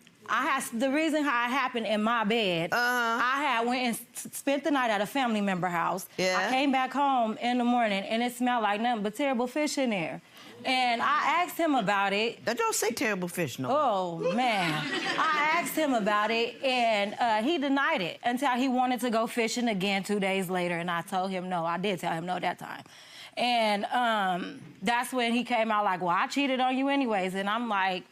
The reason how it happened in my bed, I went and spent the night at a family member house. Yeah. I came back home in the morning and it smelled like nothing but terrible fish in there. And I asked him about it. Don't say terrible fish, no. Oh, man. I asked him about it, and he denied it until he wanted to go fishing again 2 days later, and I told him no. I did tell him no that time. And that's when he came out like, well, I cheated on you anyways. And I'm like,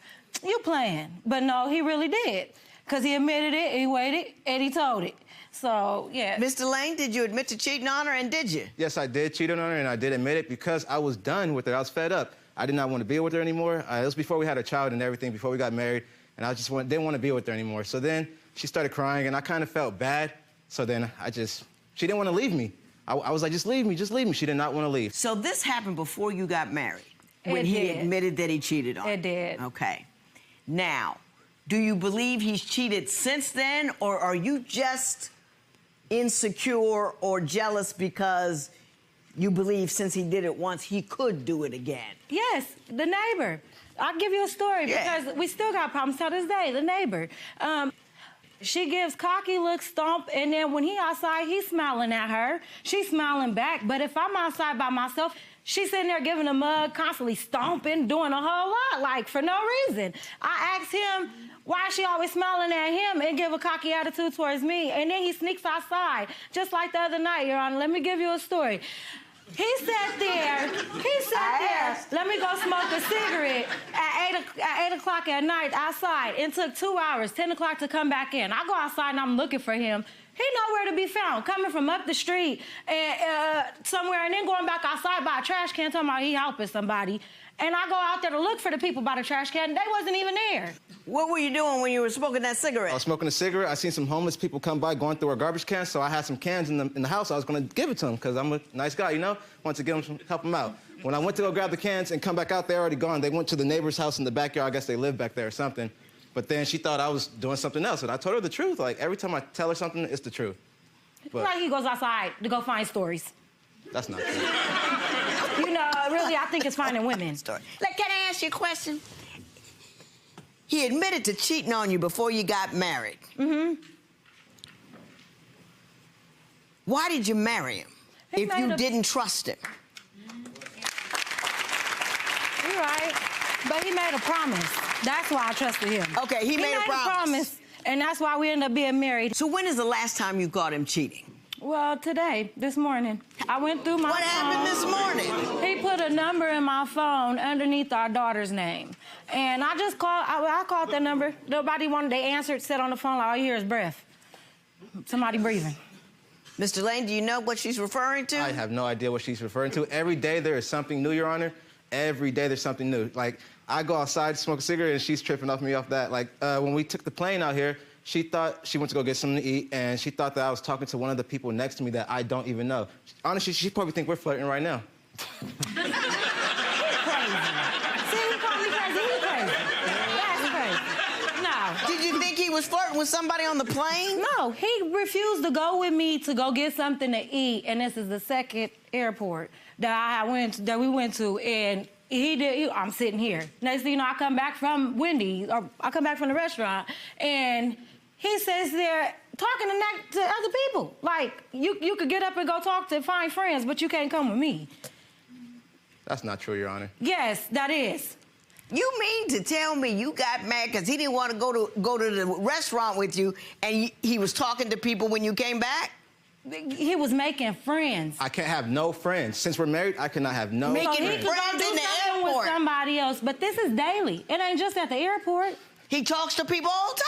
you playing. But no, he really did. Because he admitted it, he waited, and he told it. So, yeah. Mr. Lane, did you admit to cheating on her, and did you? Yes, I did cheat on her, and I did admit it because I was done with her. I was fed up. I did not want to be with her anymore. It was before we had a child and everything, before we got married, and I just didn't want to be with her anymore. So then she started crying, and I kind of felt bad. So then she didn't want to leave me. I was like, just leave me, just leave me. She did not want to leave. So this happened before you got married, when It he did. admitted that he cheated on you? It did. Okay. Now, do you believe he's cheated since then, or are you just insecure or jealous because you believe since he did it once, he could do it again? Yes, the neighbor. I'll give you a story because we still got problems to this day. The neighbor. She gives cocky look, stomp, and then when he outside, he's smiling at her. She's smiling back. But if I'm outside by myself, she's sitting there giving a mug, constantly stomping, doing a whole lot, like for no reason. I asked him, why is she always smiling at him and give a cocky attitude towards me? And then he sneaks outside, just like the other night, Your Honor. Let me give you a story. He sat there, let me go smoke a cigarette at 8 o'clock at night outside. It took 2 hours, 10 o'clock to come back in. I go outside and I'm looking for him. He nowhere to be found, coming from up the street and somewhere, and then going back outside by a trash can, talking about he helping somebody. And I go out there to look for the people by the trash can, they wasn't even there. What were you doing when you were smoking that cigarette? I was smoking a cigarette. I seen some homeless people come by going through our garbage cans, so I had some cans in the house. I was going to give it to them because I'm a nice guy, you know? Wanted to give them help them out. When I went to go grab the cans and come back out, they're already gone. They went to the neighbor's house in the backyard. I guess they lived back there or something. But then she thought I was doing something else, and I told her the truth. Like, every time I tell her something, it's the truth. But like he goes outside to go find stories. that's not true. You know, really, I think it's finding women. Can I ask you a question? He admitted to cheating on you before you got married. Mm-hmm. Why did you marry him if you didn't trust him? You're right. But he made a promise. That's why I trusted him. Okay, he made a promise. And that's why we ended up being married. So when is the last time you caught him cheating? Well, today, this morning. I went through my phone. What happened this morning? He put a number in my phone underneath our daughter's name. And I just called, I called that number. Nobody wanted, they answered, said on the phone, all you hear is breath. Somebody breathing. Mr. Lane, do you know what she's referring to? I have no idea what she's referring to. Every day there is something new, Your Honor. Every day there's something new. Like, I go outside to smoke a cigarette and she's tripping off me off that. Like, when we took the plane out here, she thought she went to go get something to eat, and she thought that I was talking to one of the people next to me that I don't even know. Honestly, she probably think we're flirting right now. He's crazy. See, he called me crazy. He's crazy. That's crazy. No. Did you think he was flirting with somebody on the plane? No, he refused to go with me to go get something to eat, and this is the second airport that we went to, and I'm sitting here. Next thing you know, I come back from Wendy's, or I come back from the restaurant, and he says they're talking to other people. Like, you could get up and go talk to find friends, but you can't come with me. That's not true, Your Honor. Yes, that is. You mean to tell me you got mad because he didn't want to go to the restaurant with you, and he was talking to people when you came back? He was making friends. I can't have no friends. Since we're married, I cannot have no friends. He could go do something with somebody else, but this is daily. It ain't just at the airport. He talks to people all the time.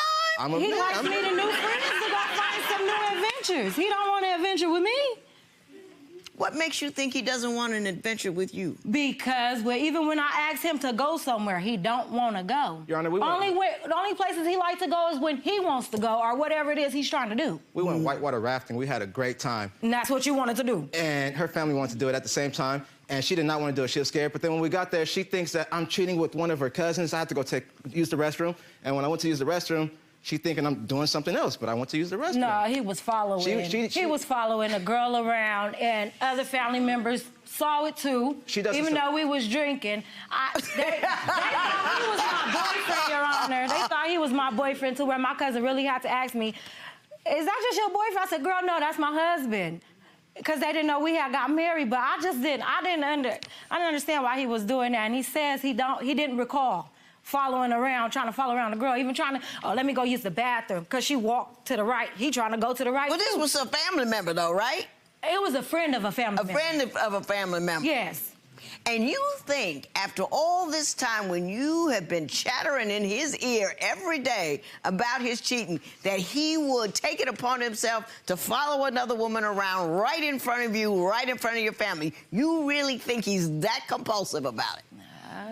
He likes meeting new friends to go find some new adventures. He don't want an adventure with me. What makes you think he doesn't want an adventure with you? Because even when I ask him to go somewhere, he don't want to go. Your Honor, the only places he likes to go is when he wants to go or whatever it is he's trying to do. We went whitewater rafting. We had a great time. And that's what you wanted to do. And her family wanted to do it at the same time. And she did not want to do it. She was scared. But then when we got there, she thinks that I'm cheating with one of her cousins. I had to go use the restroom. And when I went to use the restroom, she thinking I'm doing something else, but I went to use the restroom. No, he was following. He was following a girl around, and other family members saw it too. Even though we was drinking. They thought he was my boyfriend, Your Honor. They thought he was my boyfriend, to where my cousin really had to ask me, "Is that just your boyfriend?" I said, "Girl, no, that's my husband." Because they didn't know we had got married, but I didn't understand why he was doing that. And he says he didn't recall trying to follow around the girl, even trying to, oh, let me go use the bathroom, because she walked to the right. He trying to go to the right. Well, this was a family member, though, right? It was a friend of a family member. A friend of a family member. Yes. And you think, after all this time, when you have been chattering in his ear every day about his cheating, that he would take it upon himself to follow another woman around right in front of you, right in front of your family? You really think he's that compulsive about it?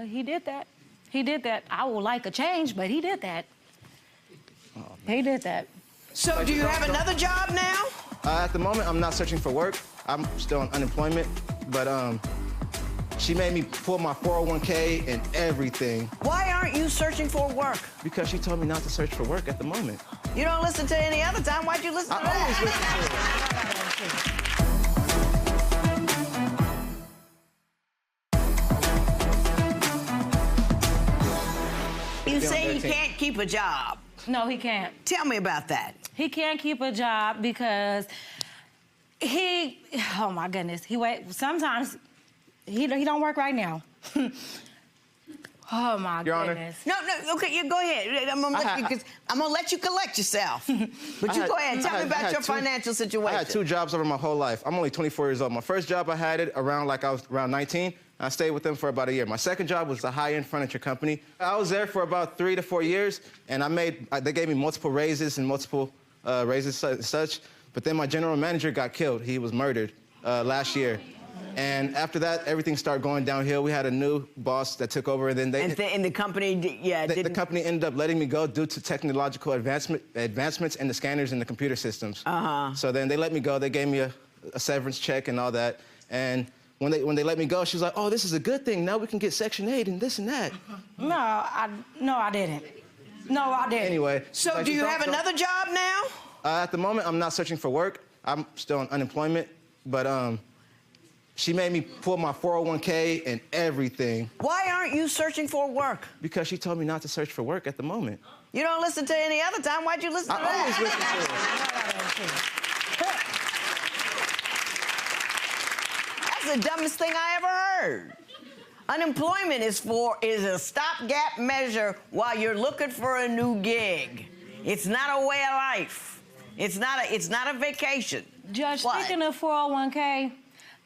He did that. He did that. I would like a change, but he did that. He did that. So do you have another job now? At the moment, I'm not searching for work. I'm still on unemployment, but she made me pull my 401k and everything. Why aren't you searching for work? Because she told me not to search for work at the moment. You don't listen to any other time. Why'd you listen to that? I always listen to it. You say he can't keep a job. No, he can't. Tell me about that. He can't keep a job because oh my goodness, sometimes he don't work right now. Oh my goodness. No, okay, you go ahead. I'm gonna let you collect yourself. But you go ahead and tell me about your financial situation. I had 2 jobs over my whole life. I'm only 24 years old. My first job, I had it around I was around 19. I stayed with them for about a year. My second job was a high-end furniture company. I was there for about 3 to 4 years, and they gave me multiple raises and multiple raises and such. But then my general manager got killed. He was murdered last year. And after that, everything started going downhill. We had a new boss that took over, and then the company, the company ended up letting me go due to technological advancements in the scanners and the computer systems. So then they let me go. They gave me a severance check and all that. And when they let me go, she was like, "Oh, this is a good thing. Now we can get Section 8 and this and that." No, I didn't. No, I didn't. Anyway. So do you have another job now? At the moment, I'm not searching for work. I'm still on unemployment, but she made me pull my 401k and everything. Why aren't you searching for work? Because she told me not to search for work at the moment. You don't listen to any other time. Why'd you listen to that? I always listen to it. That's the dumbest thing I ever heard. Unemployment is a stopgap measure while you're looking for a new gig. It's not a way of life. It's not a vacation. Judge, speaking of 401k,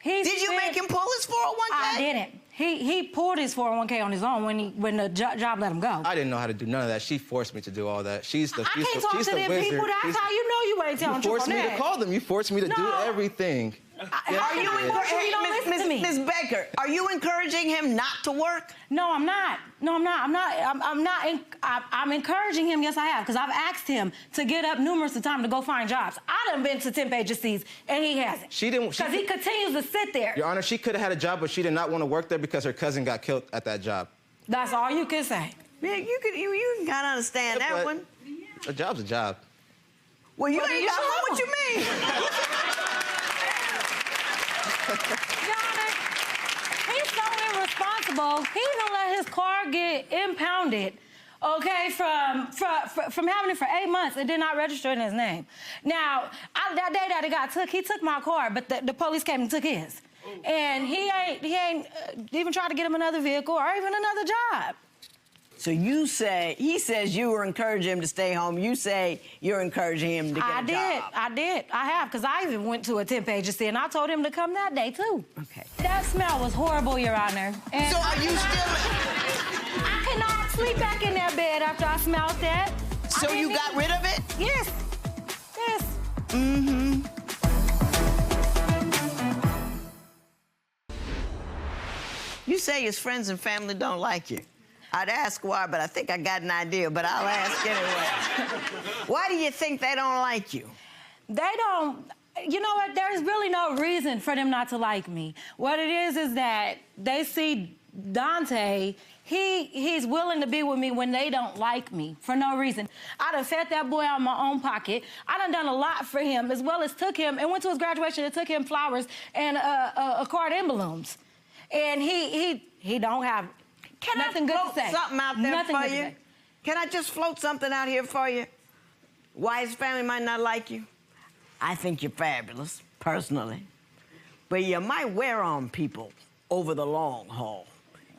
did you make him pull his 401k? I didn't. He pulled his 401k on his own when the job let him go. I didn't know how to do none of that. She forced me to do all that. I can't talk to them people. That's how you know you ain't telling truth on that. You forced me to call them. You forced me to do everything. Ms. Baker, are you encouraging him not to work? No, I'm not. No, I'm not. I'm encouraging him, yes, I have, because I've asked him to get up numerous times to go find jobs. I done been to temp agencies, and he hasn't. She didn't. Because he continues to sit there. Your Honor, she could have had a job, but she did not want to work there because her cousin got killed at that job. That's all you can say. Yeah, you can kind of understand that one. A job's a job. Well, you ain't got what you mean. Your Honor, he's so irresponsible. He even let his car get impounded, okay, from having it for 8 months and did not register in his name. Now, that day that it got took, he took my car, but the police came and took his. And he ain't even tried to get him another vehicle or even another job. So he says you were encouraging him to stay home. You say you're encouraging him to get a job. I did. I have, because I even went to a temp agency, and I told him to come that day, too. Okay. That smell was horrible, Your Honor. And so are you still... I cannot sleep back in that bed after I smelled that. So you got rid of it? Yes. Yes. Mm-hmm. You say his friends and family don't like you. I'd ask why, but I think I got an idea, but I'll ask anyway. Why do you think they don't like you? They don't... You know what? There's really no reason for them not to like me. What it is that they see Dante, he's willing to be with me when they don't like me for no reason. I done fed that boy out of my own pocket. I done a lot for him, as well as took him and went to his graduation and took him flowers and a card and balloons. And he don't have nothing good to say. Something out there Nothing for good to you? say. Can I just float something out here for you? Why his family might not like you? I think you're fabulous, personally. But you might wear on people over the long haul.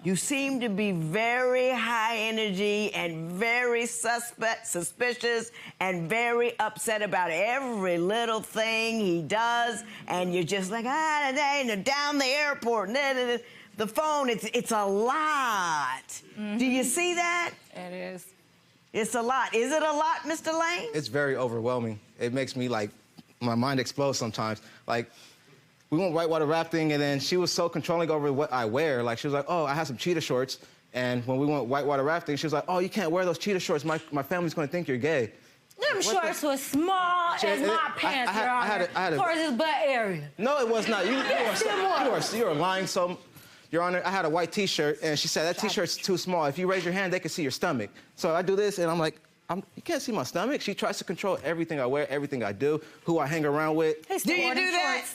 You seem to be very high energy and very suspicious and very upset about every little thing he does. And you're just like, down the airport, the phone, it's a lot. Mm-hmm. Do you see that? It is. It's a lot. Is it a lot, Mr. Lane? It's very overwhelming. It makes me, like, my mind explodes sometimes. Like, we went whitewater rafting, and then she was so controlling over what I wear. Like, she was like, oh, I have some cheetah shorts. And when we went whitewater rafting, she was like, oh, you can't wear those cheetah shorts. My family's going to think you're gay. Them shorts was small as my pants, Your Honor. Towards his butt area. No, it was not. You are lying so... Your Honor, I had a white T-shirt, and she said, that T-shirt's too small. If you raise your hand, they can see your stomach. So I do this, and I'm like, you can't see my stomach. She tries to control everything I wear, everything I do, who I hang around with. Do you do that?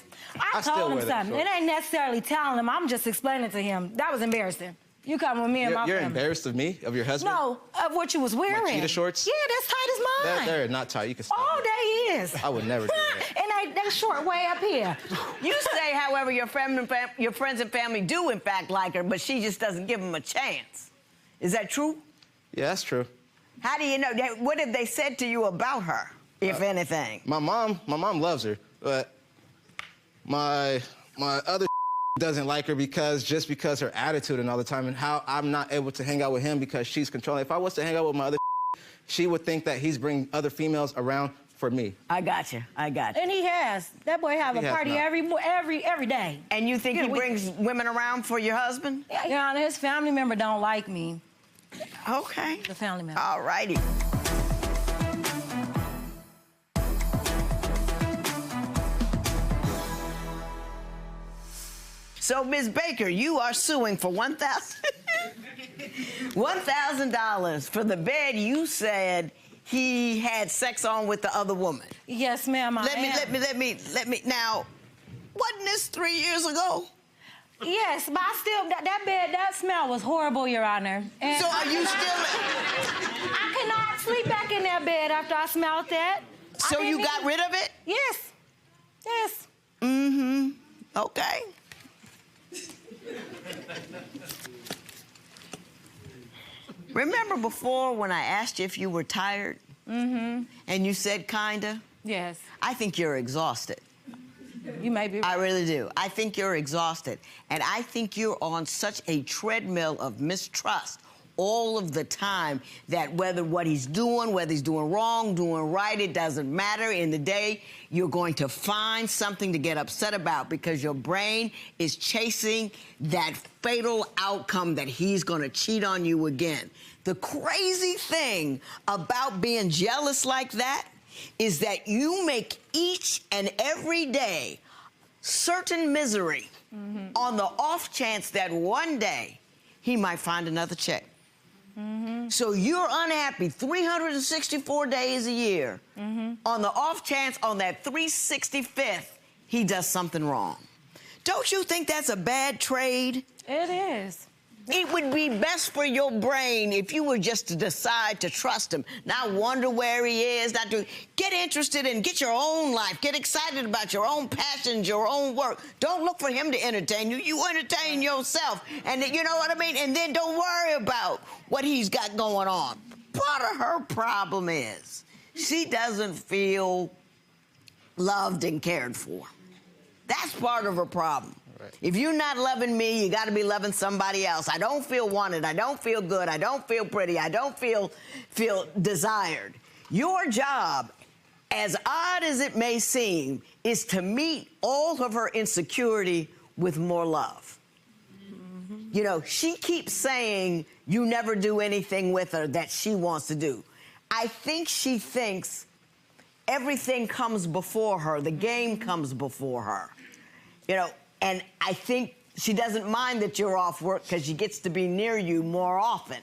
I told him something. It ain't necessarily telling him. I'm just explaining to him. That was embarrassing. You come with me and my family. You're embarrassed of me, of your husband? No, of what you was wearing. My cheetah shorts? Yeah, that's tight as mine. They're not tight. You can stop. Oh, they is. I would never do that. And that short way up here. You say, however, your friends and family do, in fact, like her, but she just doesn't give them a chance. Is that true? Yeah, that's true. How do you know? What have they said to you about her, if anything? My mom loves her, but my other doesn't like her because her attitude and all the time, and how I'm not able to hang out with him because she's controlling. If I was to hang out with my other she would think that he's bringing other females around for me. I got you. And he has. That boy have a party every day. And you think he brings women around for your husband? Yeah, Your Honor, his family member don't like me. Okay. The family member. All righty. So, Ms. Baker, you are suing for $1,000 for the bed you said he had sex on with the other woman. Yes, ma'am. Let me. Now, wasn't this 3 years ago? Yes, but I still, that bed, that smell was horrible, Your Honor. And so are you still... I cannot sleep back in that bed after I smelled that. So you got rid of it? Yes. Yes. Mm-hmm. Okay. Remember before when I asked you if you were tired? Mm-hmm. And you said kinda? Yes. I think you're exhausted. You may be right. I really do. I think you're exhausted. And I think you're on such a treadmill of mistrust all of the time that whether what he's doing, whether he's doing wrong, doing right, it doesn't matter. In the day, you're going to find something to get upset about because your brain is chasing that fatal outcome that he's going to cheat on you again. The crazy thing about being jealous like that is that you make each and every day certain misery on the off chance that one day he might find another chick. So you're unhappy 364 days a year. On the off chance on that 365th, he does something wrong. Don't you think that's a bad trade? It is. It would be best for your brain if you were just to decide to trust him, not wonder where he is, not to get interested in, get your own life, get excited about your own passions, your own work. Don't look for him to entertain you. You entertain yourself. And you know what I mean? And then don't worry about what he's got going on. Part of her problem is she doesn't feel loved and cared for. That's part of her problem. Right. If you're not loving me, you got to be loving somebody else. I don't feel wanted. I don't feel good. I don't feel pretty. I don't feel desired. Your job, as odd as it may seem, is to meet all of her insecurity with more love. You know, she keeps saying you never do anything with her that she wants to do. I think she thinks everything comes before her. The game comes before her. You know, and I think She doesn't mind that you're off work because she gets to be near you more often.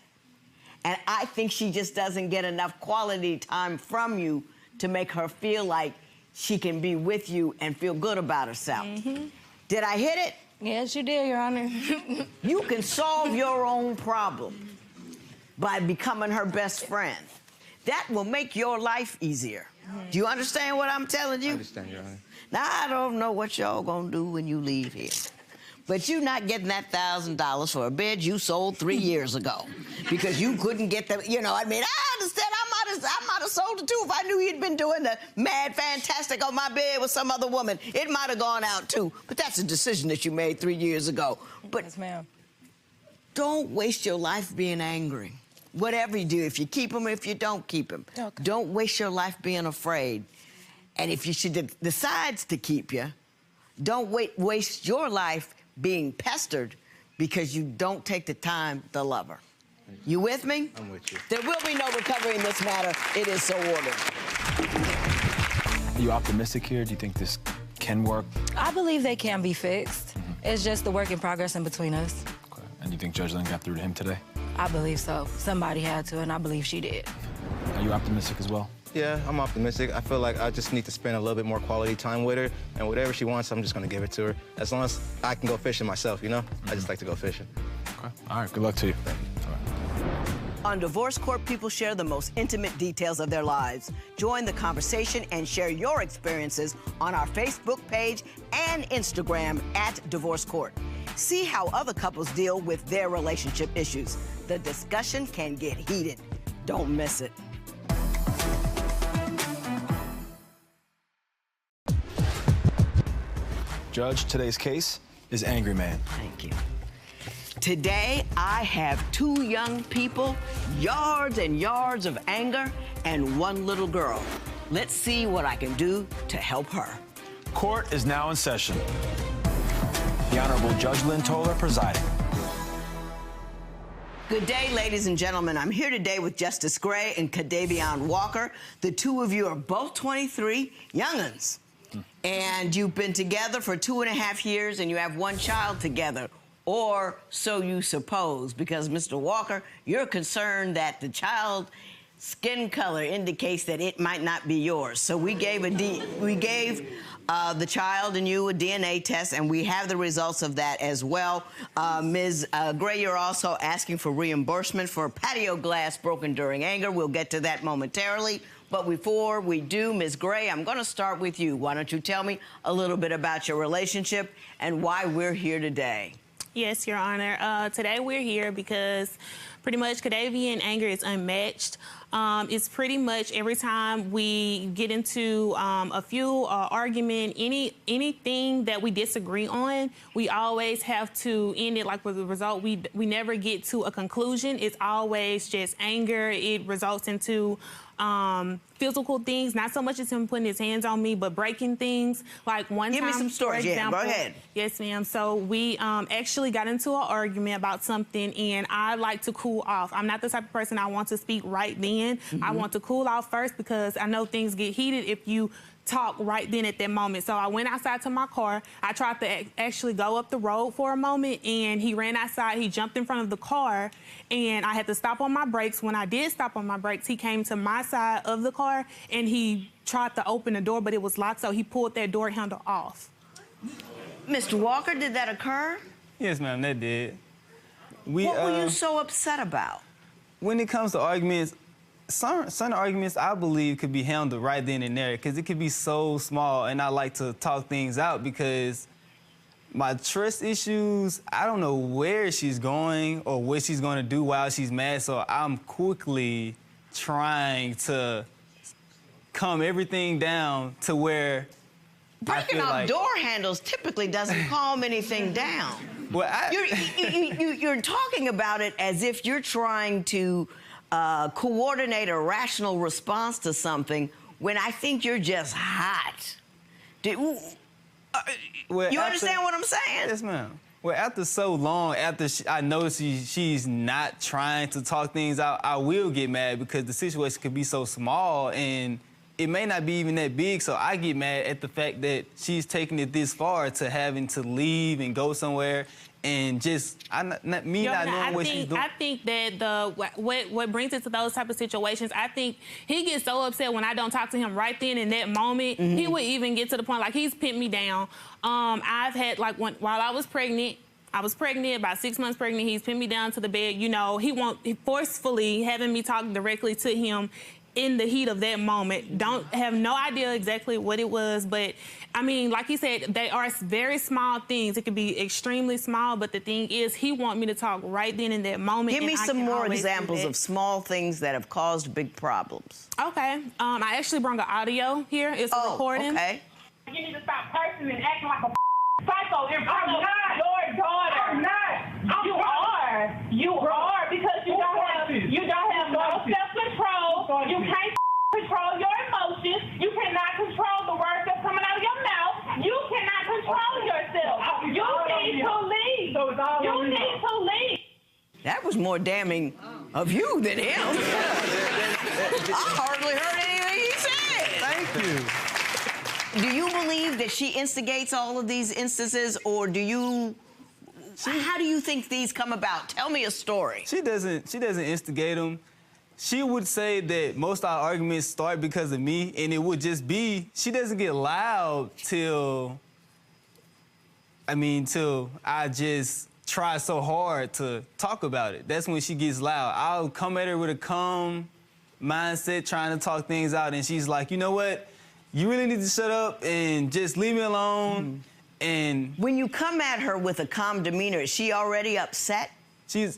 And I think she just doesn't get enough quality time from you to make her feel like she can be with you and feel good about herself. Did I hit it? Yes, you did, Your Honor. You can solve your own problem by becoming her best friend. That will make your life easier. Do you understand what I'm telling you? I understand, Your Honor. Now, I don't know what y'all gonna do when you leave here, but you're not getting that $1,000 for a bed you sold 3 years ago because you couldn't get the, you know, I mean, I understand. I might have sold it too if I knew he'd been doing the mad fantastic on my bed with some other woman. It might have gone out too, but that's a decision that you made 3 years ago. But yes, ma'am. Don't waste your life being angry. Whatever you do, if you keep him, if you don't keep him, Okay. don't waste your life being afraid. And if you should decides to keep you, don't waste your life being pestered because you don't take the time to love her. You with me? I'm with you. There will be no recovery in this matter. It is so ordered. Are you optimistic here? Do you think this can work? I believe they can be fixed. It's just the work in progress in between us. Okay. And you think Judge Lynn got through to him today? I believe so. Somebody had to, and I believe she did. Are you optimistic as well? Yeah, I'm optimistic. I feel like I just need to spend a little bit more quality time with her, and whatever she wants, I'm just gonna give it to her. As long as I can go fishing myself, you know? I just like to go fishing. Okay. All right, good luck to you. On Divorce Court, people share the most intimate details of their lives. Join the conversation and share your experiences on our Facebook page and Instagram @Divorce Court. See how other couples deal with their relationship issues. The discussion can get heated. Don't miss it. Judge, today's case is Angry Man. Thank you. Today, I have 2 young people, yards and yards of anger, and 1 little girl. Let's see what I can do to help her. Court is now in session. The Honorable Judge Lynn Toler presiding. Good day, ladies and gentlemen. I'm here today with Justice Gray and Kadavion Walker. The 2 of you are both 23, young'uns. And you've been together for 2.5 years, and you have 1 child together. Or so you suppose, because, Mr. Walker, you're concerned that the child's skin color indicates that it might not be yours. So we gave the child and you a DNA test, and we have the results of that as well. Ms. Gray, you're also asking for reimbursement for patio glass broken during anger. We'll get to that momentarily. But before we do, Ms. Gray, I'm going to start with you. Why don't you tell me a little bit about your relationship and why we're here today? Yes, Your Honor. Today we're here because pretty much Kadavion anger is unmatched. It's pretty much every time we get into a feud or argument, anything that we disagree on, we always have to end it like with the result. We never get to a conclusion. It's always just anger. It results into physical things, not so much as him putting his hands on me, but breaking things. Like one time, give me some stories. Yeah, go ahead. Yes, ma'am. So we actually got into an argument about something, and I like to cool off. I'm not the type of person I want to speak right then. I want to cool off first because I know things get heated if you talk right then at that moment. So I went outside to my car. I tried to actually go up the road for a moment, and he ran outside. He jumped in front of the car, and I had to stop on my brakes. When I did stop on my brakes, he came to my side of the car, and he tried to open the door, but it was locked, so he pulled that door handle off. Mr. Walker, did that occur? Yes, ma'am, that did. What were you so upset about? When it comes to arguments, some arguments I believe could be handled right then and there because it could be so small, and I like to talk things out because my trust issues, I don't know where she's going or what she's going to do while she's mad, so I'm quickly trying to calm everything down to where breaking off door handles typically doesn't calm anything down. Well, you're talking about it as if you're trying to coordinate a rational response to something when I think you're just hot. You understand what I'm saying? Yes, ma'am. Well, after so long, after I notice she's not trying to talk things out, I will get mad because the situation could be so small and it may not be even that big, so I get mad at the fact that she's taking it this far to having to leave and go somewhere and just not knowing what she's doing. I think that what brings it to those type of situations, I think he gets so upset when I don't talk to him right then in that moment. He would even get to the point like he's pinned me down. I've had while I was pregnant, about 6 months pregnant. He's pinned me down to the bed. You know, he forcefully having me talk directly to him in the heat of that moment. Don't have no idea exactly what it was, but I mean, like he said, they are very small things. It could be extremely small, but the thing is, he want me to talk right then in that moment. Give me some more examples of small things that have caused big problems. Okay. I actually brought an audio here. It's a recording. Okay. You need to stop cursing and acting like a psycho in front of your daughter. I'm not. You are because you don't have no self-control. You can't control your emotions. You cannot control the words that's coming out of your mouth. You cannot control yourself. You need to leave. You need to leave. That was more damning of you than him. I hardly heard anything he said. Thank you. Do you believe that she instigates all of these instances, or do you? How do you think these come about? Tell me a story. She doesn't instigate them. She would say that most of our arguments start because of me, and it would just be she doesn't get loud till I just try so hard to talk about it. That's when she gets loud. I'll come at her with a calm mindset, trying to talk things out, and she's like, you know what? You really need to shut up and just leave me alone. And when you come at her with a calm demeanor, is she already upset? It's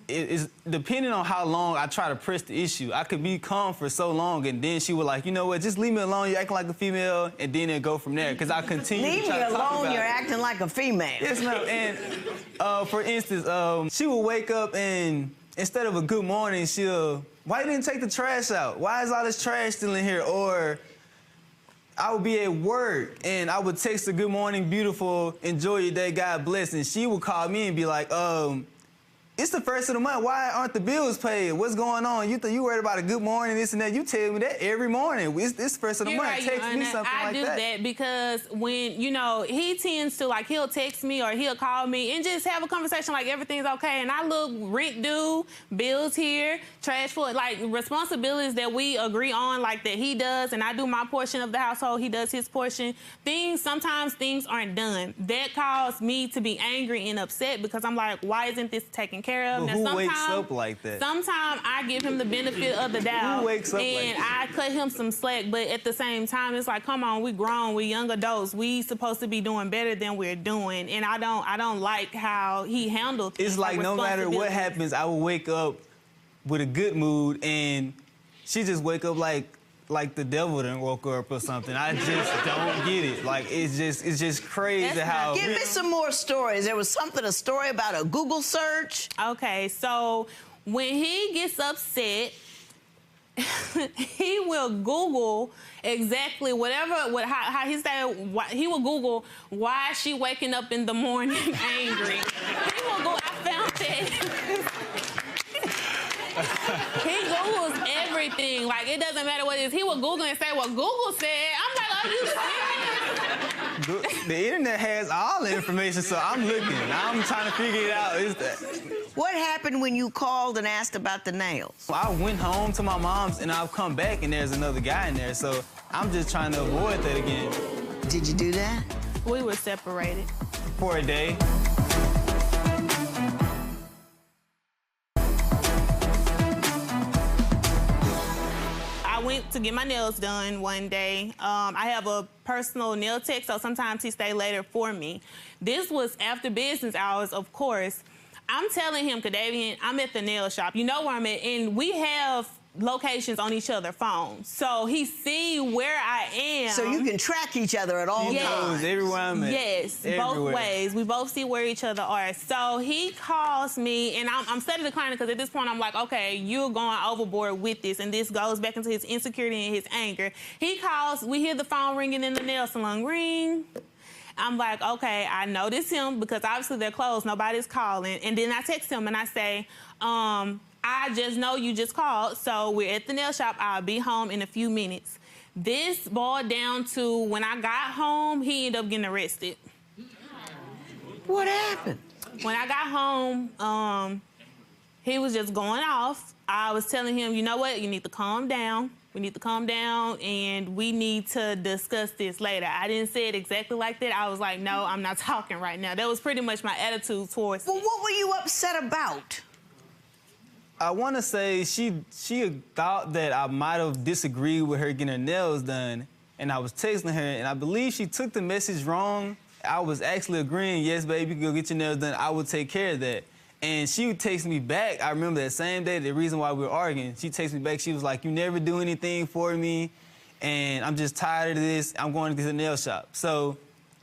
depending on how long I try to press the issue. I could be calm for so long, and then she would like, you know what, just leave me alone, you're acting like a female, and then it'll go from there, because I continue to try to talk about it. Leave me alone, you're acting like a female. Yes, ma'am. And for instance, she will wake up and instead of a good morning, why you didn't take the trash out? Why is all this trash still in here? Or I would be at work, and I would text her, good morning, beautiful, enjoy your day, God bless, and she would call me and be like, it's the first of the month. Why aren't the bills paid? What's going on? You worried about a good morning, this and that. You tell me that every morning. It's the first of the month. Text me something like that. I do that because when, he tends to, he'll text me or he'll call me and just have a conversation like everything's okay. And I look, rent due, bills here, trash full, responsibilities that we agree on, that he does, and I do my portion of the household, he does his portion. Sometimes things aren't done. That caused me to be angry and upset because I'm like, why isn't this taken care of? But who wakes up like that? Sometimes I give him the benefit of the doubt. Who wakes up and I cut him some slack, but at the same time, it's like, come on, we grown, we young adults. We supposed to be doing better than we're doing. And I don't like how he handled things. It's like no matter what happens, I will wake up with a good mood, and she just wake up like the devil done woke her up or something. I just don't get it. It's just crazy how. Give me some more stories. There was a story about a Google search. Okay, so when he gets upset, he will Google exactly how he said. He will Google why is she waking up in the morning angry. He will go. I found that. He Googles everything. It doesn't matter what it is. He will Google and say what Google said. I'm like, are you serious? The internet has all the information, so I'm looking. I'm trying to figure it out. What happened when you called and asked about the nails? I went home to my mom's, and I've come back, and there's another guy in there, so I'm just trying to avoid that again. Did you do that? We were separated. For a day. I went to get my nails done one day. I have a personal nail tech, so sometimes he stay later for me. This was after business hours, of course. I'm telling him, Kadavian, I'm at the nail shop. You know where I'm at, and we have locations on each other's phones. So he see where I am. So you can track each other at all times. He knows everywhere I'm at. Yes, everywhere. Both ways. We both see where each other are. So he calls me, and I'm steady declining because at this point I'm like, okay, you're going overboard with this, and this goes back into his insecurity and his anger. He calls, we hear the phone ringing in the nail salon, ring. I'm like, okay, I notice him because obviously they're closed, nobody's calling. And then I text him and I say, I just know you just called, so we're at the nail shop. I'll be home in a few minutes. This boiled down to when I got home, he ended up getting arrested. What happened? When I got home, he was just going off. I was telling him, you know what, you need to calm down. We need to calm down, and we need to discuss this later. I didn't say it exactly like that. I was like, no, I'm not talking right now. That was pretty much my attitude towards it. Well, what were you upset about? I want to say she thought that I might have disagreed with her getting her nails done, and I was texting her, and I believe she took the message wrong. I was actually agreeing, yes, baby, you can go get your nails done. I would take care of that. And she would text me back. I remember that same day, the reason why we were arguing, she texted me back. She was like, you never do anything for me, and I'm just tired of this. I'm going to the nail shop. So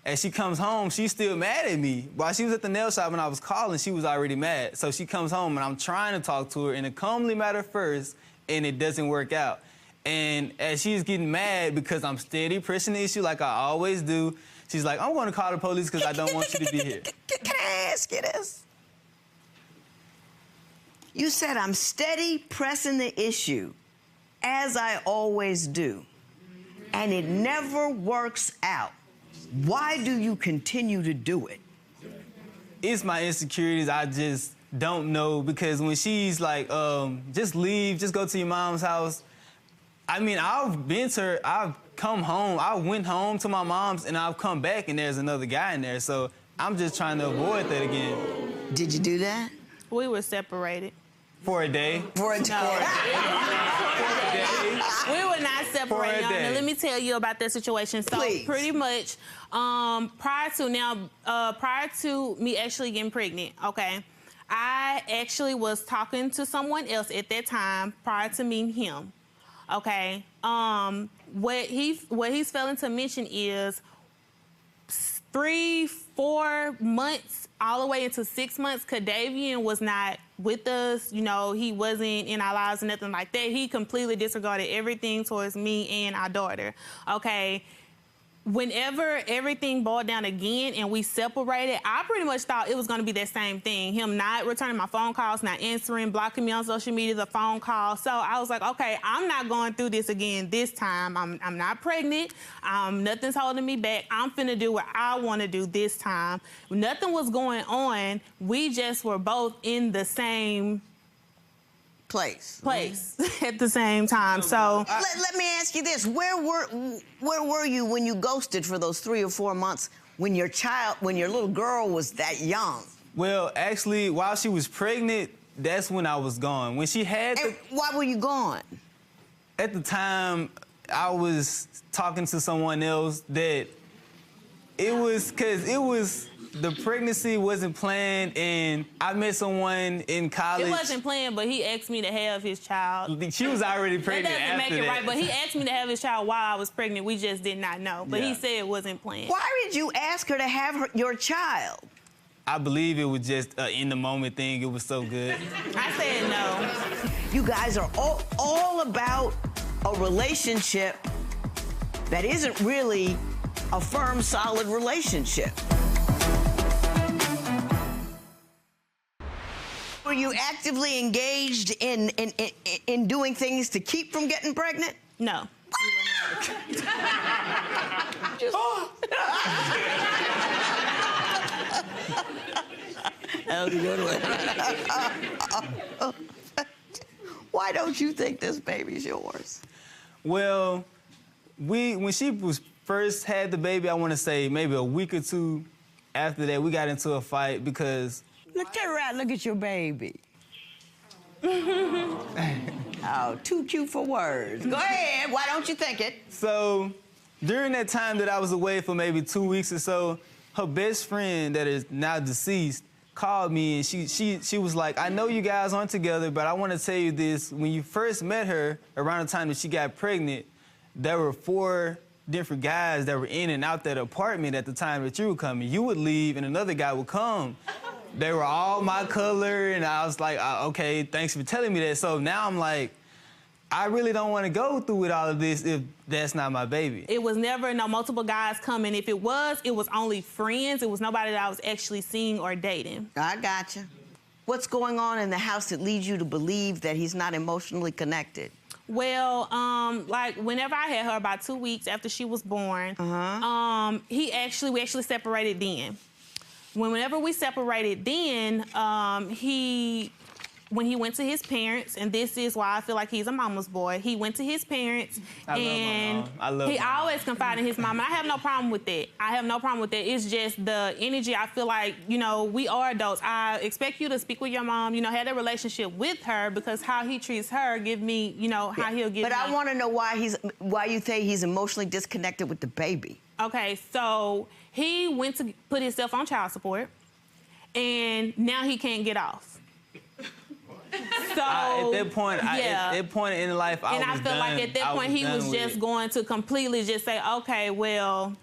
as she comes home, she's still mad at me. While she was at the nail shop and I was calling, she was already mad. So she comes home, and I'm trying to talk to her in a comely manner first, and it doesn't work out. And as she's getting mad because I'm steady pressing the issue like I always do, she's like, I'm going to call the police because I don't want you to be here. Can I ask you this? You said I'm steady pressing the issue, as I always do, and it never works out. Why do you continue to do it? It's my insecurities. I just don't know, because when she's like, just leave, just go to your mom's house. I mean, I've been to her, I've come home, I went home to my mom's, and I've come back and there's another guy in there, so I'm just trying to avoid that again. Did you do that? We were separated. For a day? For a day. We were not separated. For a day. Now, let me tell you about that situation. So Please. pretty much, prior to me actually getting pregnant, okay, I actually was talking to someone else at that time prior to meeting him. Okay. What he's failing to mention is 3-4 months all the way into 6 months, Kadavian was not with us. You know, he wasn't in our lives or nothing like that. He completely disregarded everything towards me and our daughter. Okay. Whenever everything boiled down again and we separated, I pretty much thought it was going to be that same thing. Him not returning my phone calls, not answering, blocking me on social media, the phone call. So I was like, okay, I'm not going through this again this time. I'm not pregnant. Nothing's holding me back. I'm finna do what I want to do this time. Nothing was going on. We just were both in the same place at the same time. So let me ask you this: where were you when you ghosted for those 3 or 4 months when your little girl was that young? Well, actually, while she was pregnant, that's when I was gone. When she had why were you gone? At the time, I was talking to someone else that the pregnancy wasn't planned, and I met someone in college. It wasn't planned, but he asked me to have his child. She was already pregnant. That doesn't make it right, but he asked me to have his child while I was pregnant. We just did not know, but he said it wasn't planned. Why did you ask her to have your child? I believe it was just an in-the-moment thing. It was so good. I said no. You guys are all about a relationship that isn't really a firm, solid relationship. Were you actively engaged in doing things to keep from getting pregnant? No. That was a good one. Why don't you think this baby's yours? Well, when she first had the baby, I want to say maybe a week or two after that, we got into a fight because... Turn around, look at your baby. Oh, too cute for words. Go ahead, why don't you think it? So, during that time that I was away for maybe 2 weeks or so, her best friend that is now deceased called me, and she was like, I know you guys aren't together, but I want to tell you this. When you first met her, around the time that she got pregnant, there were 4 different guys that were in and out that apartment at the time that you were coming. You would leave, and another guy would come. They were all my color, and I was like, okay, thanks for telling me that. So now I'm like, I really don't want to go through with all of this if that's not my baby. It was never multiple guys coming. If it was only friends. It was nobody that I was actually seeing or dating. I gotcha. What's going on in the house that leads you to believe that he's not emotionally connected? Well, like whenever I had her, about 2 weeks after she was born, we actually separated then. Whenever we separated then, when he went to his parents, and this is why I feel like he's a mama's boy. He went to his parents, and he always confided in his mom. And I have no problem with that. I have no problem with that. It's just the energy. I feel like, you know, we are adults. I expect you to speak with your mom, you know, have a relationship with her, because how he treats her give me, you know, how he'll give me. But I want to know why you say he's emotionally disconnected with the baby. Okay, so he went to put himself on child support, and now he can't get off. So at that point, at that point in life, I feel like at that point he was just going to completely just say, okay, well,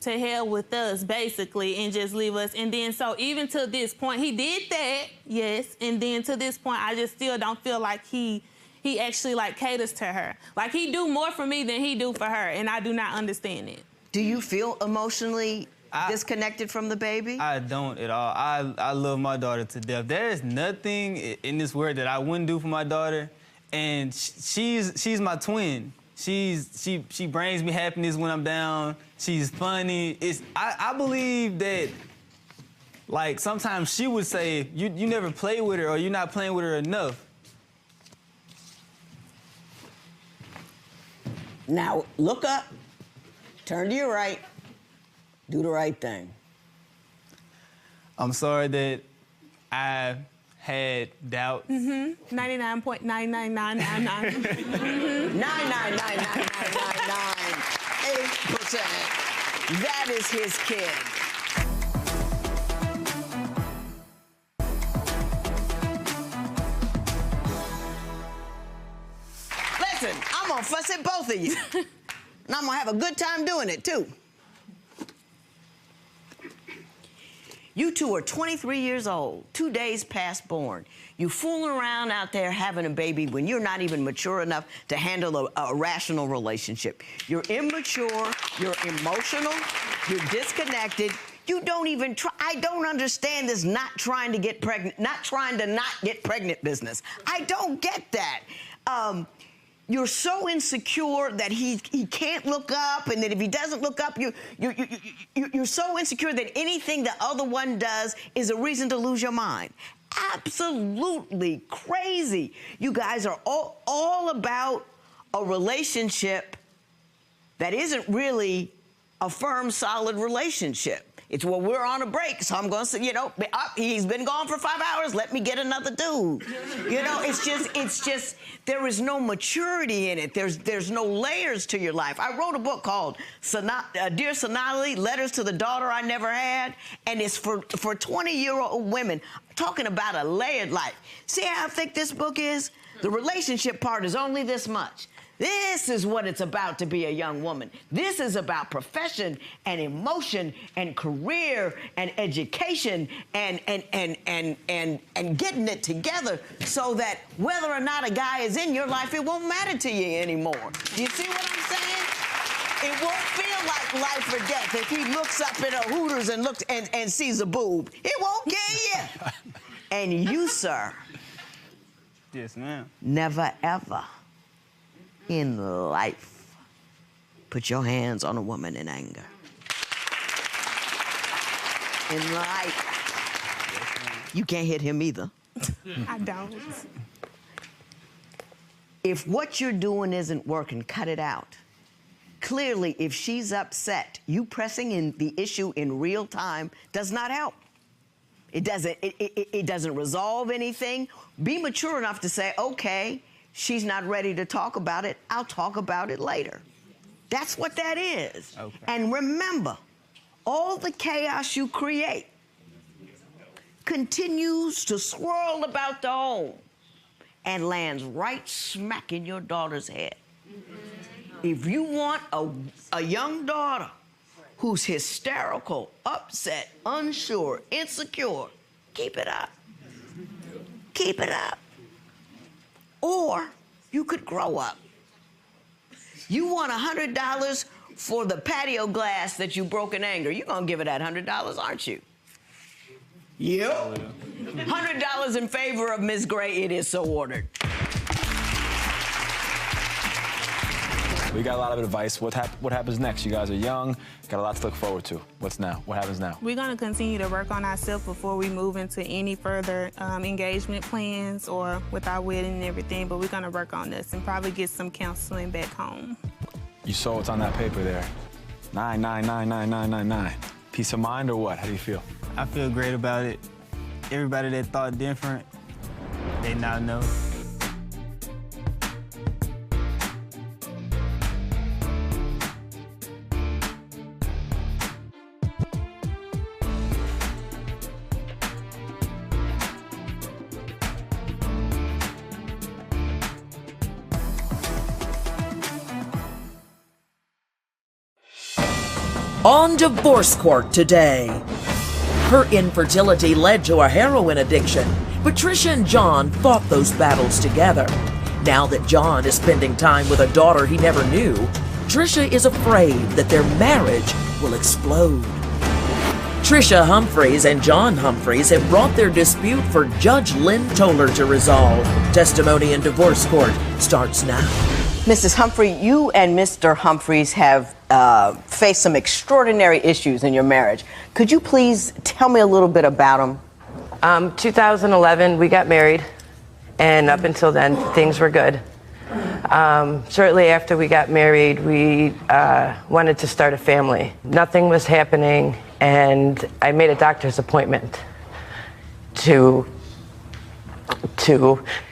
to hell with us, basically, and just leave us. And then so even to this point, he did that, yes. And then to this point, I just still don't feel like he actually like caters to her. Like he do more for me than he do for her, and I do not understand it. Do you feel emotionally disconnected from the baby? I don't at all. I love my daughter to death. There is nothing in this world that I wouldn't do for my daughter, and she's my twin. She brings me happiness when I'm down. She's funny. I believe that, like, sometimes she would say, you never play with her, or you're not playing with her enough. Now, look up, turn to your right, do the right thing. I'm sorry that I had doubts. 99.99999. 99.99998%. That is his kid. Listen, I'm gonna fuss at both of you. And I'm gonna have a good time doing it, too. You two are 23 years old, 2 days past born. You fooling around out there having a baby when you're not even mature enough to handle a rational relationship. You're immature, you're emotional, you're disconnected. You don't even try. I don't understand this not trying to get pregnant, not trying to not get pregnant business. I don't get that. You're so insecure that he can't look up, and that if he doesn't look up, you're so insecure that anything the other one does is a reason to lose your mind. Absolutely crazy. You guys are all about a relationship that isn't really a firm, solid relationship. It's, well, we're on a break, so I'm going to say, you know, he's been gone for 5 hours, let me get another dude. You know, it's just, there is no maturity in it. There's no layers to your life. I wrote a book called Dear Sonali, Letters to the Daughter I Never Had, and it's for 20-year-old women talking about a layered life. See how thick this book is? The relationship part is only this much. This is what it's about to be a young woman. This is about profession and emotion and career and education and getting it together so that whether or not a guy is in your life, it won't matter to you anymore. Do you see what I'm saying? It won't feel like life or death if he looks up at a Hooters and sees a boob. It won't get you. And you, sir. Yes, ma'am. Never, ever in life put your hands on a woman in anger. In life. You can't hit him either. I don't. If what you're doing isn't working, cut it out. Clearly, if she's upset, you pressing in the issue in real time does not help. It doesn't resolve anything. Be mature enough to say, okay, she's not ready to talk about it. I'll talk about it later. That's what that is. Okay. And remember, all the chaos you create continues to swirl about the home and lands right smack in your daughter's head. If you want a young daughter who's hysterical, upset, unsure, insecure, keep it up. Keep it up. Or you could grow up. You want $100 for the patio glass that you broke in anger. You're gonna give her that $100, aren't you? Yep. $100 in favor of Ms. Gray. It is so ordered. We got a lot of advice. What happens next? You guys are young, got a lot to look forward to. What's now? What happens now? We're going to continue to work on ourselves before we move into any further engagement plans or with our wedding and everything, but we're going to work on this and probably get some counseling back home. You saw what's on that paper there. 9999999. Peace of mind or what? How do you feel? I feel great about it. Everybody that thought different, they now know. On divorce court today. Her infertility led to a heroin addiction, but Trisha and John fought those battles together. Now that John is spending time with a daughter he never knew, Trisha is afraid that their marriage will explode. Trisha Humphreys and John Humphreys have brought their dispute for Judge Lynn Toler to resolve. Testimony in divorce court starts now. Mrs. Humphrey, you and Mr. Humphreys have faced some extraordinary issues in your marriage. Could you please tell me a little bit about them? 2011, we got married, and up until then, things were good. Shortly after we got married, we wanted to start a family. Nothing was happening, and I made a doctor's appointment to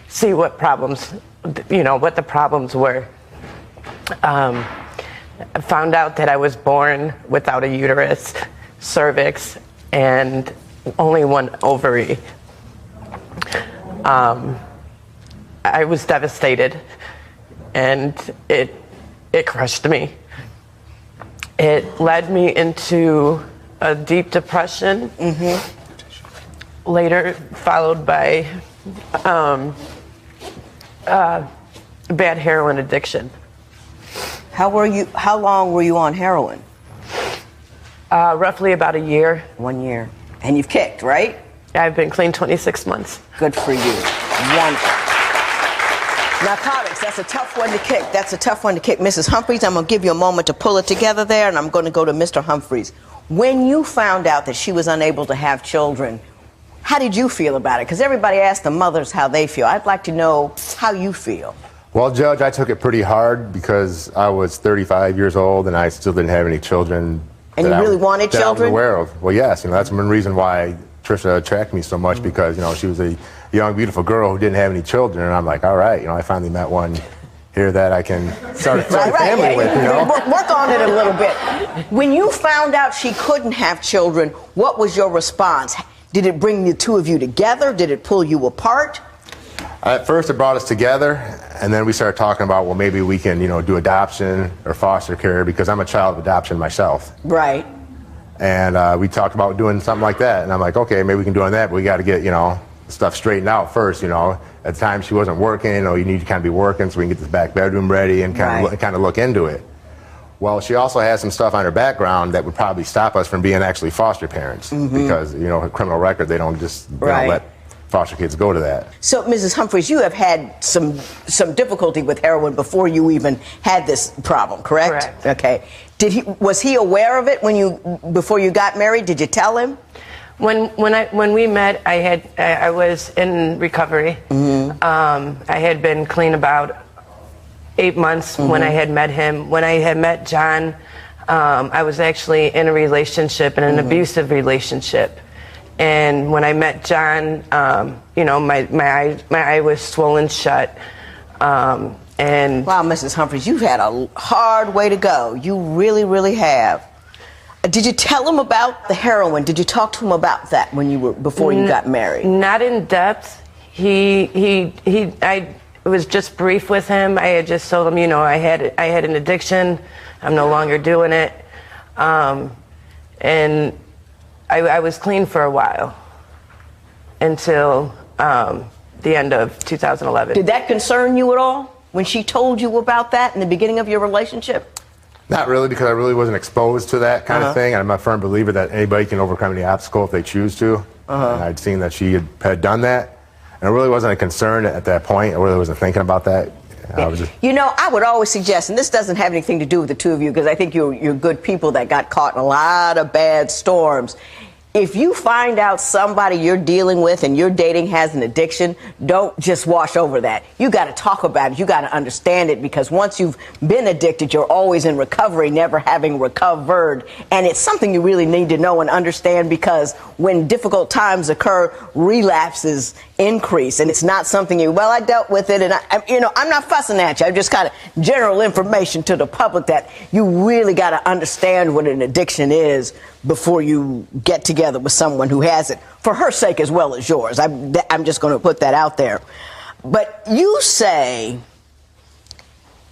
see what problems, what the problems were. I found out that I was born without a uterus, cervix, and only one ovary. I was devastated, and it crushed me. It led me into a deep depression, later followed by bad heroin addiction. How long were you on heroin? Roughly about a year. 1 year. And you've kicked, right? I've been clean 26 months. Good for you. Wonderful. Narcotics, that's a tough one to kick. That's a tough one to kick. Mrs. Humphreys, I'm going to give you a moment to pull it together there, and I'm going to go to Mr. Humphreys. When you found out that she was unable to have children, how did you feel about it? Because everybody asks the mothers how they feel. I'd like to know how you feel. Well, Judge, I took it pretty hard because I was 35 years old and I still didn't have any children. And you really wanted children? I was aware of. Well, yes, that's one reason why Trisha attracted me so much, because she was a young, beautiful girl who didn't have any children, and I'm like, all right, I finally met one here that I can start a family with. Work on it a little bit. When you found out she couldn't have children, what was your response? Did it bring the two of you together? Did it pull you apart? At first, it brought us together, and then we started talking about, well, maybe we can, do adoption or foster care, because I'm a child of adoption myself. Right. And we talked about doing something like that, and I'm like, okay, maybe we can do that, but we got to get, stuff straightened out first. At the time she wasn't working, you need to kind of be working so we can get this back bedroom ready and kind of look into it. Well, she also has some stuff on her background that would probably stop us from being actually foster parents, because her criminal record, they don't just don't let foster kids go to that. So, Mrs. Humphreys, you have had some difficulty with heroin before you even had this problem, correct? Correct. Okay. Was he aware of it before you got married? Did you tell him? When we met, I was in recovery. I had been clean about 8 months when I had met him. When I had met John, I was actually in a relationship, in an abusive relationship. And when I met John, my eye was swollen shut. And wow, Mrs. Humphreys, you've had a hard way to go. You really, really have. Did you tell him about the heroin? Did you talk to him about that before you got married? Not in depth. I was just brief with him. I had just told him, I had an addiction. I'm no longer doing it. And I was clean for a while until the end of 2011. Did that concern you at all when she told you about that in the beginning of your relationship? Not really, because I really wasn't exposed to that kind of thing. I'm a firm believer that anybody can overcome any obstacle if they choose to. And I'd seen that she had done that. And it really wasn't a concern at that point. I really wasn't thinking about that. You know, I would always suggest, and this doesn't have anything to do with the two of you, because I think you're good people that got caught in a lot of bad storms. If you find out somebody you're dealing with and you're dating has an addiction, don't just wash over that. You got to talk about it. You got to understand it, because once you've been addicted, you're always in recovery, never having recovered. And it's something you really need to know and understand, because when difficult times occur, relapses increase. And it's not something I dealt with it. And I'm not fussing at you. I just kind of general information to the public that you really got to understand what an addiction is before you get together with someone who has it, for her sake as well as yours. I'm just going to put that out there. But you say,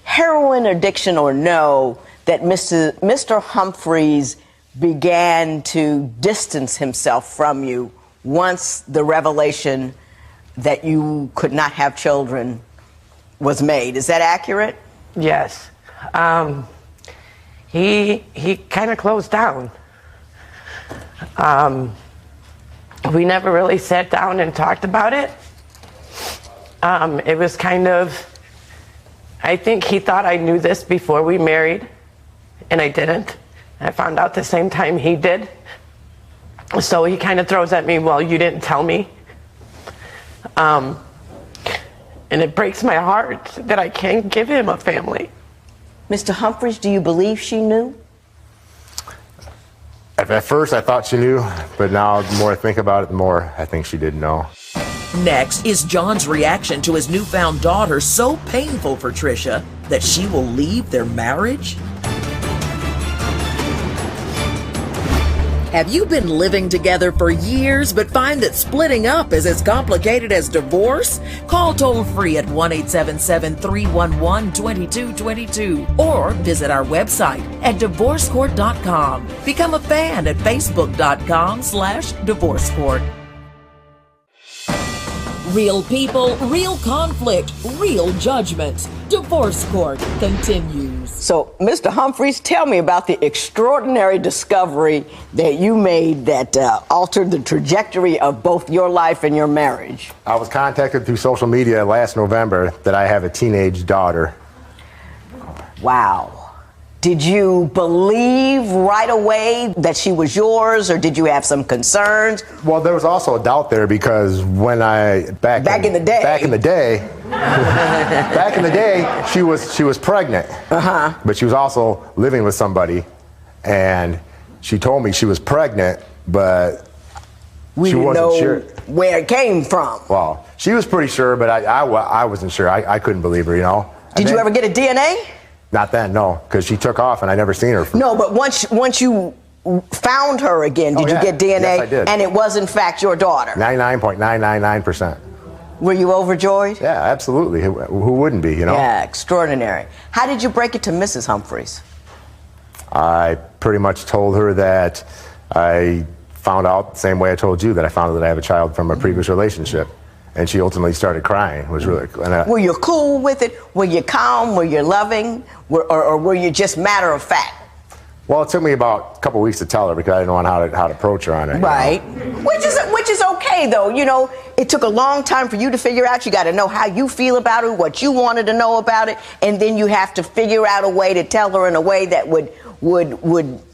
heroin addiction or no, that Mr. Humphreys began to distance himself from you once the revelation that you could not have children was made. Is that accurate? Yes. He kind of closed down. We never really sat down and talked about it. It was kind of, I think he thought I knew this before we married, and I didn't. I found out the same time he did. So he kind of throws at me, well, you didn't tell me. And it breaks my heart that I can't give him a family. Mr. Humphreys, do you believe she knew? At first, I thought she knew, but now the more I think about it, the more I think she did know. Next is John's reaction to his newfound daughter, so painful for Tricia that she will leave their marriage? Have you been living together for years but find that splitting up is as complicated as divorce? Call toll-free at 1-877-311-2222 or visit our website at divorcecourt.com. Become a fan at facebook.com/divorcecourt. Real people, real conflict, real judgment. Divorce Court continues. So, Mr. Humphreys, tell me about the extraordinary discovery that you made that altered the trajectory of both your life and your marriage. I was contacted through social media last November that I have a teenage daughter. Wow. Did you believe right away that she was yours, or did you have some concerns? Well, there was also a doubt there, because when back in the day, she was pregnant. But she was also living with somebody, and she told me she was pregnant, but she wasn't sure where it came from. Well, she was pretty sure, but I wasn't sure. I couldn't believe her, you know. Did you ever get a DNA? Not then, no, because she took off and I never seen her. No, but once you found her again, did you get DNA? Yes, I did. And it was in fact your daughter? 99.999%. Were you overjoyed? Yeah, absolutely. Who wouldn't be, you know? Yeah, extraordinary. How did you break it to Mrs. Humphreys? I pretty much told her that I found out the same way I told you, that I found out that I have a child from a previous relationship. And she ultimately started crying. It was really cool. Were you cool with it? Were you calm? Were you loving? Or were you just matter of fact? Well, it took me about a couple weeks to tell her, because I didn't know how to approach her on it. Right. Which is okay, though. You know, it took a long time for you to figure out. You got to know how you feel about it, what you wanted to know about it, and then you have to figure out a way to tell her in a way that would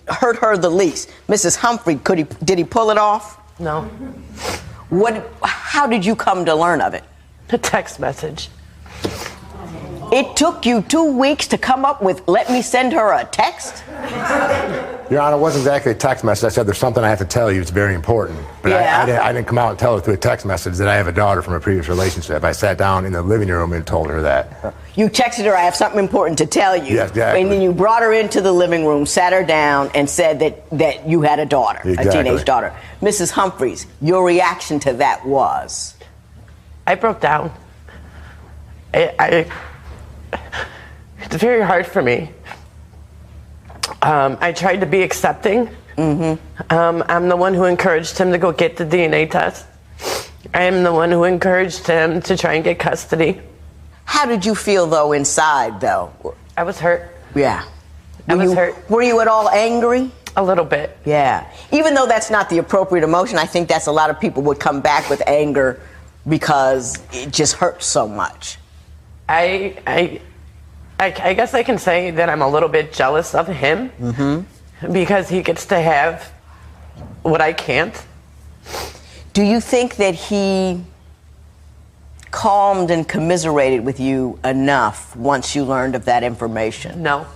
hurt her the least. Mrs. Humphrey, did he pull it off? No. How did you come to learn of it? A text message. It took you 2 weeks to come up with, let me send her a text? Your Honor, it wasn't exactly a text message. I said, there's something I have to tell you. It's very important. But yeah. I didn't come out and tell her through a text message that I have a daughter from a previous relationship. I sat down in the living room and told her that. You texted her, I have something important to tell you. Yes, exactly. And then you brought her into the living room, sat her down, and said that you had a daughter, exactly. A teenage daughter. Mrs. Humphreys, your reaction to that was? I broke down. It's very hard for me. I tried to be accepting. I'm the one who encouraged him to go get the DNA test. I am the one who encouraged him to try and get custody. How did you feel, though, inside, though? I was hurt. Yeah. I was hurt. Were you at all angry? A little bit. Yeah. Even though that's not the appropriate emotion, I think that's a lot of people would come back with anger because it just hurts so much. I guess I can say that I'm a little bit jealous of him because he gets to have what I can't. Do you think that he calmed and commiserated with you enough once you learned of that information? No.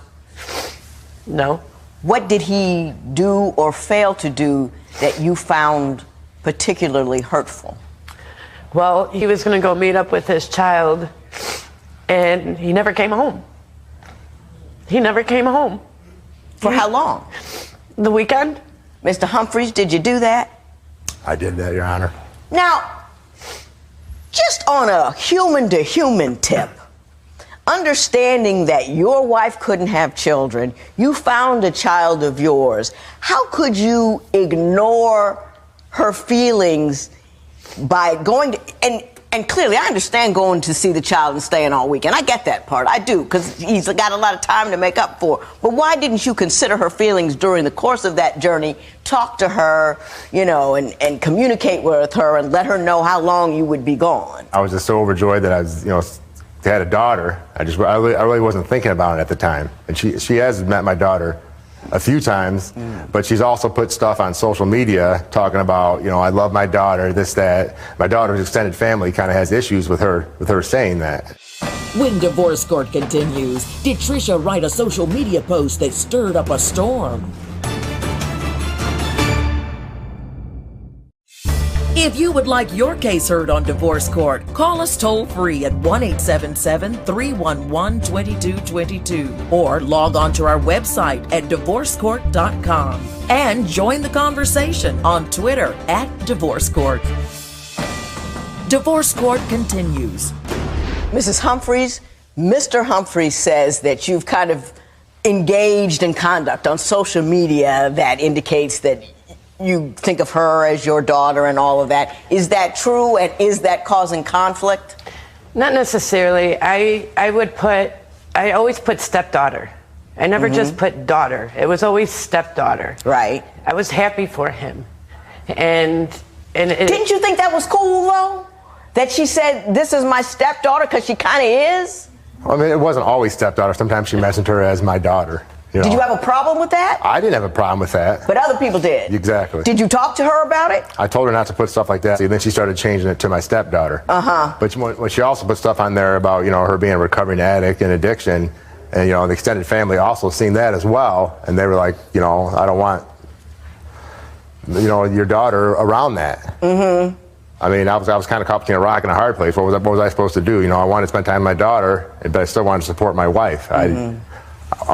No. What did he do or fail to do that you found particularly hurtful? Well, he was going to go meet up with his child, and he never came home. He never came home. For how long? The weekend. Mr. Humphreys, did you do that? I did that, Your Honor. Now, just on a human-to-human tip, understanding that your wife couldn't have children, you found a child of yours, how could you ignore her feelings by going to, and clearly I understand going to see the child and staying all weekend. I get that part. I do, because he's got a lot of time to make up for. But why didn't you consider her feelings during the course of that journey, talk to her, you know, and communicate with her and let her know how long you would be gone? I was just so overjoyed that I was, you know, had a daughter. I really wasn't thinking about it at the time. And she has met my daughter a few times, but she's also put stuff on social media talking about, you know, I love my daughter, this, that. My daughter's extended family kind of has issues with her saying that. When Divorce Court continues, did Trisha write a social media post that stirred up a storm? If you would like your case heard on Divorce Court, call us toll-free at 1-877-311-2222 or log on to our website at divorcecourt.com and join the conversation on Twitter at Divorce Court. Divorce Court continues. Mrs. Humphreys, Mr. Humphreys says that you've kind of engaged in conduct on social media that indicates that you think of her as your daughter and all of that. Is that true, and is that causing conflict? Not necessarily. I always put stepdaughter. I never just put daughter. It was always stepdaughter. Right. I was happy for him. And didn't you think that was cool, though? That she said, this is my stepdaughter, because she kind of is? Well, I mean, it wasn't always stepdaughter. Sometimes she mentioned her as my daughter. You know? Did you have a problem with that? I didn't have a problem with that. But other people did? Exactly. Did you talk to her about it? I told her not to put stuff like that. And then she started changing it to my stepdaughter. But when she also put stuff on there about, you know, her being a recovering addict and addiction, and, you know, the extended family also seen that as well. And they were like, you know, I don't want, you know, your daughter around that. I mean, I was kind of caught between a rock and a hard place. What was I supposed to do? You know, I wanted to spend time with my daughter, but I still wanted to support my wife. I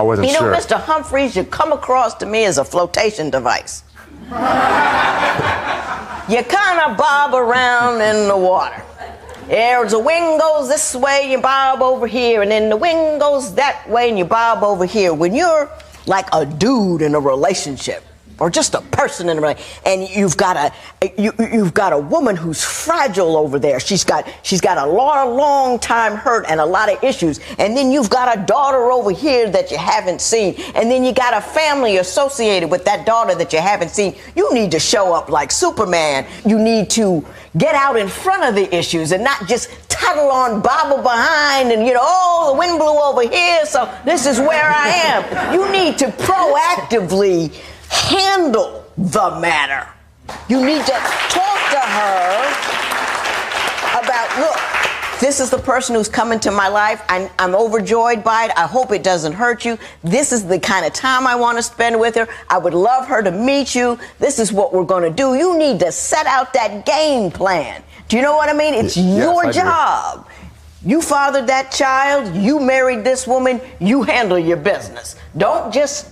wasn't sure. You know, Mr. Humphreys, you come across to me as a flotation device. You kind of bob around in the water. There's a wind goes this way, you bob over here, and then the wind goes that way, and you bob over here. When you're like a dude in a relationship, or just a person in a relationship, and you've got a woman who's fragile over there. She's got a lot of long time hurt and a lot of issues, and then you've got a daughter over here that you haven't seen, and then you got a family associated with that daughter that you haven't seen. You need to show up like Superman. You need to get out in front of the issues and not just tunnel on, bobble behind, and, you know, oh, the wind blew over here, so this is where I am. You need to proactively handle the matter. You need to talk to her about, look, this is the person who's come into my life. I'm overjoyed by it. I hope it doesn't hurt you. This is the kind of time I want to spend with her. I would love her to meet you. This is what we're going to do. You need to set out that game plan. Do you know what I mean? It's your job. You fathered that child. You married this woman. You handle your business. Don't just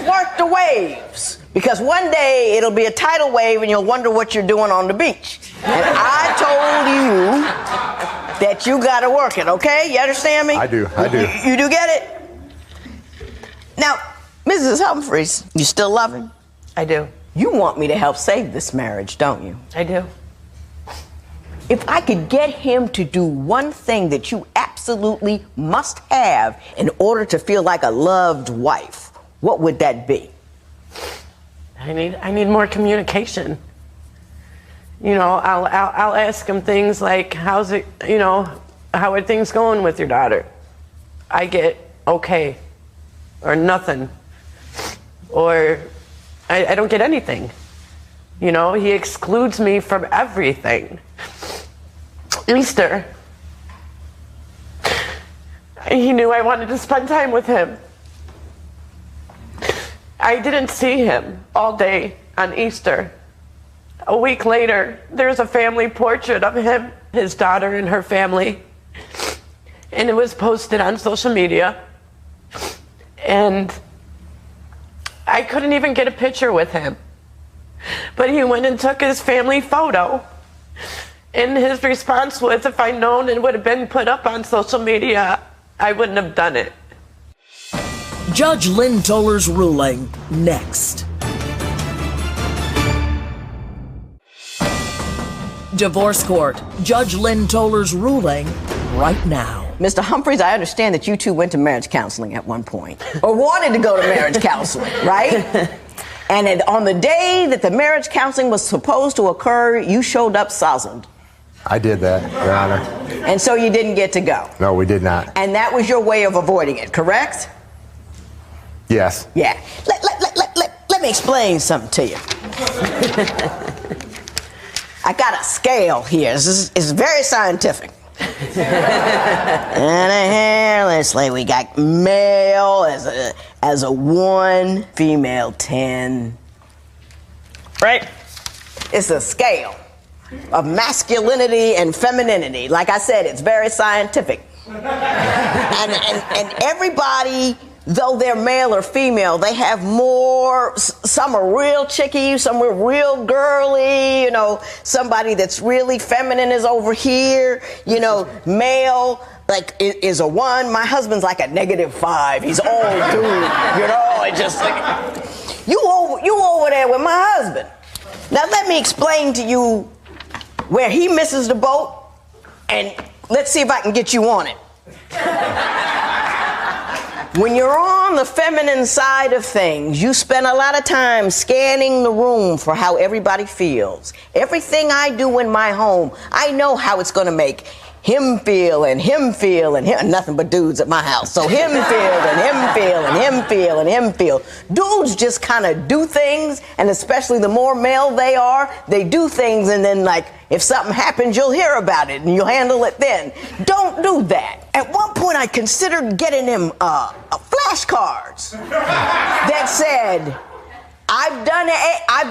work the waves, because one day it'll be a tidal wave and you'll wonder what you're doing on the beach. And I told you that you got to work it, okay? You understand me? I do. You do get it? Now, Mrs. Humphreys, you still love him? I do. You want me to help save this marriage, don't you? I do. If I could get him to do one thing that you absolutely must have in order to feel like a loved wife, what would that be? I need more communication. You know, I'll ask him things like, how's it, you know, how are things going with your daughter? I get okay, or nothing, or I don't get anything. You know, he excludes me from everything. Easter, he knew I wanted to spend time with him. I didn't see him all day on Easter. A week later, there's a family portrait of him, his daughter, and her family. And it was posted on social media. And I couldn't even get a picture with him. But he went and took his family photo. And his response was, if I'd known it would have been put up on social media, I wouldn't have done it. Judge Lynn Toler's ruling next. Divorce Court. Judge Lynn Toler's ruling right now. Mr. Humphreys, I understand that you two went to marriage counseling at one point, or wanted to go to marriage counseling, right? And on the day that the marriage counseling was supposed to occur, you showed up sozzled. I did that, Your Honor. And so you didn't get to go. No, we did not. And that was your way of avoiding it, correct? Yes. Yeah. Let me explain something to you. I got a scale here. It's very scientific. And here, let's say we got male as a 1, female 10. Right? It's a scale of masculinity and femininity. Like I said, it's very scientific. And everybody, though they're male or female, they have more. Some are real chicky, some are real girly, you know, somebody that's really feminine is over here, you know, male like is a 1. My husband's like a -5. He's old dude, you know, it just like you over there with my husband. Now let me explain to you where he misses the boat, and let's see if I can get you on it. When you're on the feminine side of things, you spend a lot of time scanning the room for how everybody feels. Everything I do in my home, I know how it's going to make him feel and him feel and him, nothing but dudes at my house. So him feel and him feel and him feel and him feel. Dudes just kind of do things, and especially the more male they are, they do things, and then like if something happens, you'll hear about it and you'll handle it then. Don't do that. At one point, I considered getting him flashcards that said, I've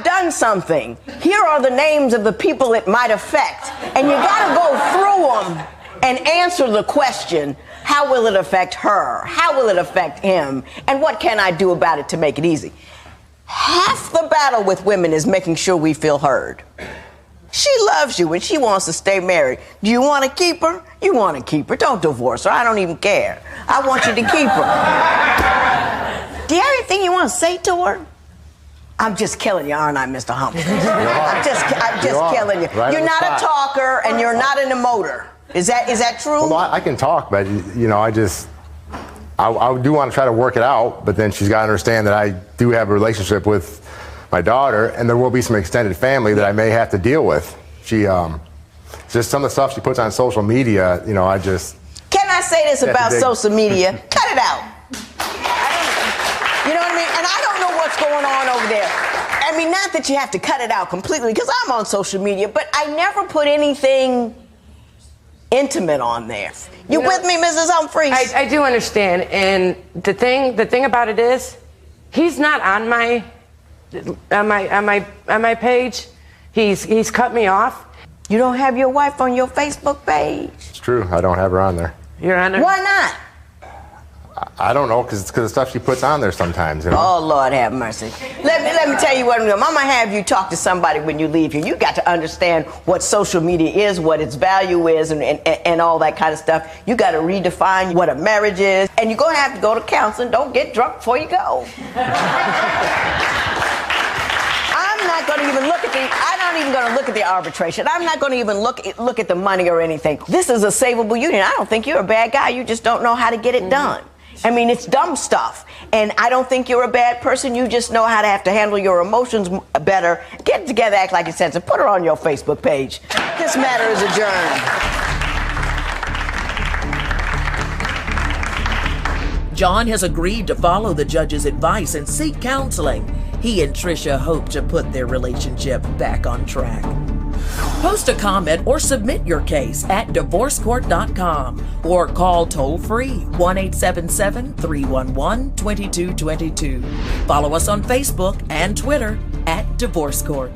done something. Here are the names of the people it might affect. And you gotta go through them and answer the question, how will it affect her? How will it affect him? And what can I do about it to make it easy? Half the battle with women is making sure we feel heard. She loves you and she wants to stay married. Do you want to keep her? You want to keep her. Don't divorce her. I don't even care. I want you to keep her. Do you have anything you want to say to her? I'm just killing you, aren't I, Mr. Humphreys? I'm just killing you. Right, you're not a talker and you're not an emoter. Is that true? Well, I can talk, but you know, I do want to try to work it out. But then she's got to understand that I do have a relationship with my daughter, and there will be some extended family that I may have to deal with. She, just some of the stuff she puts on social media, you know, I just. Can I say this about social media? Cut it out. You know what I mean? And I don't know what's going on over there. I mean, not that you have to cut it out completely, because I'm on social media, but I never put anything intimate on there. You with me, Mrs. Humphreys? I do understand, and the thing about it is, he's not on my page. He's cut me off. You don't have your wife on your Facebook page? It's true. I don't have her on there. You're on there? Why not? I don't know, because the stuff she puts on there sometimes, you know. Oh, Lord have mercy. Let me tell you what I'm doing. I'm going to have you talk to somebody when you leave here. You got to understand what social media is, what its value is, and all that kind of stuff. You got to redefine what a marriage is. And you're going to have to go to counseling. Don't get drunk before you go. I'm not going to even look at I'm not even going to look at the arbitration. I'm not going to even look at the money or anything. This is a savable union. I don't think you're a bad guy. You just don't know how to get it done. I mean, it's dumb stuff. And I don't think you're a bad person. You just know how to have to handle your emotions better. Get together, act like it's sense, and put her on your Facebook page. This matter is adjourned. John has agreed to follow the judge's advice and seek counseling. He and Trisha hope to put their relationship back on track. Post a comment or submit your case at divorcecourt.com or call toll-free 1-877-311-2222. Follow us on Facebook and Twitter at Divorce Court.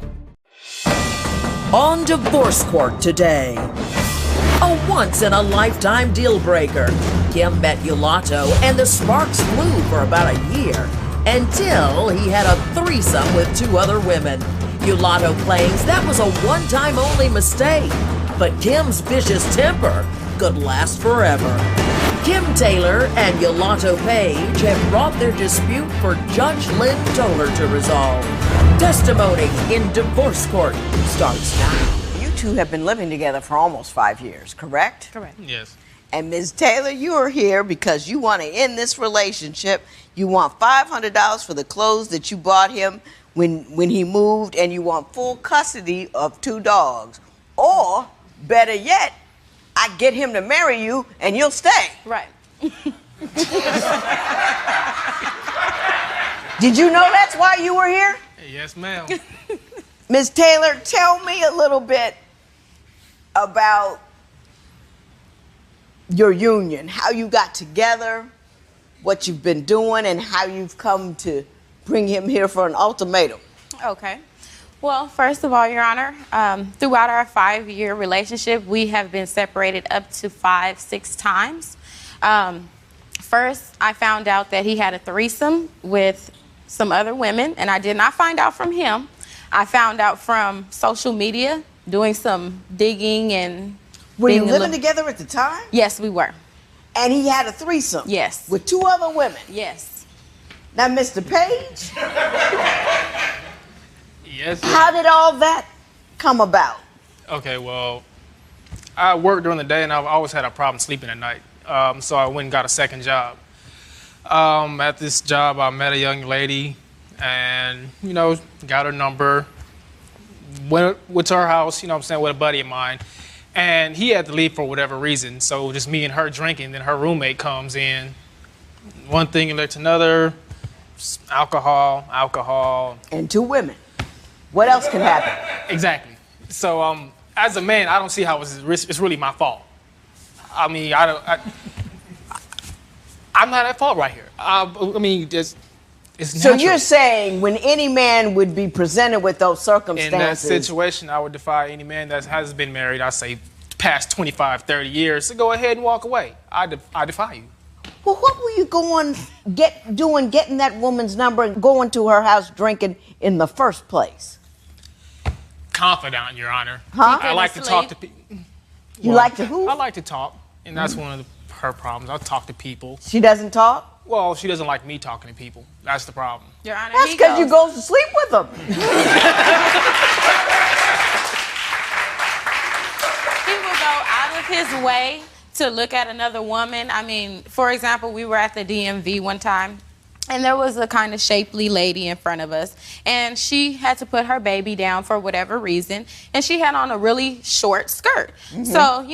On Divorce Court today, a once-in-a-lifetime deal breaker. Kim met Yulato and the sparks flew for about a year until he had a threesome with 2 other women. Yulato claims that was a one-time only mistake, but Kim's vicious temper could last forever. Kim Taylor and Yulato Page have brought their dispute for Judge Lynn Toler to resolve. Testimony in Divorce Court starts now. You two have been living together for almost 5 years, correct? Correct. Yes. And Ms. Taylor, you are here because you want to end this relationship. You want $500 for the clothes that you bought him when he moved, and you want full custody of 2 dogs. Or, better yet, I get him to marry you and you'll stay. Right. Did you know that's why you were here? Yes, ma'am. Ms. Taylor, tell me a little bit about your union, how you got together, what you've been doing, and how you've come to bring him here for an ultimatum. Okay. Well, first of all, Your Honor, throughout our 5-year relationship, we have been separated up to 5-6 times. First, I found out that he had a threesome with some other women, and I did not find out from him. I found out from social media, doing some digging and... Were you living together at the time? Yes, we were. And he had a threesome? Yes. With 2 other women? Yes. Now, Mr. Page? Yes. How did all that come about? Okay, well, I work during the day, and I've always had a problem sleeping at night. So I went and got a second job. At this job, I met a young lady and, got her number. Went to her house, with a buddy of mine. And he had to leave for whatever reason. So just me and her drinking, then her roommate comes in. One thing led to another. Alcohol. And 2 women. What else can happen? Exactly. So as a man, I don't see how it's really my fault. I mean, I'm not at fault right here. It's so natural. you're saying when any man would be presented with those circumstances... In that situation, I would defy any man that has been married, I say, past 25, 30 years, to go ahead and walk away. I defy you. Well, what were you doing getting that woman's number and going to her house drinking in the first place? Confidant, Your Honor. Huh? I like to talk to people. You like to who? I like to talk, and that's one of her problems. I talk to people. She doesn't talk? Well, she doesn't like me talking to people. That's the problem. Your Honor, that's because you go to sleep with them. He will go out of his way to look at another woman. I mean, for example, we were at the DMV one time, and there was a kind of shapely lady in front of us, and she had to put her baby down for whatever reason, and she had on a really short skirt. Mm-hmm. So,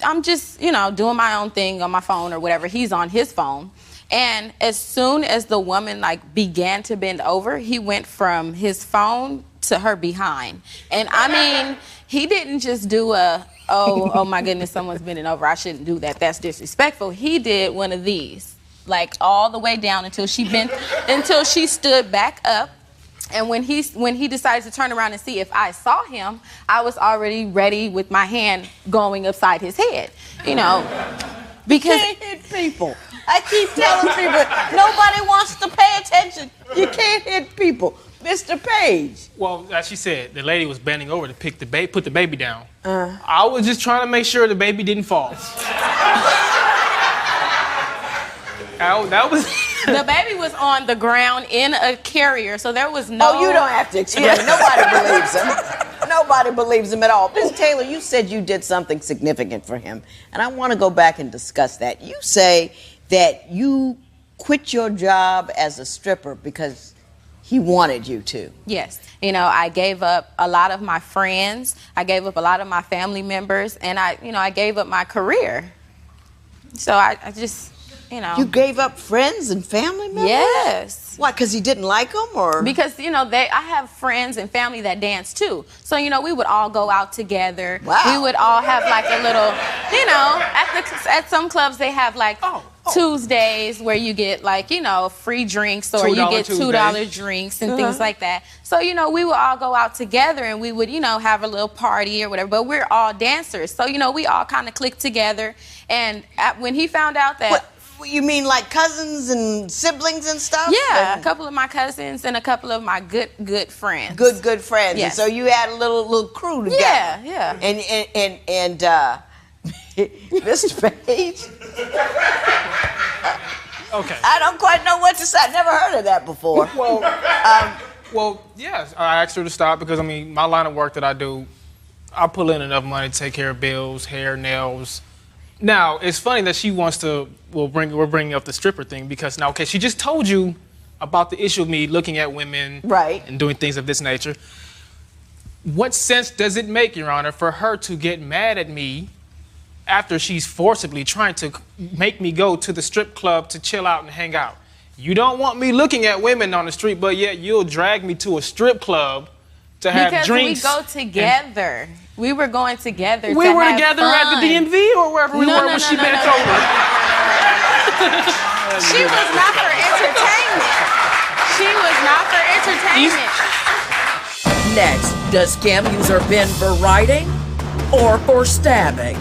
I'm just, doing my own thing on my phone or whatever. He's on his phone. And as soon as the woman began to bend over, he went from his phone to her behind. And I mean, he didn't just do oh my goodness, someone's bending over, I shouldn't do that, that's disrespectful. He did one of these, all the way down until she stood back up. And when he decided to turn around and see if I saw him, I was already ready with my hand going upside his head, because... You can't hit people. I keep telling people, nobody wants to pay attention. You can't hit people. Mr. Page. Well, as she said, the lady was bending over to put the baby down. I was just trying to make sure the baby didn't fall. That was... The baby was on the ground in a carrier, so there was no... Oh, you don't have to explain. Nobody believes him. Nobody believes him at all. Ms. Taylor, you said you did something significant for him, and I want to go back and discuss that. You say that you quit your job as a stripper because he wanted you to. Yes. You know, I gave up a lot of my friends. I gave up a lot of my family members. And I gave up my career. So I just, you know. You gave up friends and family members? Yes. Why, because he didn't like them, or? Because, you know, I have friends and family that dance too. So, you know, we would all go out together. Wow. We would all have like a little, you know, at some clubs they have like Tuesdays where you get like, you know, free drinks, or you get $2 drinks and things like that. So, you know, we would all go out together and we would, you know, have a little party or whatever. But we're all dancers. So, you know, we all kind of clicked together. And when he found out that... What? You mean like cousins and siblings and stuff? Yeah, a couple of my cousins and a couple of my good friends. Good friends. Yes. And so you had a little crew together. Yeah. And Mr. Page. Okay. I don't quite know what to say. I've never heard of that before. Well, yes. I asked her to stop because, I mean, my line of work that I do, I pull in enough money to take care of bills, hair, nails. Now, it's funny that she wants to, we're bringing up the stripper thing because now, okay, she just told you about the issue of me looking at women and doing things of this nature. What sense does it make, Your Honor, for her to get mad at me after she's forcibly trying to make me go to the strip club to chill out and hang out? You don't want me looking at women on the street, but yet you'll drag me to a strip club to have drinks. Because we go together. We were going together. We were together at the DMV or wherever we were when she met Toler. She was not for entertainment. She was not for entertainment. Next, does scam user Ben for writing or for stabbing?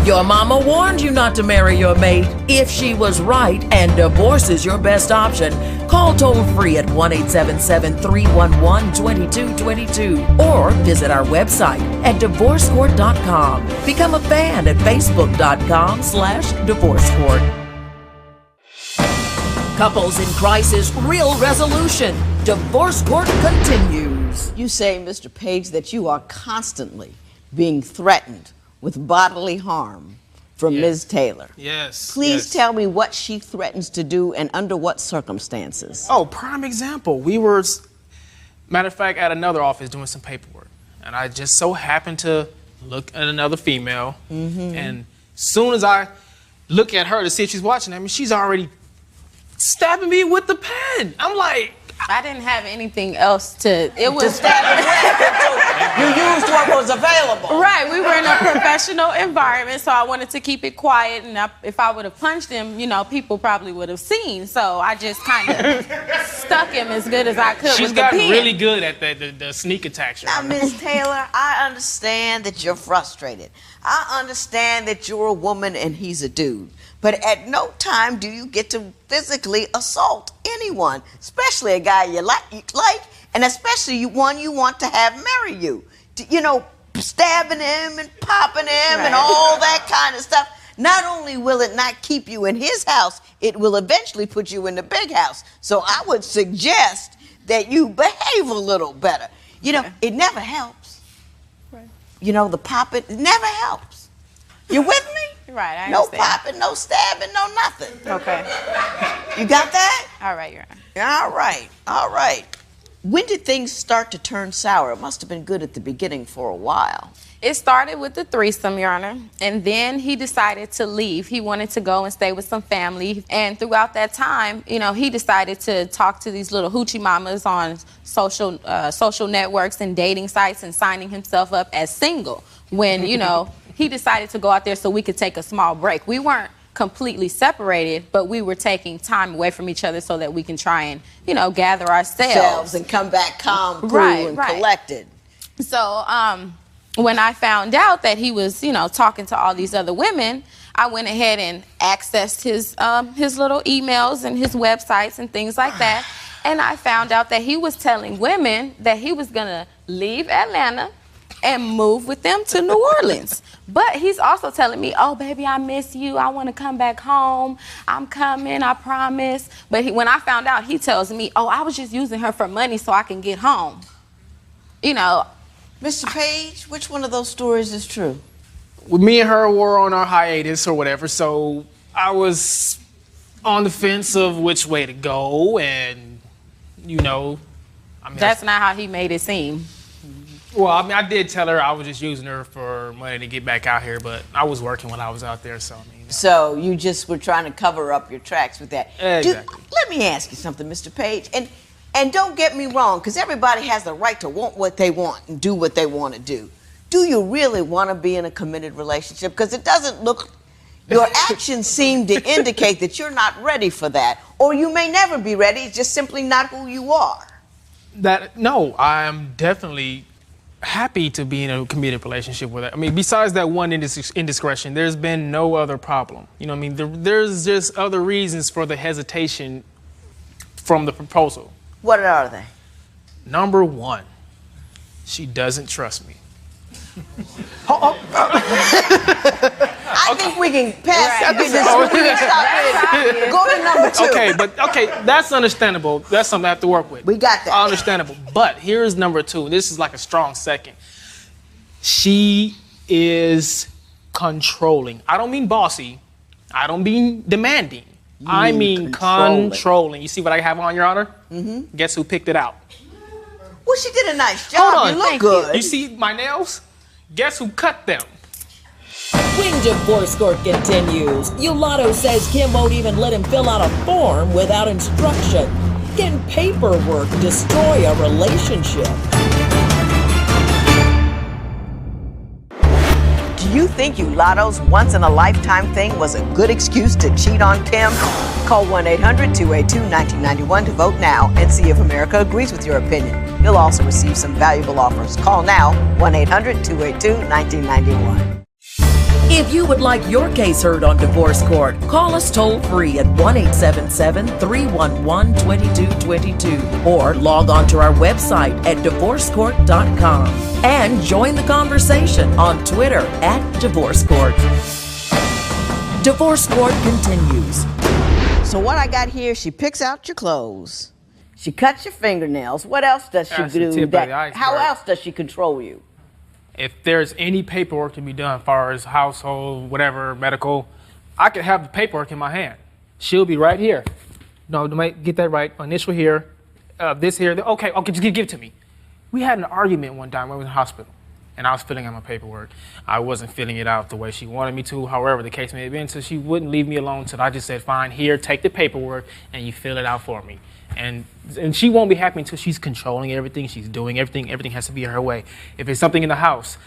Your mama warned you not to marry your mate. If she was right and divorce is your best option, call toll-free at 1-877-311-2222 or visit our website at divorcecourt.com. Become a fan at facebook.com/divorcecourt. Couples in crisis, real resolution. Divorce Court continues. You say, Mr. Page, that you are constantly being threatened with bodily harm from Ms. Taylor. Yes. Please tell me what she threatens to do and under what circumstances. Oh, prime example. We were, matter of fact, at another office doing some paperwork. And I just so happened to look at another female. And as soon as I look at her to see if she's watching at me, she's already stabbing me with the pen. I'm like... I didn't have anything else to... It was... To stab it with. You used what was available. Right. We were in a professional environment, so I wanted to keep it quiet. And if I would have punched him, you know, people probably would have seen. So I just kind of stuck him as good as I could. She's gotten really good at the sneak attacks. Now, Ms. Taylor, I understand that you're frustrated. I understand that you're a woman and he's a dude. But at no time do you get to physically assault anyone, especially a guy you like, and especially one you want to have marry you. You know, stabbing him and popping him and all that kind of stuff. Not only will it not keep you in his house, it will eventually put you in the big house. So I would suggest that you behave a little better. You know, it never helps. You know, the popping, it never helps. You with me? Right, I no understand. popping, no stabbing, no nothing. Okay. You got that? All right, Your Honor. All right. When did things start to turn sour? It must have been good at the beginning for a while. It started with the threesome, Your Honor, and then he decided to leave. He wanted to go and stay with some family, and throughout that time, you know, he decided to talk to these little hoochie mamas on social networks and dating sites and signing himself up as single when, you know, he decided to go out there so we could take a small break. We weren't completely separated, but we were taking time away from each other so that we can try and, you know, gather ourselves. And come back calm, cool, and collected. So, when I found out that he was, you know, talking to all these other women, I went ahead and accessed his little emails and his websites and things like that. And I found out that he was telling women that he was going to leave Atlanta and move with them to New Orleans. But he's also telling me, oh, baby, I miss you. I want to come back home. I'm coming, I promise. But when I found out, he tells me, oh, I was just using her for money so I can get home. You know. Mr. Page, which one of those stories is true? me and her were on our hiatus or whatever, so I was on the fence of which way to go, and that's not how he made it seem. Well, I did tell her I was just using her for money to get back out here, but I was working when I was out there, so So you just were trying to cover up your tracks with that. Exactly. Let me ask you something, Mr. Page, and don't get me wrong, because everybody has the right to want what they want and do what they want to do. Do you really want to be in a committed relationship? Because it doesn't look, your actions seem to indicate that you're not ready for that, or you may never be ready. It's just simply not who you are. No, I'm definitely happy to be in a committed relationship with her. I mean, besides that one indiscretion, there's been no other problem. You know what I mean? There's just other reasons for the hesitation from the proposal. What are they? Number one, she doesn't trust me. I think we can pass that business. Go to number two. Okay, that's understandable. That's something I have to work with. We got that. Understandable. But here's number two. This is like a strong second. She is controlling. I don't mean bossy. I don't mean demanding. I mean controlling. You see what I have on, Your Honor? Mm-hmm. Guess who picked it out? Well, she did a nice job. Hold on. You look good. You see my nails? Guess who cut them? When Divorce Court continues, Yulato says Kim won't even let him fill out a form without instruction. Can paperwork destroy a relationship? Do you think Yulato's once-in-a-lifetime thing was a good excuse to cheat on Kim? Call 1-800-282-1991 to vote now and see if America agrees with your opinion. You'll also receive some valuable offers. Call now, 1-800-282-1991. If you would like your case heard on Divorce Court, call us toll-free at 1-877-311-2222 or log on to our website at divorcecourt.com and join the conversation on Twitter at Divorce Court. Divorce Court continues. So what I got here, she picks out your clothes. She cuts your fingernails. What else does she do? How else does she control you? If there's any paperwork to be done as far as household, whatever, medical, I could have the paperwork in my hand. She'll be right here. No, get that right. Initial here, this here. Okay, just give it to me. We had an argument one time when I was in the hospital, and I was filling out my paperwork. I wasn't filling it out the way she wanted me to, however the case may have been, so she wouldn't leave me alone, so I just said, fine, here, take the paperwork, and you fill it out for me. And she won't be happy until she's controlling everything, she's doing everything, everything has to be her way. If it's something in the house,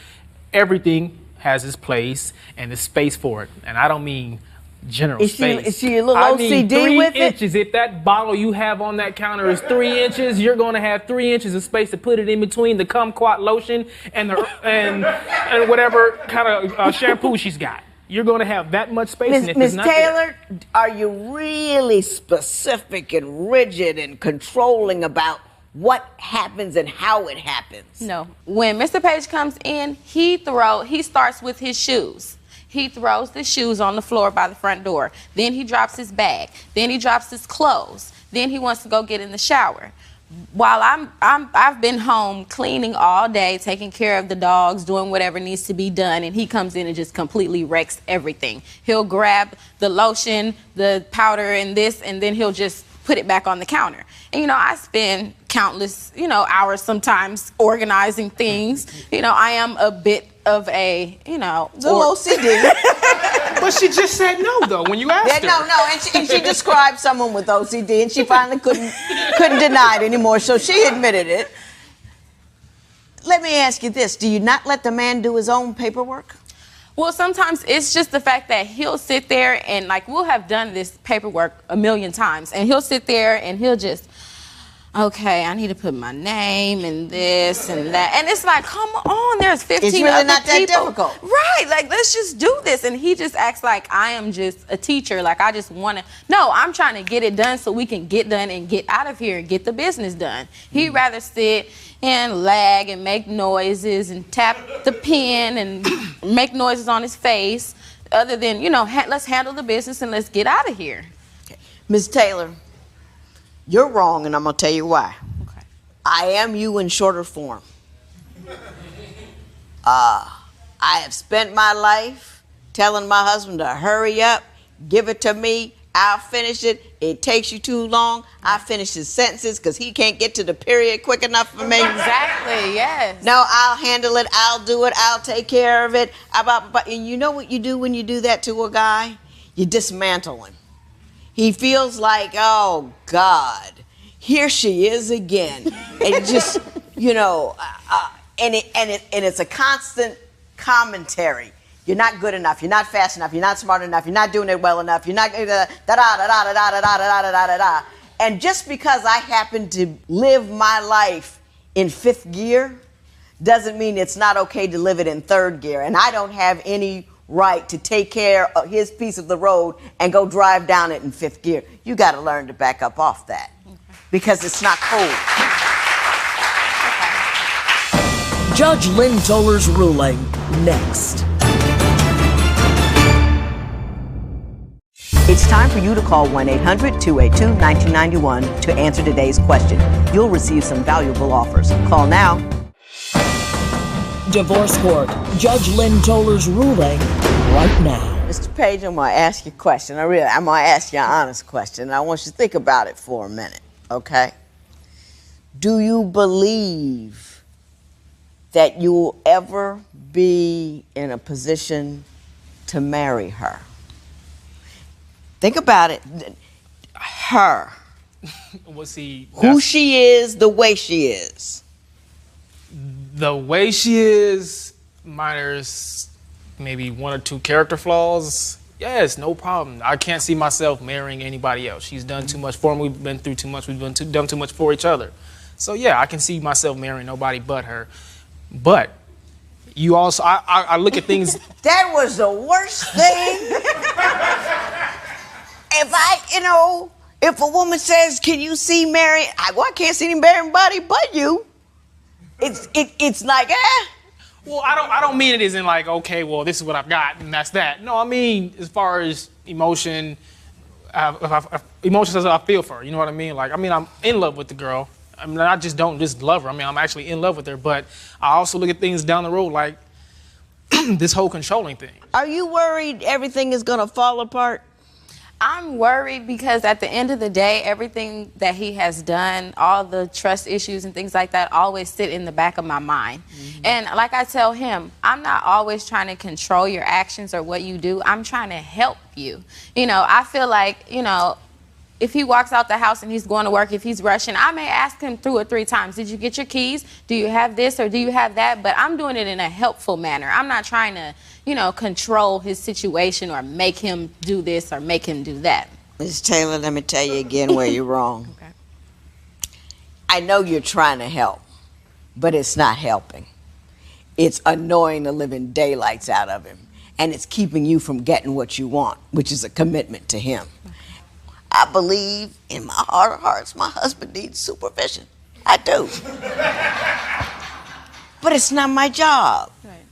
everything has its place and the space for it. And I don't mean general space. Is she a little OCD with it? 3 inches. If that bottle you have on that counter is 3 inches, you're going to have 3 inches of space to put it in between the kumquat lotion and whatever kind of shampoo she's got. You're going to have that much space. Ms. Taylor, are you really specific and rigid and controlling about what happens and how it happens? No. When Mr. Page comes in, he starts with his shoes. He throws the shoes on the floor by the front door. Then he drops his bag. Then he drops his clothes. Then he wants to go get in the shower. While I've been home cleaning all day, taking care of the dogs, doing whatever needs to be done, and he comes in and just completely wrecks everything. He'll grab the lotion, the powder, and this, and then he'll just put it back on the counter. And, I spend countless, hours sometimes organizing things. I am a bit of a, OCD. But she just said no, though, when you asked her. No, and she described someone with OCD, and she finally couldn't deny it anymore, so she admitted it. Let me ask you this. Do you not let the man do his own paperwork? Well, sometimes it's just the fact that he'll sit there and, we'll have done this paperwork a million times, and he'll sit there and he'll just, okay, I need to put my name and this and that. And it's like, come on, there's 15 It's really other not that people. difficult. Right, let's just do this. And he just acts like I am just a teacher, I just want to. No, I'm trying to get it done so we can get done and get out of here and get the business done. He'd rather sit and lag and make noises and tap the pen and make noises on his face other than, let's handle the business and let's get out of here. Okay. Ms. Taylor, you're wrong, and I'm going to tell you why. I am you in shorter form. I I have spent my life telling my husband to hurry up, give it to me, I'll finish it. It takes you too long. I finish his sentences because he can't get to the period quick enough for me. Exactly, yes. No, I'll handle it. I'll do it. I'll take care of it. And you know what you do when you do that to a guy? You dismantle him. He feels like, oh, God, here she is again. And just, you know, and it's a constant commentary. You're not good enough. You're not fast enough. You're not smart enough. You're not doing it well enough. You're not da-da-da-da-da-da-da-da-da-da-da-da. And just because I happen to live my life in 5th gear doesn't mean it's not okay to live it in 3rd gear. And I don't have any right to take care of his piece of the road and go drive down it in 5th gear. You got to learn to back up off that because it's not cool. Judge Lynn Toler's ruling next. It's time for you to call 1-800-282-1991 to answer today's question. You'll receive some valuable offers. Call now. Divorce Court. Judge Lynn Toler's ruling right now. Mr. Page, I'm going to ask you a question. I'm going to ask you an honest question, and I want you to think about it for a minute, okay? Do you believe that you will ever be in a position to marry her? Think about it. Her. Well, see, who she is, the way she is. The way she is, minus maybe 1 or 2 character flaws. Yes, no problem. I can't see myself marrying anybody else. She's done too much for me. We've been through too much. We've done too much for each other. So yeah, I can see myself marrying nobody but her. But you also, I look at things. That was the worst thing. If a woman says, "Can you see Mary?" I can't see anybody but you. It's like, Well, I don't mean it as in like, okay, well, this is what I've got and that's that. No, I mean as far as emotion, emotions as I feel for her. You know what I mean? Like, I mean, I'm in love with the girl. I mean, I just don't just love her. I mean, I'm actually in love with her. But I also look at things down the road like this whole controlling thing. Are you worried everything is gonna fall apart? I'm worried because at the end of the day, everything that he has done, all the trust issues and things like that always sit in the back of my mind. And like I tell him, I'm not always trying to control your actions or what you do. I'm trying to help you. You know, I feel like, you know, if he walks out the house and he's going to work, if he's rushing, I may ask him 2 or 3 times, did you get your keys? Do you have this or do you have that? But I'm doing it in a helpful manner. I'm not trying to, you know, control his situation or make him do this or make him do that. Ms. Taylor, let me tell you again where you're wrong. Okay. I know you're trying to help, but it's not helping. It's annoying the living daylights out of him, and it's keeping you from getting what you want, which is a commitment to him. I believe in my heart of hearts my husband needs supervision. I do. But it's not my job. Right.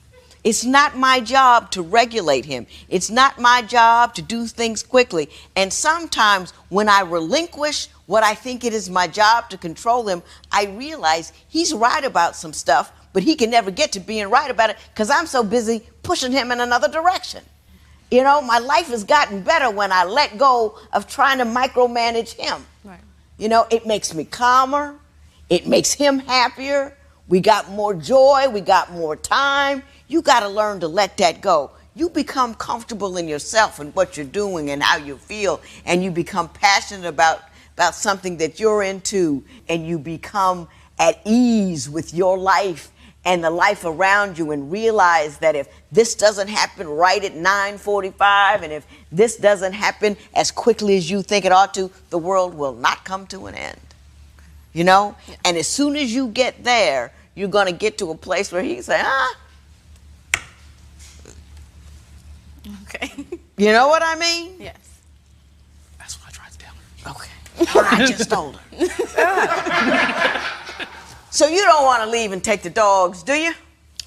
It's not my job to regulate him. It's not my job to do things quickly. And sometimes when I relinquish what I think it is my job to control him, I realize he's right about some stuff, but he can never get to being right about it because I'm so busy pushing him in another direction. You know, my life has gotten better when I let go of trying to micromanage him. Right. You know, it makes me calmer. It makes him happier. We got more joy. We got more time. You got to learn to let that go. You become comfortable in yourself and what you're doing and how you feel, and you become passionate about something that you're into, and you become at ease with your life and the life around you, and realize that if this doesn't happen right at 9:45, and if this doesn't happen as quickly as you think it ought to, the world will not come to an end. You know? Yeah. And as soon as you get there, you're going to get to a place where he say, Okay. You know what I mean? Yes. That's what I tried to tell her. Okay. I just told her. So you don't want to leave and take the dogs, do you?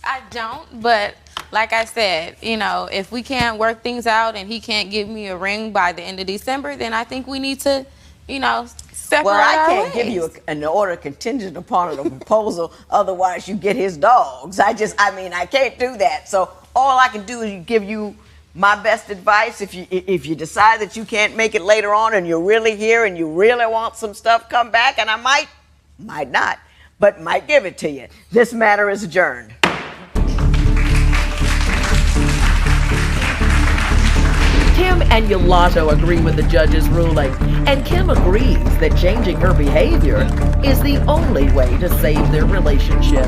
I don't, but like I said, you know, if we can't work things out and he can't give me a ring by the end of December, then I think we need to, you know, separate Well, I our can't ways. give you an order contingent upon a proposal, otherwise you get his dogs. I can't do that. So all I can do is give you my best advice. If you decide that you can't make it later on and you're really here and you really want some stuff, come back, and I might not, but might give it to you. This matter is adjourned. Kim and Yolato agree with the judge's ruling, and Kim agrees that changing her behavior is the only way to save their relationship.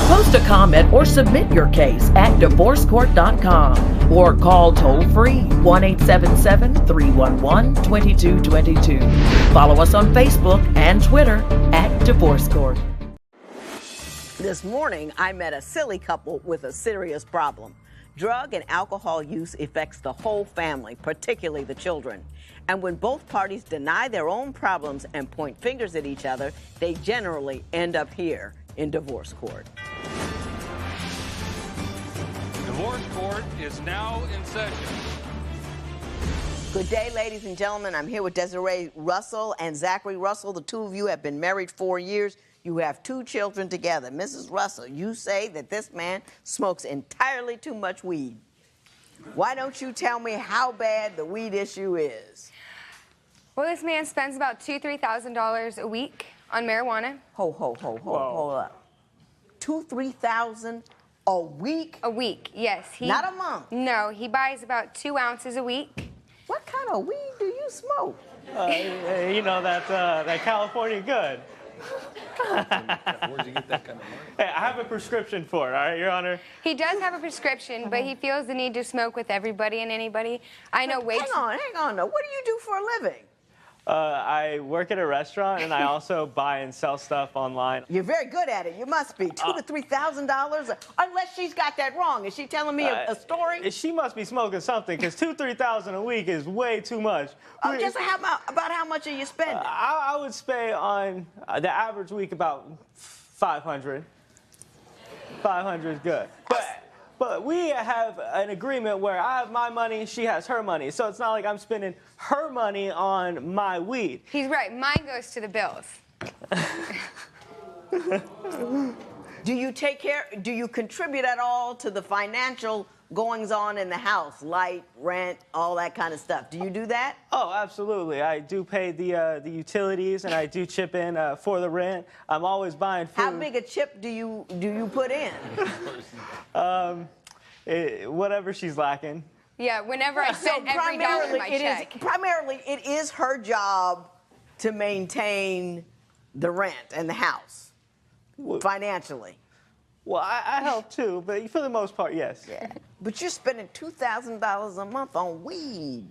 Post a comment or submit your case at divorcecourt.com or call toll-free 1-877-311-2222. Follow us on Facebook and Twitter at Divorce Court. This morning, I met a silly couple with a serious problem. Drug and alcohol use affects the whole family, particularly the children. And when both parties deny their own problems and point fingers at each other, they generally end up here in divorce court. Divorce court is now in session. Good day, ladies and gentlemen. I'm here with Desiree Russell and Zachary Russell. The two of you have been married 4 years. You have 2 children together. Mrs. Russell, you say that this man smokes entirely too much weed. Why don't you tell me how bad the weed issue is? Well, this man spends about $2,000 to $3,000 a week on marijuana. Hold up. $2,000 to $3,000 a week? A week, yes. Not a month? No, he buys about 2 ounces a week. What kind of weed do you smoke? You know, that California good. Where'd you get that kind of money? Hey, I have a prescription for it, all right, Your Honor? He does have a prescription, but he feels the need to smoke with everybody and anybody. I know way Hang on. What do you do for a living? I work at a restaurant, and I also buy and sell stuff online. You're very good at it. You must be. $2,000 to $3,000, unless she's got that wrong. Is she telling me a story? She must be smoking something, because $2,000 to $3,000 a week is way too much. Just about how much are you spending? I would spend on the average week about $500. $500 is good. But we have an agreement where I have my money, she has her money. So it's not like I'm spending her money on my weed. He's right. Mine goes to the bills. Do you contribute at all to the financial goings on in the house, light, rent, all that kind of stuff? Do you do that? Oh, absolutely. I do pay the utilities, and I do chip in for the rent. I'm always buying food. How big a chip do you put in? Whatever she's lacking. Yeah, whenever I spend every dollar in my check. Primarily, it is her job to maintain the rent and the house financially. Well, I help too, but for the most part, yes. Yeah. But you're spending $2,000 a month on weed.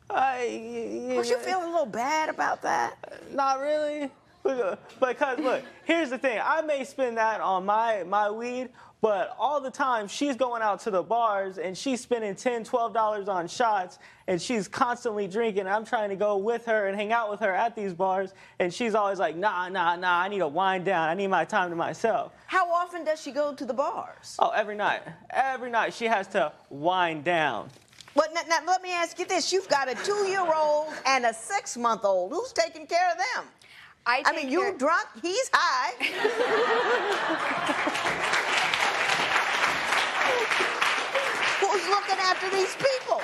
Don't you feel a little bad about that? Not really. Because, look, here's the thing. I may spend that on my weed, but all the time she's going out to the bars and she's spending $10, $12 on shots, and she's constantly drinking. I'm trying to go with her and hang out with her at these bars, and she's always like, nah, I need to wind down. I need my time to myself. How often does she go to the bars? Oh, every night. Every night she has to wind down. Well, now let me ask you this. You've got a 2-year-old and a 6-month-old. Who's taking care of them? I mean, you drunk, he's high. Who's looking after these people?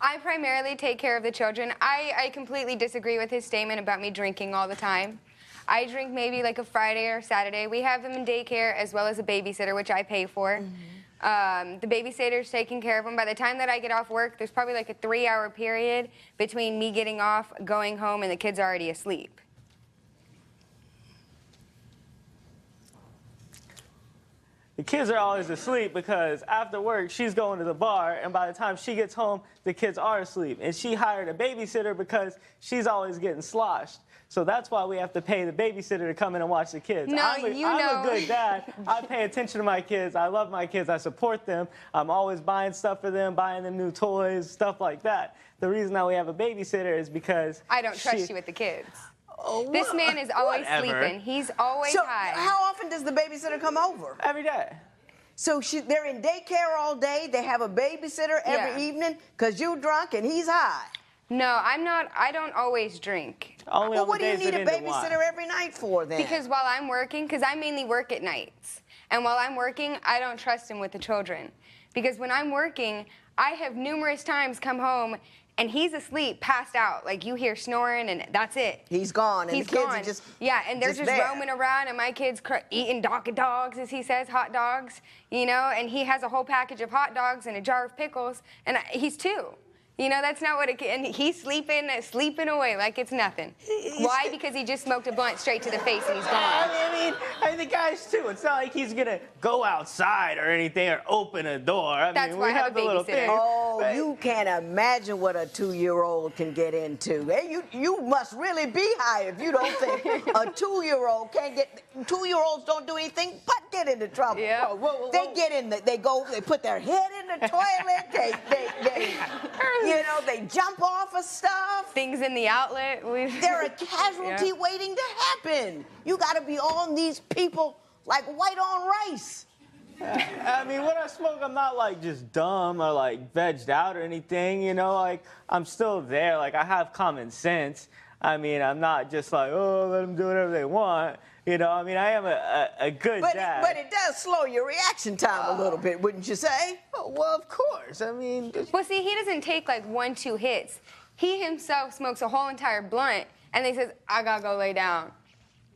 I primarily take care of the children. I completely disagree with his statement about me drinking all the time. I drink maybe like a Friday or Saturday. We have them in daycare as well as a babysitter, which I pay for. The babysitter's taking care of them. By the time that I get off work, there's probably like a 3-hour period between me getting off, going home, and the kids are already asleep. The kids are always asleep because after work, she's going to the bar, and by the time she gets home, the kids are asleep. And she hired a babysitter because she's always getting sloshed. So that's why we have to pay the babysitter to come in and watch the kids. No, I'm a good dad. I pay attention to my kids. I love my kids. I support them. I'm always buying stuff for them, buying them new toys, stuff like that. The reason that we have a babysitter is because I don't trust you with the kids. This man is always sleeping. He's always high. How often does the babysitter come over? Every day. So they're in daycare all day. They have a babysitter every evening because you're drunk and he's high. No, I'm not. I don't always drink. Well, what do you need a babysitter every night for then? Because while I'm working, because I mainly work at nights, and while I'm working, I don't trust him with the children. Because when I'm working, I have numerous times come home and he's asleep, passed out. Like, you hear snoring, and that's it. He's gone, and He's the kids gone. are just and they're just there. roaming around, and my kid's eating dogs, as he says, hot dogs, you know, and he has a whole package of hot dogs and a jar of pickles, and he's 2. You know, that's not what a kid, and he's sleeping away like it's nothing. Why? Because he just smoked a blunt straight to the face and he's gone. I mean, the guy's 2. It's not like he's gonna go outside or anything or open a door. That's why I have a the little thing. Oh, you can't imagine what a 2-year-old can get into. Hey, you must really be high if you don't think a 2-year-old can't get. 2-year-olds don't do anything but get into trouble. Yeah. They get in. They put their head in the toilet. They you know, they jump off of stuff. Things in the outlet. They're a casualty waiting to happen. You got to be on these people like white on rice. I mean, when I smoke, I'm not like just dumb or like vegged out or anything, you know, like I'm still there. Like, I have common sense. I mean, I'm not just like, oh, let them do whatever they want. You know, I mean, I am a good dad. But it does slow your reaction time a little bit, wouldn't you say? Well, of course. I mean... Well, see, he doesn't take like 1-2 hits. He himself smokes a whole entire blunt, and then he says, I gotta go lay down.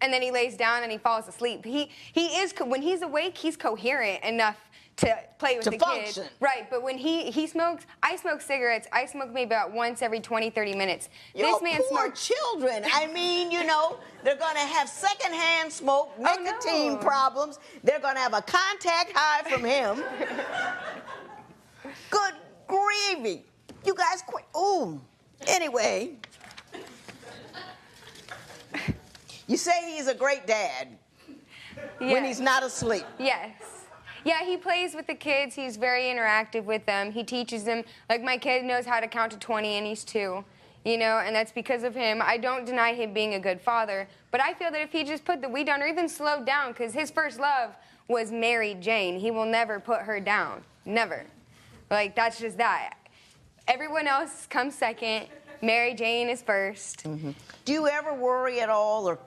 And then he lays down and he falls asleep. He is, when he's awake, he's coherent enough to play with the function. kids. Right, but when he smokes, I smoke cigarettes. I smoke maybe about once every 20, 30 minutes. Your poor children. I mean, you know, they're going to have secondhand smoke, nicotine problems. They're going to have a contact high from him. Good gravy. You guys quit. Ooh. Anyway. You say he's a great dad when he's not asleep. Yes. Yeah, he plays with the kids. He's very interactive with them. He teaches them. Like, my kid knows how to count to 20, and he's 2. You know, and that's because of him. I don't deny him being a good father, but I feel that if he just put the weed down or even slowed down, because his first love was Mary Jane. He will never put her down. Never. Like, that's just that. Everyone else comes second. Mary Jane is first. Mm-hmm. Do you ever worry at all or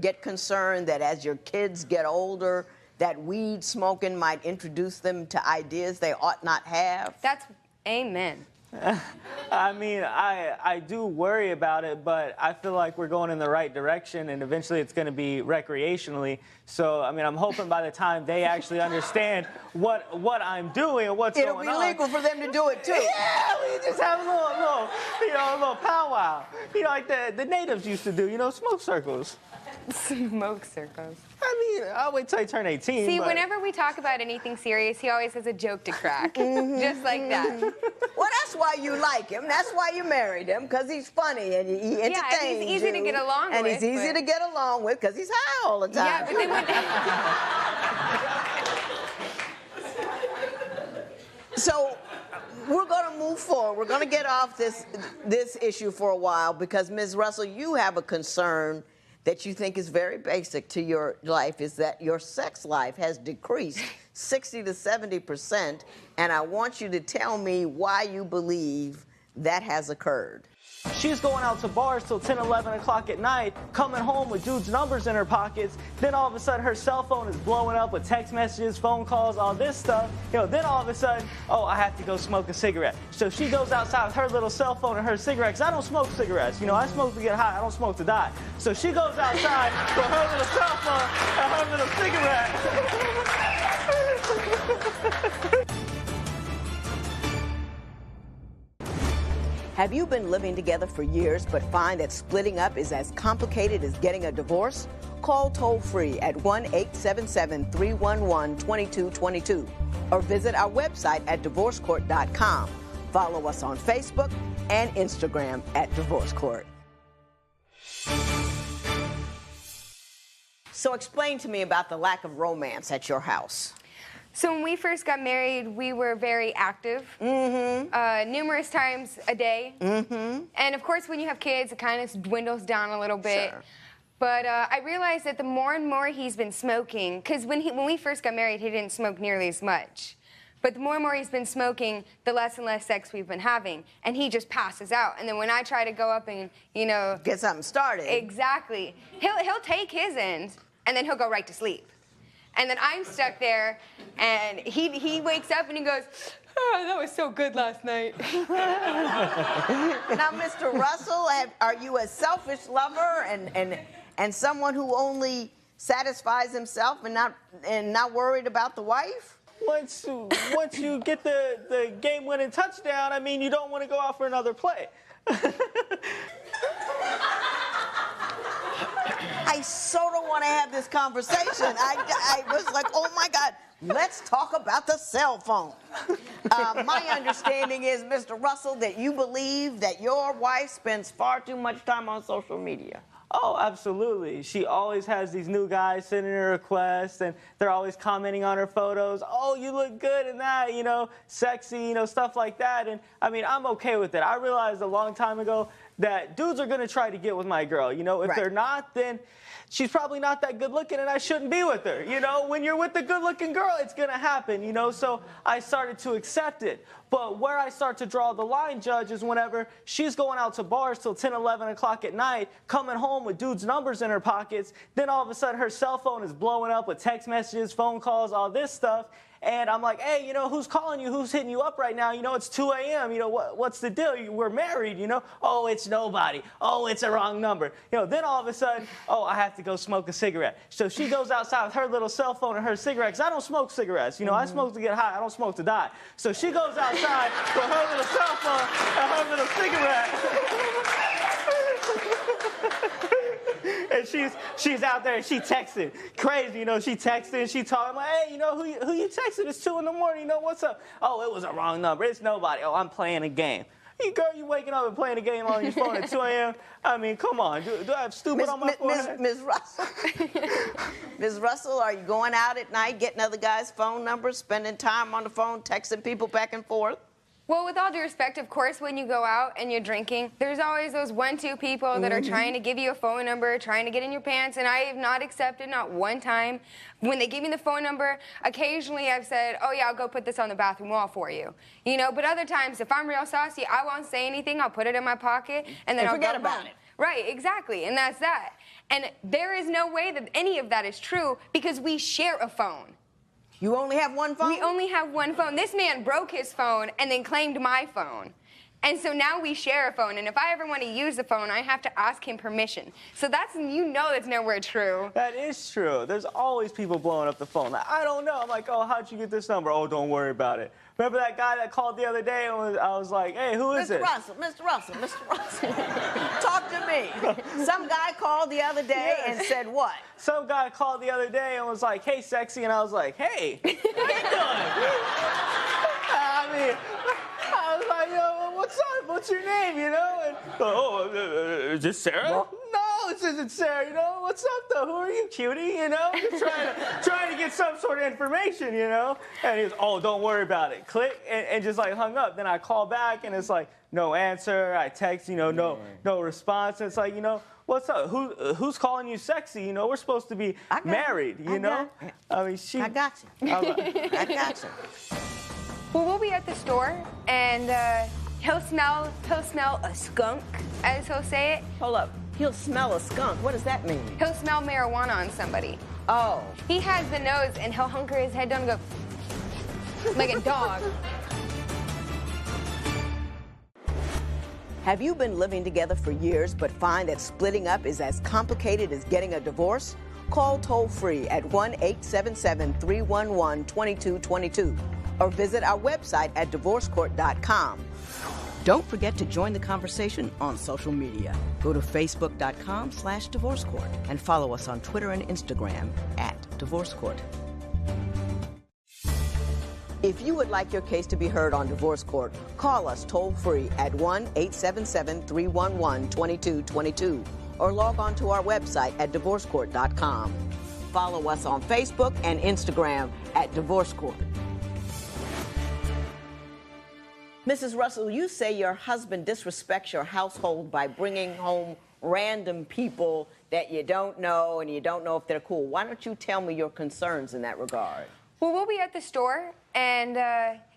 get concerned that as your kids get older, that weed smoking might introduce them to ideas they ought not have? That's amen. I mean, I do worry about it, but I feel like we're going in the right direction, and eventually it's going to be recreationally. So, I mean, I'm hoping by the time they actually understand what I'm doing and what's going on. It'll be legal for them to do it, too. Yeah, we just have a little powwow. You know, like the natives used to do, you know, smoke circles. Smoke circles. I mean, I'll wait till I turn 18. See, but... whenever we talk about anything serious, he always has a joke to crack. Just like that. Well, that's why you like him. That's why you married him, because he's funny and he entertains and he's easy to get along and with. And he's easy to get along with because he's high all the time. Yeah, but then So we're going to move forward. We're going to get off this issue for a while because, Ms. Russell, you have a concern that you think is very basic to your life, is that your sex life has decreased 60 to 70%, and I want you to tell me why you believe that has occurred. She's going out to bars till 10, 11 o'clock at night, coming home with dudes' numbers in her pockets. Then all of a sudden her cell phone is blowing up with text messages, phone calls, all this stuff. You know, then all of a sudden, oh, I have to go smoke a cigarette. So she goes outside with her little cell phone and her cigarette, because I don't smoke cigarettes. You know, I smoke to get high, I don't smoke to die. So she goes outside with her little cell phone and her little cigarette. Have you been living together for years but find that splitting up is as complicated as getting a divorce? Call toll-free at 1-877-311-2222 or visit our website at divorcecourt.com. Follow us on Facebook and Instagram at Divorce Court. So explain to me about the lack of romance at your house. So when we first got married, we were very active, numerous times a day. And of course, when you have kids, it kind of dwindles down a little bit. Sure. But I realized that the more and more he's been smoking, because when we first got married, he didn't smoke nearly as much. But the more and more he's been smoking, the less and less sex we've been having. And he just passes out. And then when I try to go up and, you know... get something started. Exactly. He'll take his end, and then he'll go right to sleep. And then I'm stuck there, and he wakes up and he goes, "Oh, that was so good last night." Now, Mr. Russell, are you a selfish lover and someone who only satisfies himself and not worried about the wife? Once you get the game-winning touchdown, I mean, you don't want to go out for another play. I so don't want to have this conversation. I was like, oh my God, let's talk about the cell phone. My understanding is, Mr. Russell, that you believe that your wife spends far too much time on social media. Oh, absolutely. She always has these new guys sending her requests, and they're always commenting on her photos. Oh, you look good in that, you know, sexy, you know, stuff like that. And I mean, I'm okay with it. I realized a long time ago that dudes are going to try to get with my girl. You know, if they're not, then she's probably not that good looking and I shouldn't be with her. You know, when you're with a good looking girl, it's going to happen, you know, so I started to accept it. But where I start to draw the line, Judge, is whenever she's going out to bars till 10, 11 o'clock at night, coming home with dudes' numbers in her pockets, then all of a sudden her cell phone is blowing up with text messages, phone calls, all this stuff. And I'm like, hey, you know, who's calling you? Who's hitting you up right now? You know, it's 2 a.m. You know, what's the deal? We're married, you know? Oh, it's nobody. Oh, it's a wrong number. You know, then all of a sudden, oh, I have to go smoke a cigarette. So she goes outside with her little cell phone and her cigarette, because I don't smoke cigarettes. You know, I smoke to get high. I don't smoke to die. So she goes outside with her little cell phone and her little cigarette. And she's out there and she texting crazy, you know, she texting, she talking, I'm like, hey, you know, who you texting? It's 2 in the morning, you know, what's up? Oh, it was a wrong number, it's nobody. Oh, I'm playing a game. You girl, you waking up and playing a game on your phone at 2 a.m.? I mean, come on, do I have stupid on my forehead? Ms. Russell, Ms. Russell, are you going out at night, getting other guys' phone numbers, spending time on the phone, texting people back and forth? Well, with all due respect, of course, when you go out and you're drinking, there's always those 1-2 people that are trying to give you a phone number, trying to get in your pants, and I have not accepted, not one time. When they give me the phone number, occasionally I've said, oh yeah, I'll go put this on the bathroom wall for you. You know, but other times, if I'm real saucy, I won't say anything, I'll put it in my pocket, and then I'll forget go about home. it. Right, exactly, and that's that. And there is no way that any of that is true because we share a phone. You only have one phone? We only have one phone. This man broke his phone and then claimed my phone. And so now we share a phone, and if I ever want to use the phone, I have to ask him permission. So that's, you know, that's nowhere true. That is true. There's always people blowing up the phone. Like, I don't know. I'm like, oh, how'd you get this number? Oh, don't worry about it. Remember that guy that called the other day and I was like, hey, who is it? Mr. Russell, talk to me. Some guy called the other day and said what? Some guy called the other day and was like, hey, sexy, and I was like, hey, how you doing? I mean, I was like, yo, what's up? What's your name, you know? And, is this Sarah? No, this isn't Sarah, you know? What's up, though? Who are you, cutie, you know? Just trying to get some sort of information, you know? And he was, oh, don't worry about it. Click, and just, like, hung up. Then I call back, and it's like, no answer. I text, you know, no response. And it's like, you know, what's up? Who's calling you sexy? You know, we're supposed to be married, you know? I mean, I got you. I got you. Well, we'll be at the store, and he'll smell a skunk, as he'll say it. Hold up. He'll smell a skunk. What does that mean? He'll smell marijuana on somebody. Oh. He has the nose, and he'll hunker his head down and go like a dog. Have you been living together for years but find that splitting up is as complicated as getting a divorce? Call toll-free at 1-877-311-2222 or visit our website at divorcecourt.com. Don't forget to join the conversation on social media. Go to facebook.com/divorcecourt and follow us on Twitter and Instagram @divorcecourt. If you would like your case to be heard on Divorce Court, call us toll-free at 1-877-311-2222 or log on to our website at divorcecourt.com. Follow us on Facebook and Instagram @divorcecourt. Mrs. Russell, you say your husband disrespects your household by bringing home random people that you don't know and you don't know if they're cool. Why don't you tell me your concerns in that regard? Well, we'll be at the store, and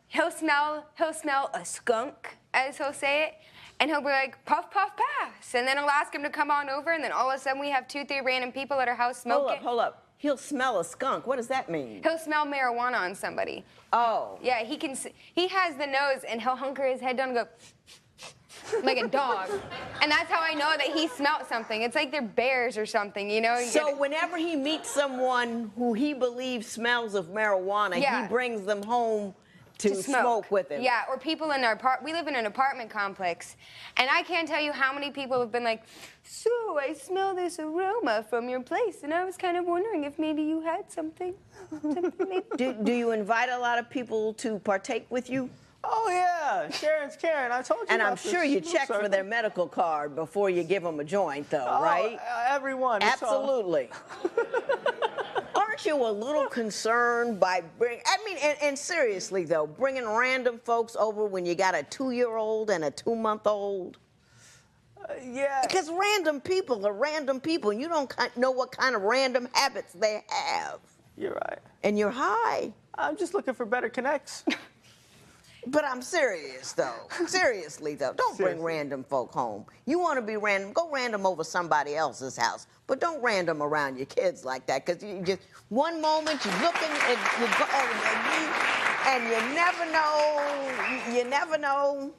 he'll smell a skunk, as he'll say it, and he'll be like, puff, puff, pass. And then I'll ask him to come on over, and then all of a sudden we have 2-3 random people at our house smoking. Hold up. He'll smell a skunk. What does that mean? He'll smell marijuana on somebody. Oh. Yeah, he has the nose, and he'll hunker his head down and go like a dog. And that's how I know that he smelt something. It's like they're bears or something, you know? So whenever he meets someone who he believes smells of marijuana, he brings them home to smoke with him. Yeah, or people in we live in an apartment complex, and I can't tell you how many people have been like, so I smell this aroma from your place, and I was kind of wondering if maybe you had something. Do you invite a lot of people to partake with you? Oh, yeah. Sharon's Karen. I told you And about I'm sure this you smoke check for circle. their medical card before you give them a joint, though, Oh, right? Everyone. It's all- Absolutely. Aren't you a little concerned by and seriously, though, bringing random folks over when you got a 2-year-old and a 2-month-old? Yeah. Because random people are random people, and you don't know what kind of random habits they have. You're right. And you're high. I'm just looking for better connects. But I'm serious, though. Seriously, though. Don't bring random folk home. You want to be random, go random over somebody else's house. But don't random around your kids like that, because you just, one moment you're looking and you never know. You never know.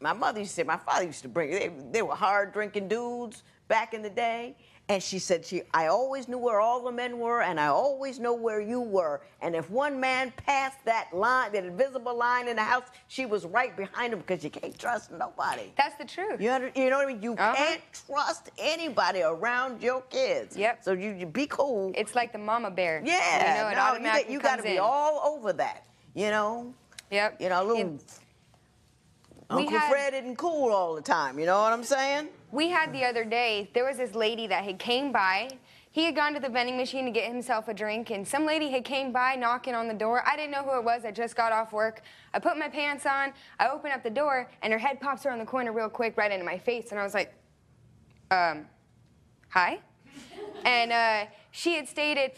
My mother used to say, my father used to bring, they were hard-drinking dudes back in the day. And she said, I always knew where all the men were, and I always know where you were. And if one man passed that line, that invisible line in the house, she was right behind him, because you can't trust nobody. That's the truth. You know what I mean? You can't trust anybody around your kids. Yep. So you be cool. It's like the mama bear. Yeah. You know, it automatically you got to comes be in. all over that. You know. Yep. You know, little. Uncle Fred isn't cool all the time. You know what I'm saying? We had the other day, there was this lady that had came by. He had gone to the vending machine to get himself a drink, and some lady had came by knocking on the door. I didn't know who it was. I just got off work. I put my pants on. I open up the door, and her head pops around the corner real quick right into my face, and I was like, hi? And she had stated,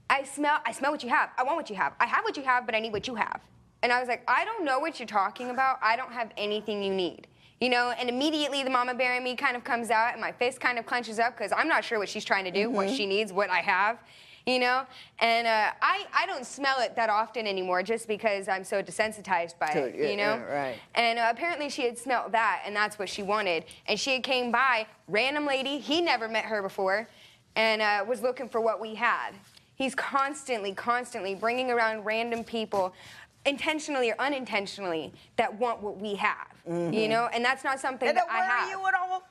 I smell what you have. I want what you have. I have what you have, but I need what you have. And I was like, I don't know what you're talking about. I don't have anything you need. You know, and immediately the mama bear in me kind of comes out, and my fist kind of clenches up, because I'm not sure what she's trying to do, what she needs, what I have, you know? And I don't smell it that often anymore, just because I'm so desensitized by it, you know? Yeah, right. And apparently she had smelled that, and that's what she wanted. And she had came by, random lady, he never met her before, and was looking for what we had. He's constantly bringing around random people, intentionally or unintentionally, that want what we have, you know? And that's not something that I have. You at all?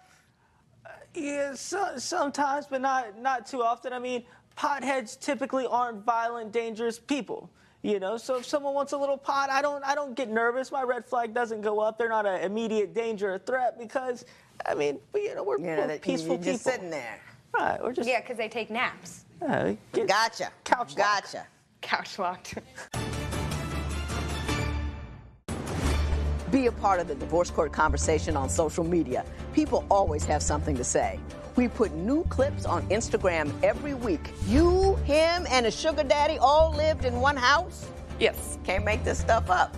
Yeah, sometimes, but not too often. I mean, potheads typically aren't violent, dangerous people. You know, so if someone wants a little pot, I don't get nervous. My red flag doesn't go up. They're not an immediate danger or threat, because, I mean, you know, we're peaceful people. You're just sitting there. Right, we're just... Yeah, because they take naps. Gotcha. Couch lock. Gotcha. Couch locked. Be a part of the divorce court conversation on social media. People always have something to say. We put new clips on Instagram every week. You, him, and a sugar daddy all lived in one house? Yes. Can't make this stuff up.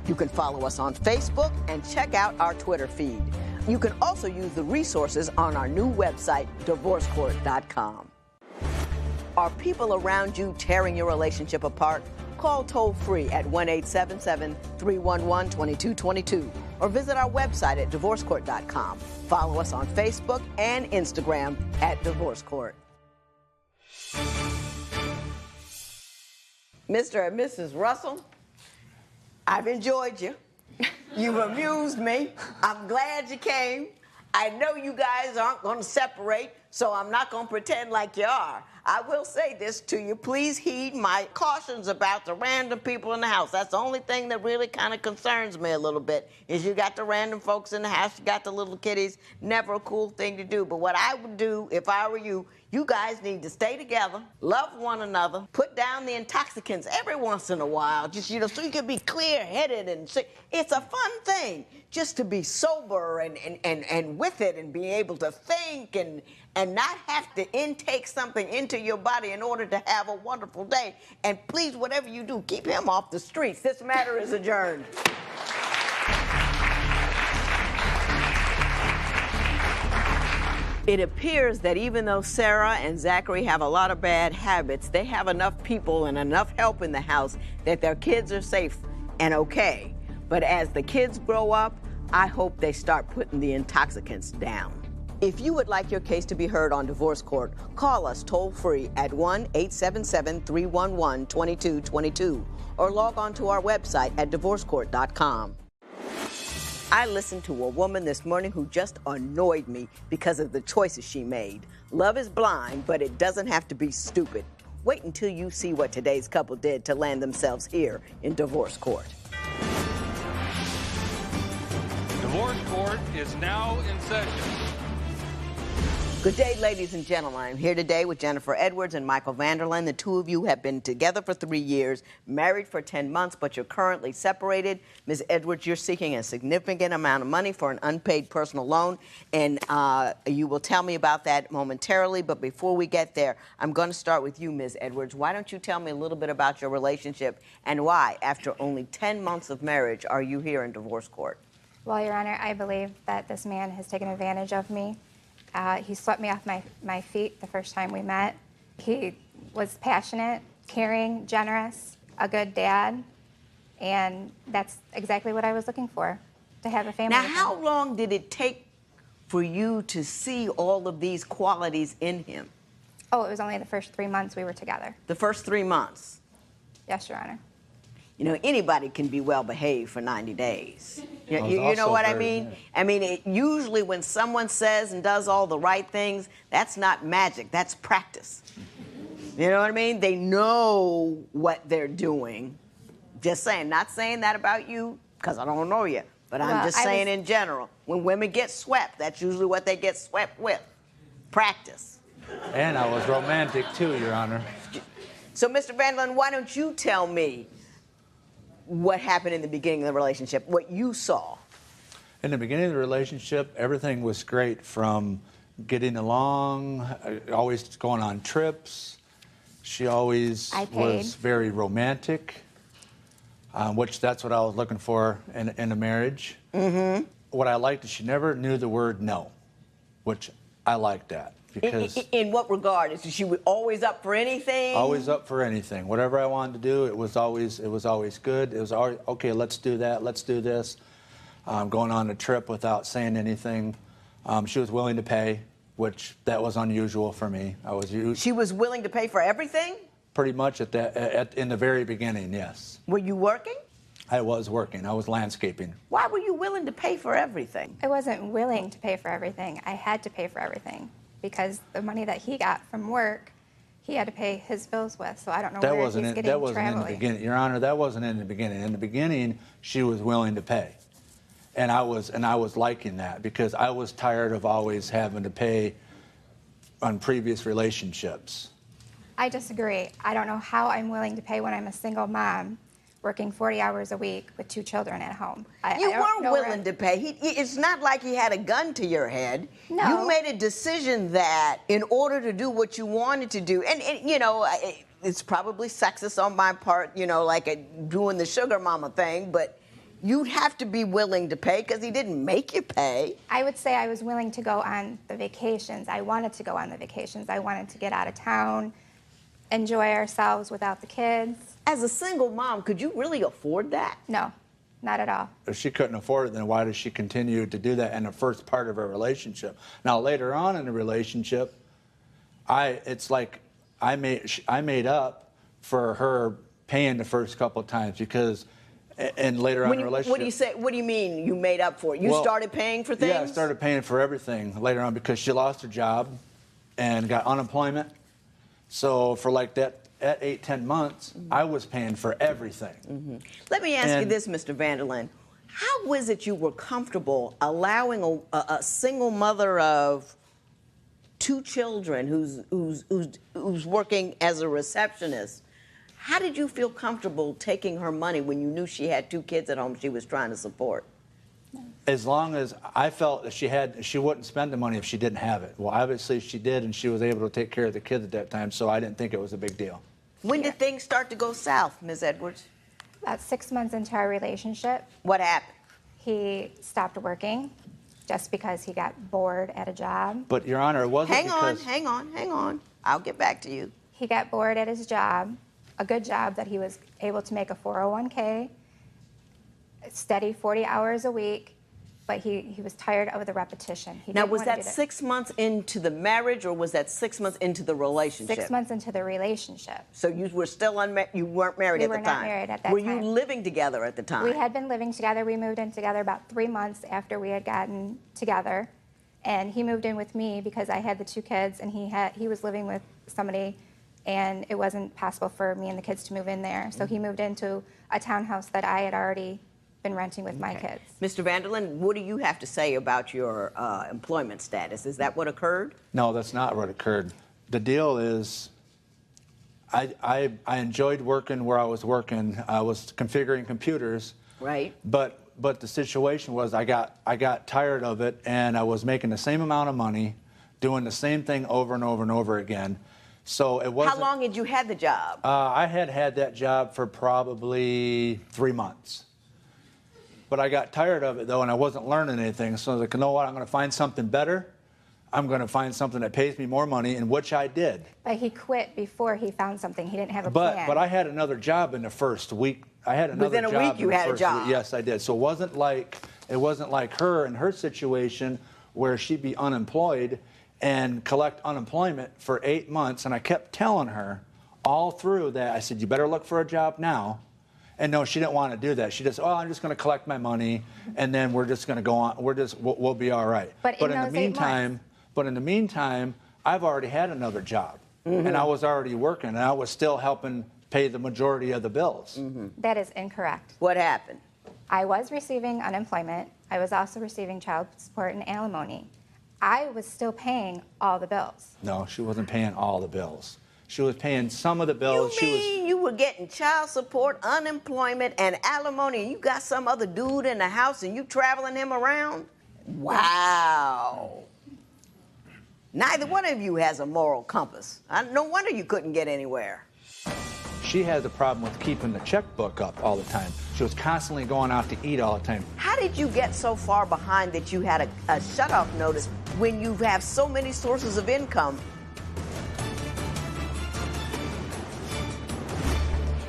You can follow us on Facebook and check out our Twitter feed. You can also use the resources on our new website, divorcecourt.com. Are people around you tearing your relationship apart? Call toll-free at 1-877-311-2222 or visit our website at divorcecourt.com. Follow us on Facebook and Instagram at Divorce Court. Mr. and Mrs. Russell, I've enjoyed you. You've amused me. I'm glad you came. I know you guys aren't going to separate, so I'm not going to pretend like you are. I will say this to you. Please heed my cautions about the random people in the house. That's the only thing that really kind of concerns me a little bit, is you got the random folks in the house, you got the little kiddies. Never a cool thing to do. But what I would do if I were you, you guys need to stay together, love one another, put down the intoxicants every once in a while, just, you know, so you can be clear-headed and see. It's a fun thing just to be sober and with it and be able to think and not have to intake something into your body in order to have a wonderful day. And please, whatever you do, keep him off the streets. This matter is adjourned. It appears that even though Sarah and Zachary have a lot of bad habits, they have enough people and enough help in the house that their kids are safe and okay. But as the kids grow up, I hope they start putting the intoxicants down. If you would like your case to be heard on divorce court, call us toll-free at 1-877-311-2222 or log on to our website at divorcecourt.com. I listened to a woman this morning who just annoyed me because of the choices she made. Love is blind, but it doesn't have to be stupid. Wait until you see what today's couple did to land themselves here in divorce court. Divorce court is now in session. Good day, ladies and gentlemen. I'm here today with Jennifer Edwards and Michael Vanderlyn. The two of you have been together for 3 years, married for 10 months, but you're currently separated. Ms. Edwards, you're seeking a significant amount of money for an unpaid personal loan, and you will tell me about that momentarily. But before we get there, I'm going to start with you, Ms. Edwards. Why don't you tell me a little bit about your relationship and why, after only 10 months of marriage, are you here in divorce court? Well, Your Honor, I believe that this man has taken advantage of me. He swept me off my feet the first time we met. He was passionate, caring, generous, a good dad, and that's exactly what I was looking for, to have a family. Now, how long did it take for you to see all of these qualities in him? Oh, it was only the first 3 months we were together. The first 3 months? Yes, Your Honor. You know, anybody can be well behaved for 90 days. You know what I mean? I mean, usually when someone says and does all the right things, that's not magic, that's practice. You know what I mean? They know what they're doing. Just saying, not saying that about you, because I don't know you, but I'm just saying in general. When women get swept, that's usually what they get swept with. Practice. And I was romantic too, Your Honor. So, Mr. Vanderlyn, why don't you tell me what happened in the beginning of the relationship, what you saw? In the beginning of the relationship, everything was great, from getting along, always going on trips. She always was very romantic, which that's what I was looking for in a marriage. Mm-hmm. What I liked is she never knew the word no, which I liked that. Because in what regard? Is she always up for anything? Always up for anything. Whatever I wanted to do, it was always good. It was always, okay, let's do that, let's do this. Going on a trip without saying anything. She was willing to pay, which that was unusual for me. She was willing to pay for everything? Pretty much in the very beginning, yes. Were you working? I was working. I was landscaping. Why were you willing to pay for everything? I wasn't willing to pay for everything. I had to pay for everything, because the money that he got from work, he had to pay his bills with. So I don't know where he's getting that wasn't traveling. in the beginning, Your Honor. That wasn't in the beginning. In the beginning, she was willing to pay, and I was liking that, because I was tired of always having to pay on previous relationships. I disagree. I don't know how I'm willing to pay when I'm a single mom, working 40 hours a week with 2 children at home. You weren't willing to pay. It's not like he had a gun to your head. No. You made a decision that in order to do what you wanted to do, and you know, it's probably sexist on my part, you know, like doing the sugar mama thing, but you'd have to be willing to pay, because he didn't make you pay. I would say I was willing to go on the vacations. I wanted to go on the vacations. I wanted to get out of town, enjoy ourselves without the kids. As a single mom, could you really afford that? No, not at all. If she couldn't afford it, then why does she continue to do that in the first part of her relationship? Now, later on in the relationship, it's like I made up for her paying the first couple of times, because, and later on in the relationship. What do you say? What do you mean you made up for it? You started paying for things? Yeah, I started paying for everything later on, because she lost her job and got unemployment. So for like that, at 8-10 months, I was paying for everything. Mm-hmm. Let me ask you this, Mr. Vanderlyn. How was it you were comfortable allowing a single mother of 2 children who's working as a receptionist? How did you feel comfortable taking her money when you knew she had 2 kids at home she was trying to support? As long as I felt that she wouldn't spend the money if she didn't have it. Well, obviously she did, and she was able to take care of the kids at that time, so I didn't think it was a big deal. When did things start to go south, Ms. Edwards? About 6 months into our relationship. What happened? He stopped working. just because he got bored at a job. But, Your Honor, it wasn't because... Hang on. I'll get back to you. He got bored at his job, a good job that he was able to make a 401k, steady 40 hours a week, but he was tired of the repetition. He Now, didn't was wanna that do that. 6 months into the marriage, or was that 6 months into the relationship? 6 months into the relationship. So you were still unmarried. You weren't married at the time. We were not married at that Were time. you living together at the time? We had been living together. We moved in together about 3 months after we had gotten together. And he moved in with me because I had the 2 kids, and he was living with somebody, and it wasn't possible for me and the kids to move in there. So he moved into a townhouse that I had already been renting with my kids. Mr. Vanderlyn, what do you have to say about your employment status? Is that what occurred? No, that's not what occurred. The deal is, I enjoyed working where I was working. I was configuring computers. Right. But the situation was I got tired of it, and I was making the same amount of money, doing the same thing over and over and over again. So it wasn't... How long had you had the job? I had that job for probably 3 months. But I got tired of it, though, and I wasn't learning anything. So I was like, you know what, I'm going to find something better. I'm going to find something that pays me more money, and which I did. But he quit before he found something. He didn't have a plan. But I had another job in the first week. I had another Within a job week, you in the had a first job. week. Yes, I did. So it wasn't like her and her situation where she'd be unemployed and collect unemployment for 8 months. And I kept telling her all through that, I said, you better look for a job now. And no, she didn't want to do that. She just, I'm just going to collect my money, and then we're just going to go on. We'll be all right. But in those 8 months. But in the meantime, I've already had another job, and I was already working, and I was still helping pay the majority of the bills. That is incorrect. What happened? I was receiving unemployment. I was also receiving child support and alimony. I was still paying all the bills. No, she wasn't paying all the bills. She was paying some of the bills. You mean you were getting child support, unemployment, and alimony, and you got some other dude in the house and you traveling him around? Wow. Neither one of you has a moral compass. No wonder you couldn't get anywhere. She has a problem with keeping the checkbook up all the time. She was constantly going out to eat all the time. How did you get so far behind that you had a shut-off notice when you have so many sources of income?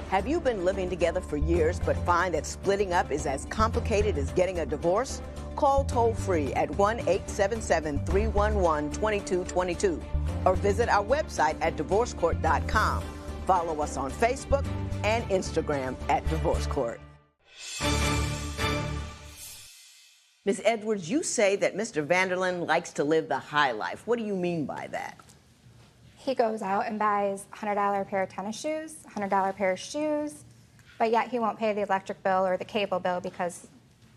Have you been living together for years but find that splitting up is as complicated as getting a divorce? Call toll-free at 1-877-311-2222 or visit our website at divorcecourt.com. Follow us on Facebook and Instagram at Divorce Court. Ms. Edwards, you say that Mr. Vanderlyn likes to live the high life. What do you mean by that? He goes out and buys $100 pair of tennis shoes, $100 pair of shoes, but yet he won't pay the electric bill or the cable bill because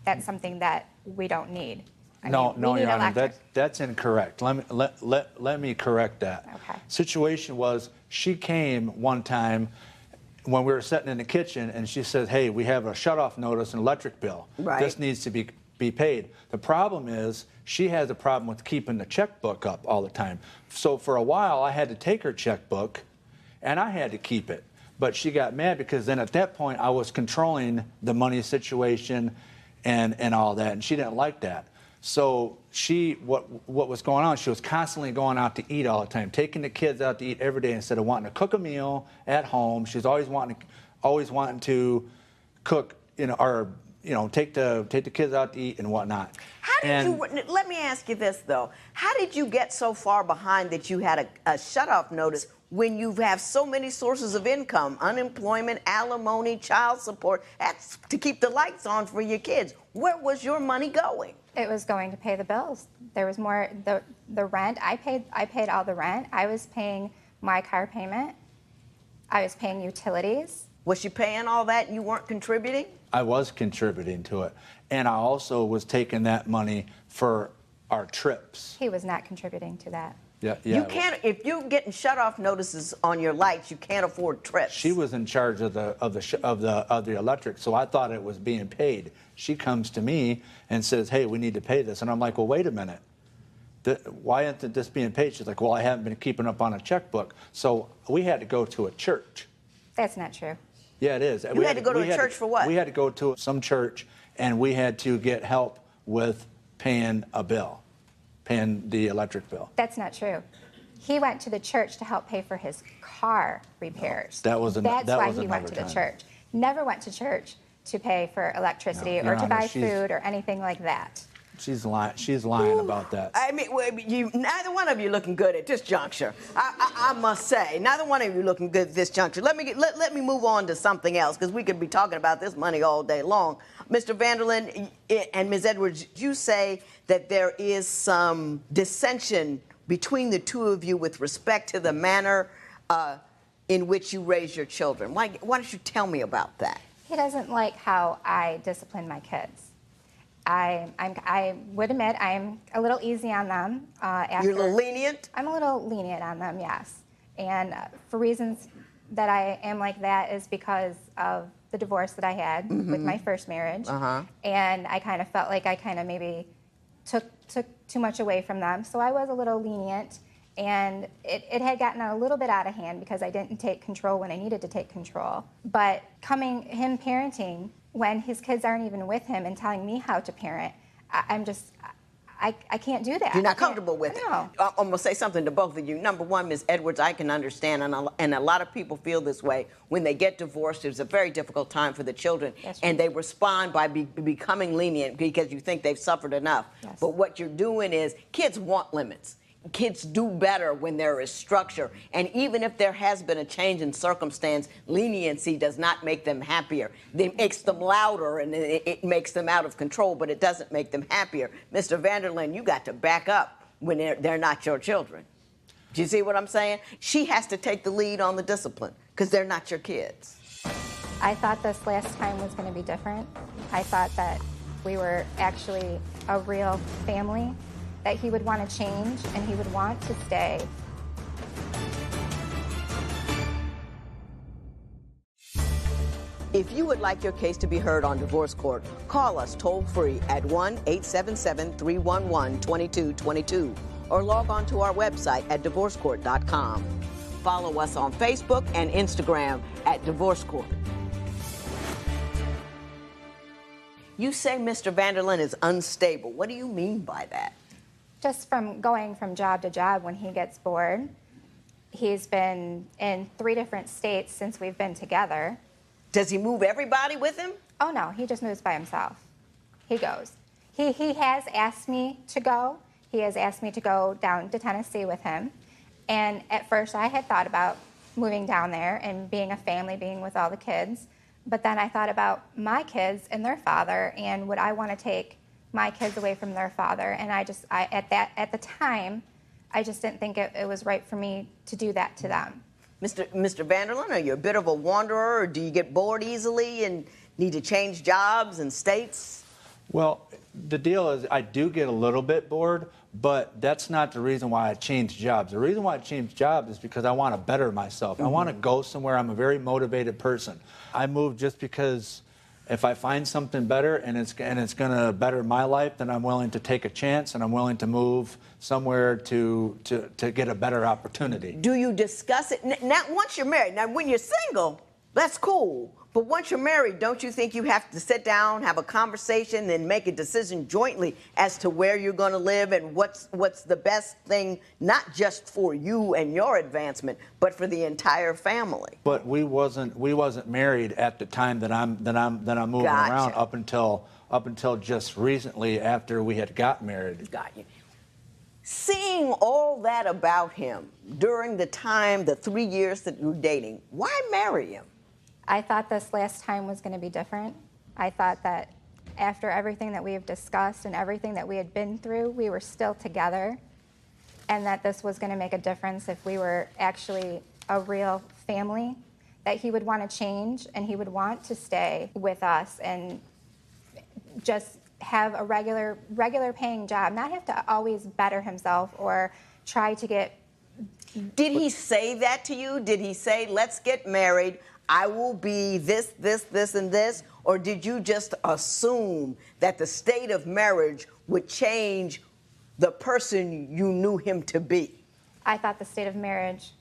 that's something that we don't need. No, Your Honor, that's incorrect. Let me correct that. Okay. Situation was, she came one time when we were sitting in the kitchen, and she said, hey, we have a shut-off notice, an electric bill. Right. This needs to be paid. The problem is, she has a problem with keeping the checkbook up all the time. So for a while, I had to take her checkbook, and I had to keep it. But she got mad because then at that point, I was controlling the money situation and all that, and she didn't like that. So what was going on, she was constantly going out to eat all the time, taking the kids out to eat every day instead of wanting to cook a meal at home. She's always wanting to cook, or take the kids out to eat and whatnot. Let me ask you this, though. How did you get so far behind that you had a shut-off notice when you have so many sources of income, unemployment, alimony, child support, that's to keep the lights on for your kids? Where was your money going? It was going to pay the bills. There was more, the rent, I paid all the rent. I was paying my car payment. I was paying utilities. Was she paying all that and you weren't contributing? I was contributing to it. And I also was taking that money for our trips. He was not contributing to that. Yeah. You can't, if you're getting shut-off notices on your lights, you can't afford trips. She was in charge of the electric, so I thought it was being paid. She comes to me and says, hey, we need to pay this. And I'm like, well, wait a minute. Why isn't this being paid? She's like, well, I haven't been keeping up on a checkbook. So we had to go to a church. That's not true. Yeah, it is. You had to go to a church for what? We had to go to some church, and we had to get help with paying a bill, paying the electric bill. That's not true. He went to the church to help pay for his car repairs. That was That's that why was he went another to the time. church. Never went to church to pay for electricity No, or Your to Honor, buy she's- food or anything like that. She's lying. She's lying about that. I mean, neither one of you looking good at this juncture. I must say, neither one of you looking good at this juncture. Let me move on to something else, because we could be talking about this money all day long. Mr. Vanderlyn and Ms. Edwards, you say that there is some dissension between the two of you with respect to the manner in which you raise your children. Why don't you tell me about that? He doesn't like how I discipline my kids. I would admit I'm a little easy on them. You're a little lenient? I'm a little lenient on them, yes. And for reasons that I am like that is because of the divorce that I had with my first marriage. And I kind of felt like I kind of maybe took too much away from them. So I was a little lenient. And it had gotten a little bit out of hand because I didn't take control when I needed to take control. But him parenting when his kids aren't even with him and telling me how to parent, I can't do that. You're not comfortable with it. No. I'm going to say something to both of you. Number one, Ms. Edwards, I can understand, and a lot of people feel this way. When they get divorced, it's a very difficult time for the children, and they respond by becoming lenient because you think they've suffered enough. Yes. But what you're doing is, kids want limits. Kids do better when there is structure. And even if there has been a change in circumstance, leniency does not make them happier. It makes them louder and it makes them out of control, but it doesn't make them happier. Mr. Vanderlyn, you got to back up when they're not your children. Do you see what I'm saying? She has to take the lead on the discipline because they're not your kids. I thought this last time was going to be different. I thought that we were actually a real family, that he would want to change and he would want to stay. If you would like your case to be heard on Divorce Court, call us toll-free at 1-877-311-2222 or log on to our website at divorcecourt.com. Follow us on Facebook and Instagram at Divorce Court. You say Mr. Vanderlyn is unstable. What do you mean by that? Just from going from job to job when he gets bored. He's been in 3 different states since we've been together. Does he move everybody with him? Oh, no, he just moves by himself. He goes. He has asked me to go. He has asked me to go down to Tennessee with him. And at first I had thought about moving down there and being a family, being with all the kids. But then I thought about my kids and their father, and would I want to take my kids away from their father? And at the time, I just didn't think it was right for me to do that to them. Mr. Vanderlyn, are you a bit of a wanderer, or do you get bored easily and need to change jobs and states? Well, the deal is I do get a little bit bored, but that's not the reason why I change jobs. The reason why I change jobs is because I want to better myself. I want to go somewhere. I'm a very motivated person. I move just because if I find something better and it's going to better my life, then I'm willing to take a chance and I'm willing to move somewhere to get a better opportunity. Do you discuss it? Now, once you're married, now when you're single, that's cool. But once you're married, don't you think you have to sit down, have a conversation, and make a decision jointly as to where you're going to live and what's the best thing, not just for you and your advancement, but for the entire family? But we wasn't married at the time that I'm moving around up until just recently after we had got married. Got you. Seeing all that about him during the 3 years that you were dating, why marry him? I thought this last time was going to be different. I thought that after everything that we have discussed and everything that we had been through, we were still together, and that this was going to make a difference if we were actually a real family, that he would want to change and he would want to stay with us and just have a regular paying job, not have to always better himself or try to get... Did he say that to you? Did he say, let's get married, I will be this, this, this, and this? Or did you just assume that the state of marriage would change the person you knew him to be? I thought the state of marriage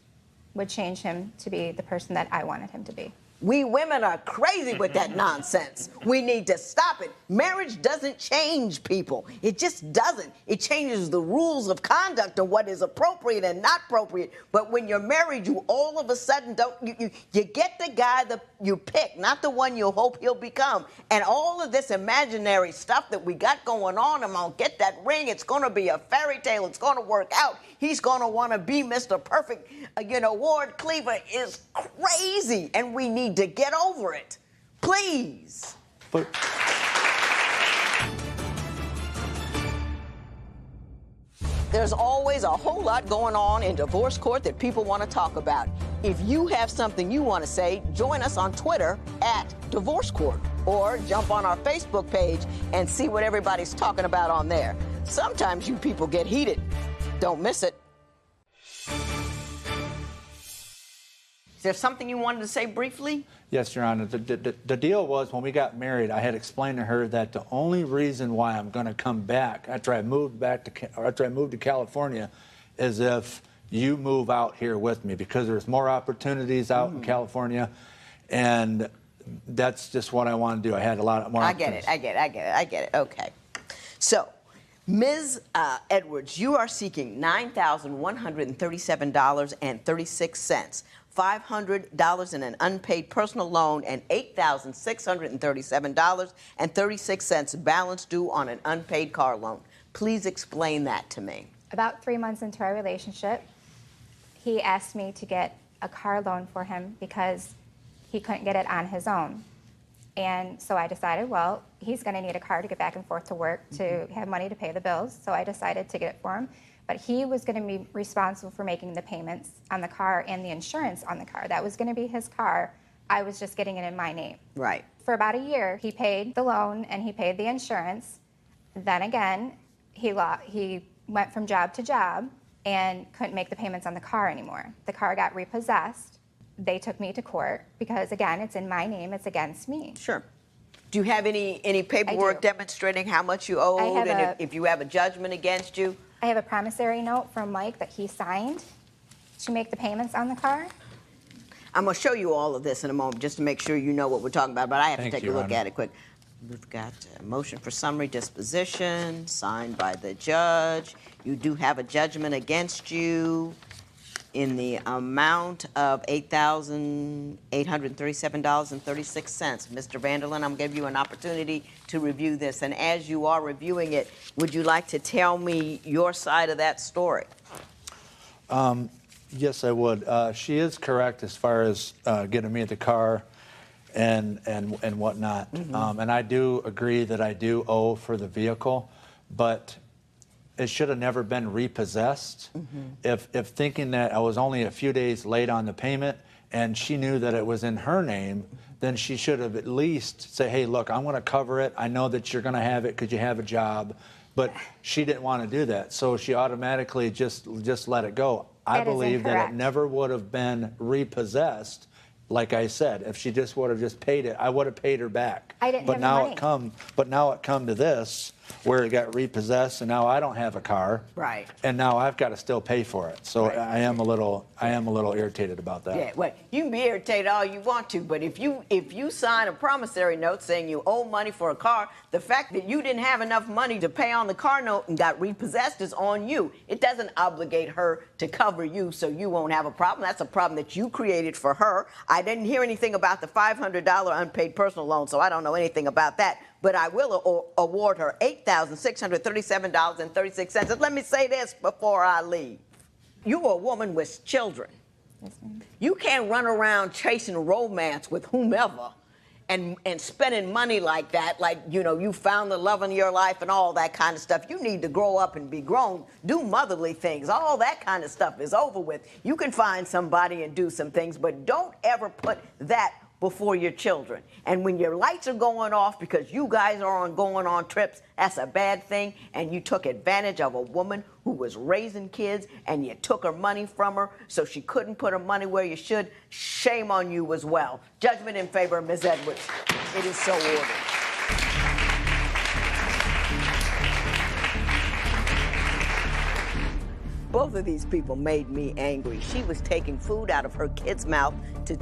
would change him to be the person that I wanted him to be. We women are crazy with that nonsense. We need to stop it. Marriage doesn't change people. It just doesn't. It changes the rules of conduct and what is appropriate and not appropriate. But when you're married, you all of a sudden you get the guy that you pick, not the one you hope he'll become. And all of this imaginary stuff that we got going on, I'm gonna get that ring, it's gonna be a fairy tale, it's gonna work out. He's gonna wanna be Mr. Perfect. Ward Cleaver is crazy, and we need to get over it. Please. But there's always a whole lot going on in divorce court that people want to talk about. If you have something you want to say, join us on Twitter @DivorceCourt, or jump on our Facebook page and see what everybody's talking about on there. Sometimes you people get heated. Don't miss it. Is there something you wanted to say briefly? Yes, Your Honor. The deal was, when we got married, I had explained to her that the only reason why I'm going to come back after I moved to California is if you move out here with me, because there's more opportunities out in California, and that's just what I want to do. I had a lot more opportunities. I get it. Okay. So, Ms. Edwards, you are seeking $9,137.36. $500 in an unpaid personal loan, and $8,637.36 balance due on an unpaid car loan. Please explain that to me. About 3 months into our relationship, he asked me to get a car loan for him because he couldn't get it on his own. And so I decided, well, he's going to need a car to get back and forth to work to have money to pay the bills. So I decided to get it for him. But he was going to be responsible for making the payments on the car and the insurance on the car. That was going to be his car. I was just getting it in my name. Right. For about a year, he paid the loan and he paid the insurance. Then again, he went from job to job and couldn't make the payments on the car anymore. The car got repossessed. They took me to court because, again, it's in my name. It's against me. Sure. Do you have any paperwork demonstrating how much you owed and if you have a judgment against you? I have a promissory note from Mike that he signed to make the payments on the car. I'm going to show you all of this in a moment just to make sure you know what we're talking about, but I have to take a look at it quick. We've got a motion for summary disposition signed by the judge. You do have a judgment against you in the amount of $8,837.36. Mr. Vanderlyn, I'm going to give you an opportunity to review this. And as you are reviewing it, would you like to tell me your side of that story? Yes, I would. She is correct as far as getting me the car and whatnot. And I do agree that I do owe for the vehicle, but it should have never been repossessed. If thinking that I was only a few days late on the payment and she knew that it was in her name, then she should have at least said, hey, look, I'm going to cover it. I know that you're going to have it because you have a job. But she didn't want to do that, so she automatically just let it go. I believe that it never would have been repossessed. Like I said, if she just would have just paid it, I would have paid her back. I didn't have the money. But now it come to this, where it got repossessed, and now I don't have a car. Right. And now I've got to still pay for it. So Right. I am a little irritated about that. Yeah, well, you can be irritated all you want to, but if you sign a promissory note saying you owe money for a car, the fact that you didn't have enough money to pay on the car note and got repossessed is on you. It doesn't obligate her to cover you so you won't have a problem. That's a problem that you created for her. I didn't hear anything about the $500 unpaid personal loan, so I don't know anything about that. But I will award her $8,637.36. And let me say this before I leave. You're a woman with children. Yes, ma'am. You can't run around chasing romance with whomever and spending money like that, like, you found the love in your life and all that kind of stuff. You need to grow up and be grown, do motherly things. All that kind of stuff is over with. You can find somebody and do some things, but don't ever put that before your children. And when your lights are going off because you guys are going on trips, that's a bad thing. And you took advantage of a woman who was raising kids and you took her money from her so she couldn't put her money where you should. Shame on you as well. Judgment in favor of Ms. Edwards. It is so ordered. Both of these people made me angry. She was taking food out of her kid's mouth to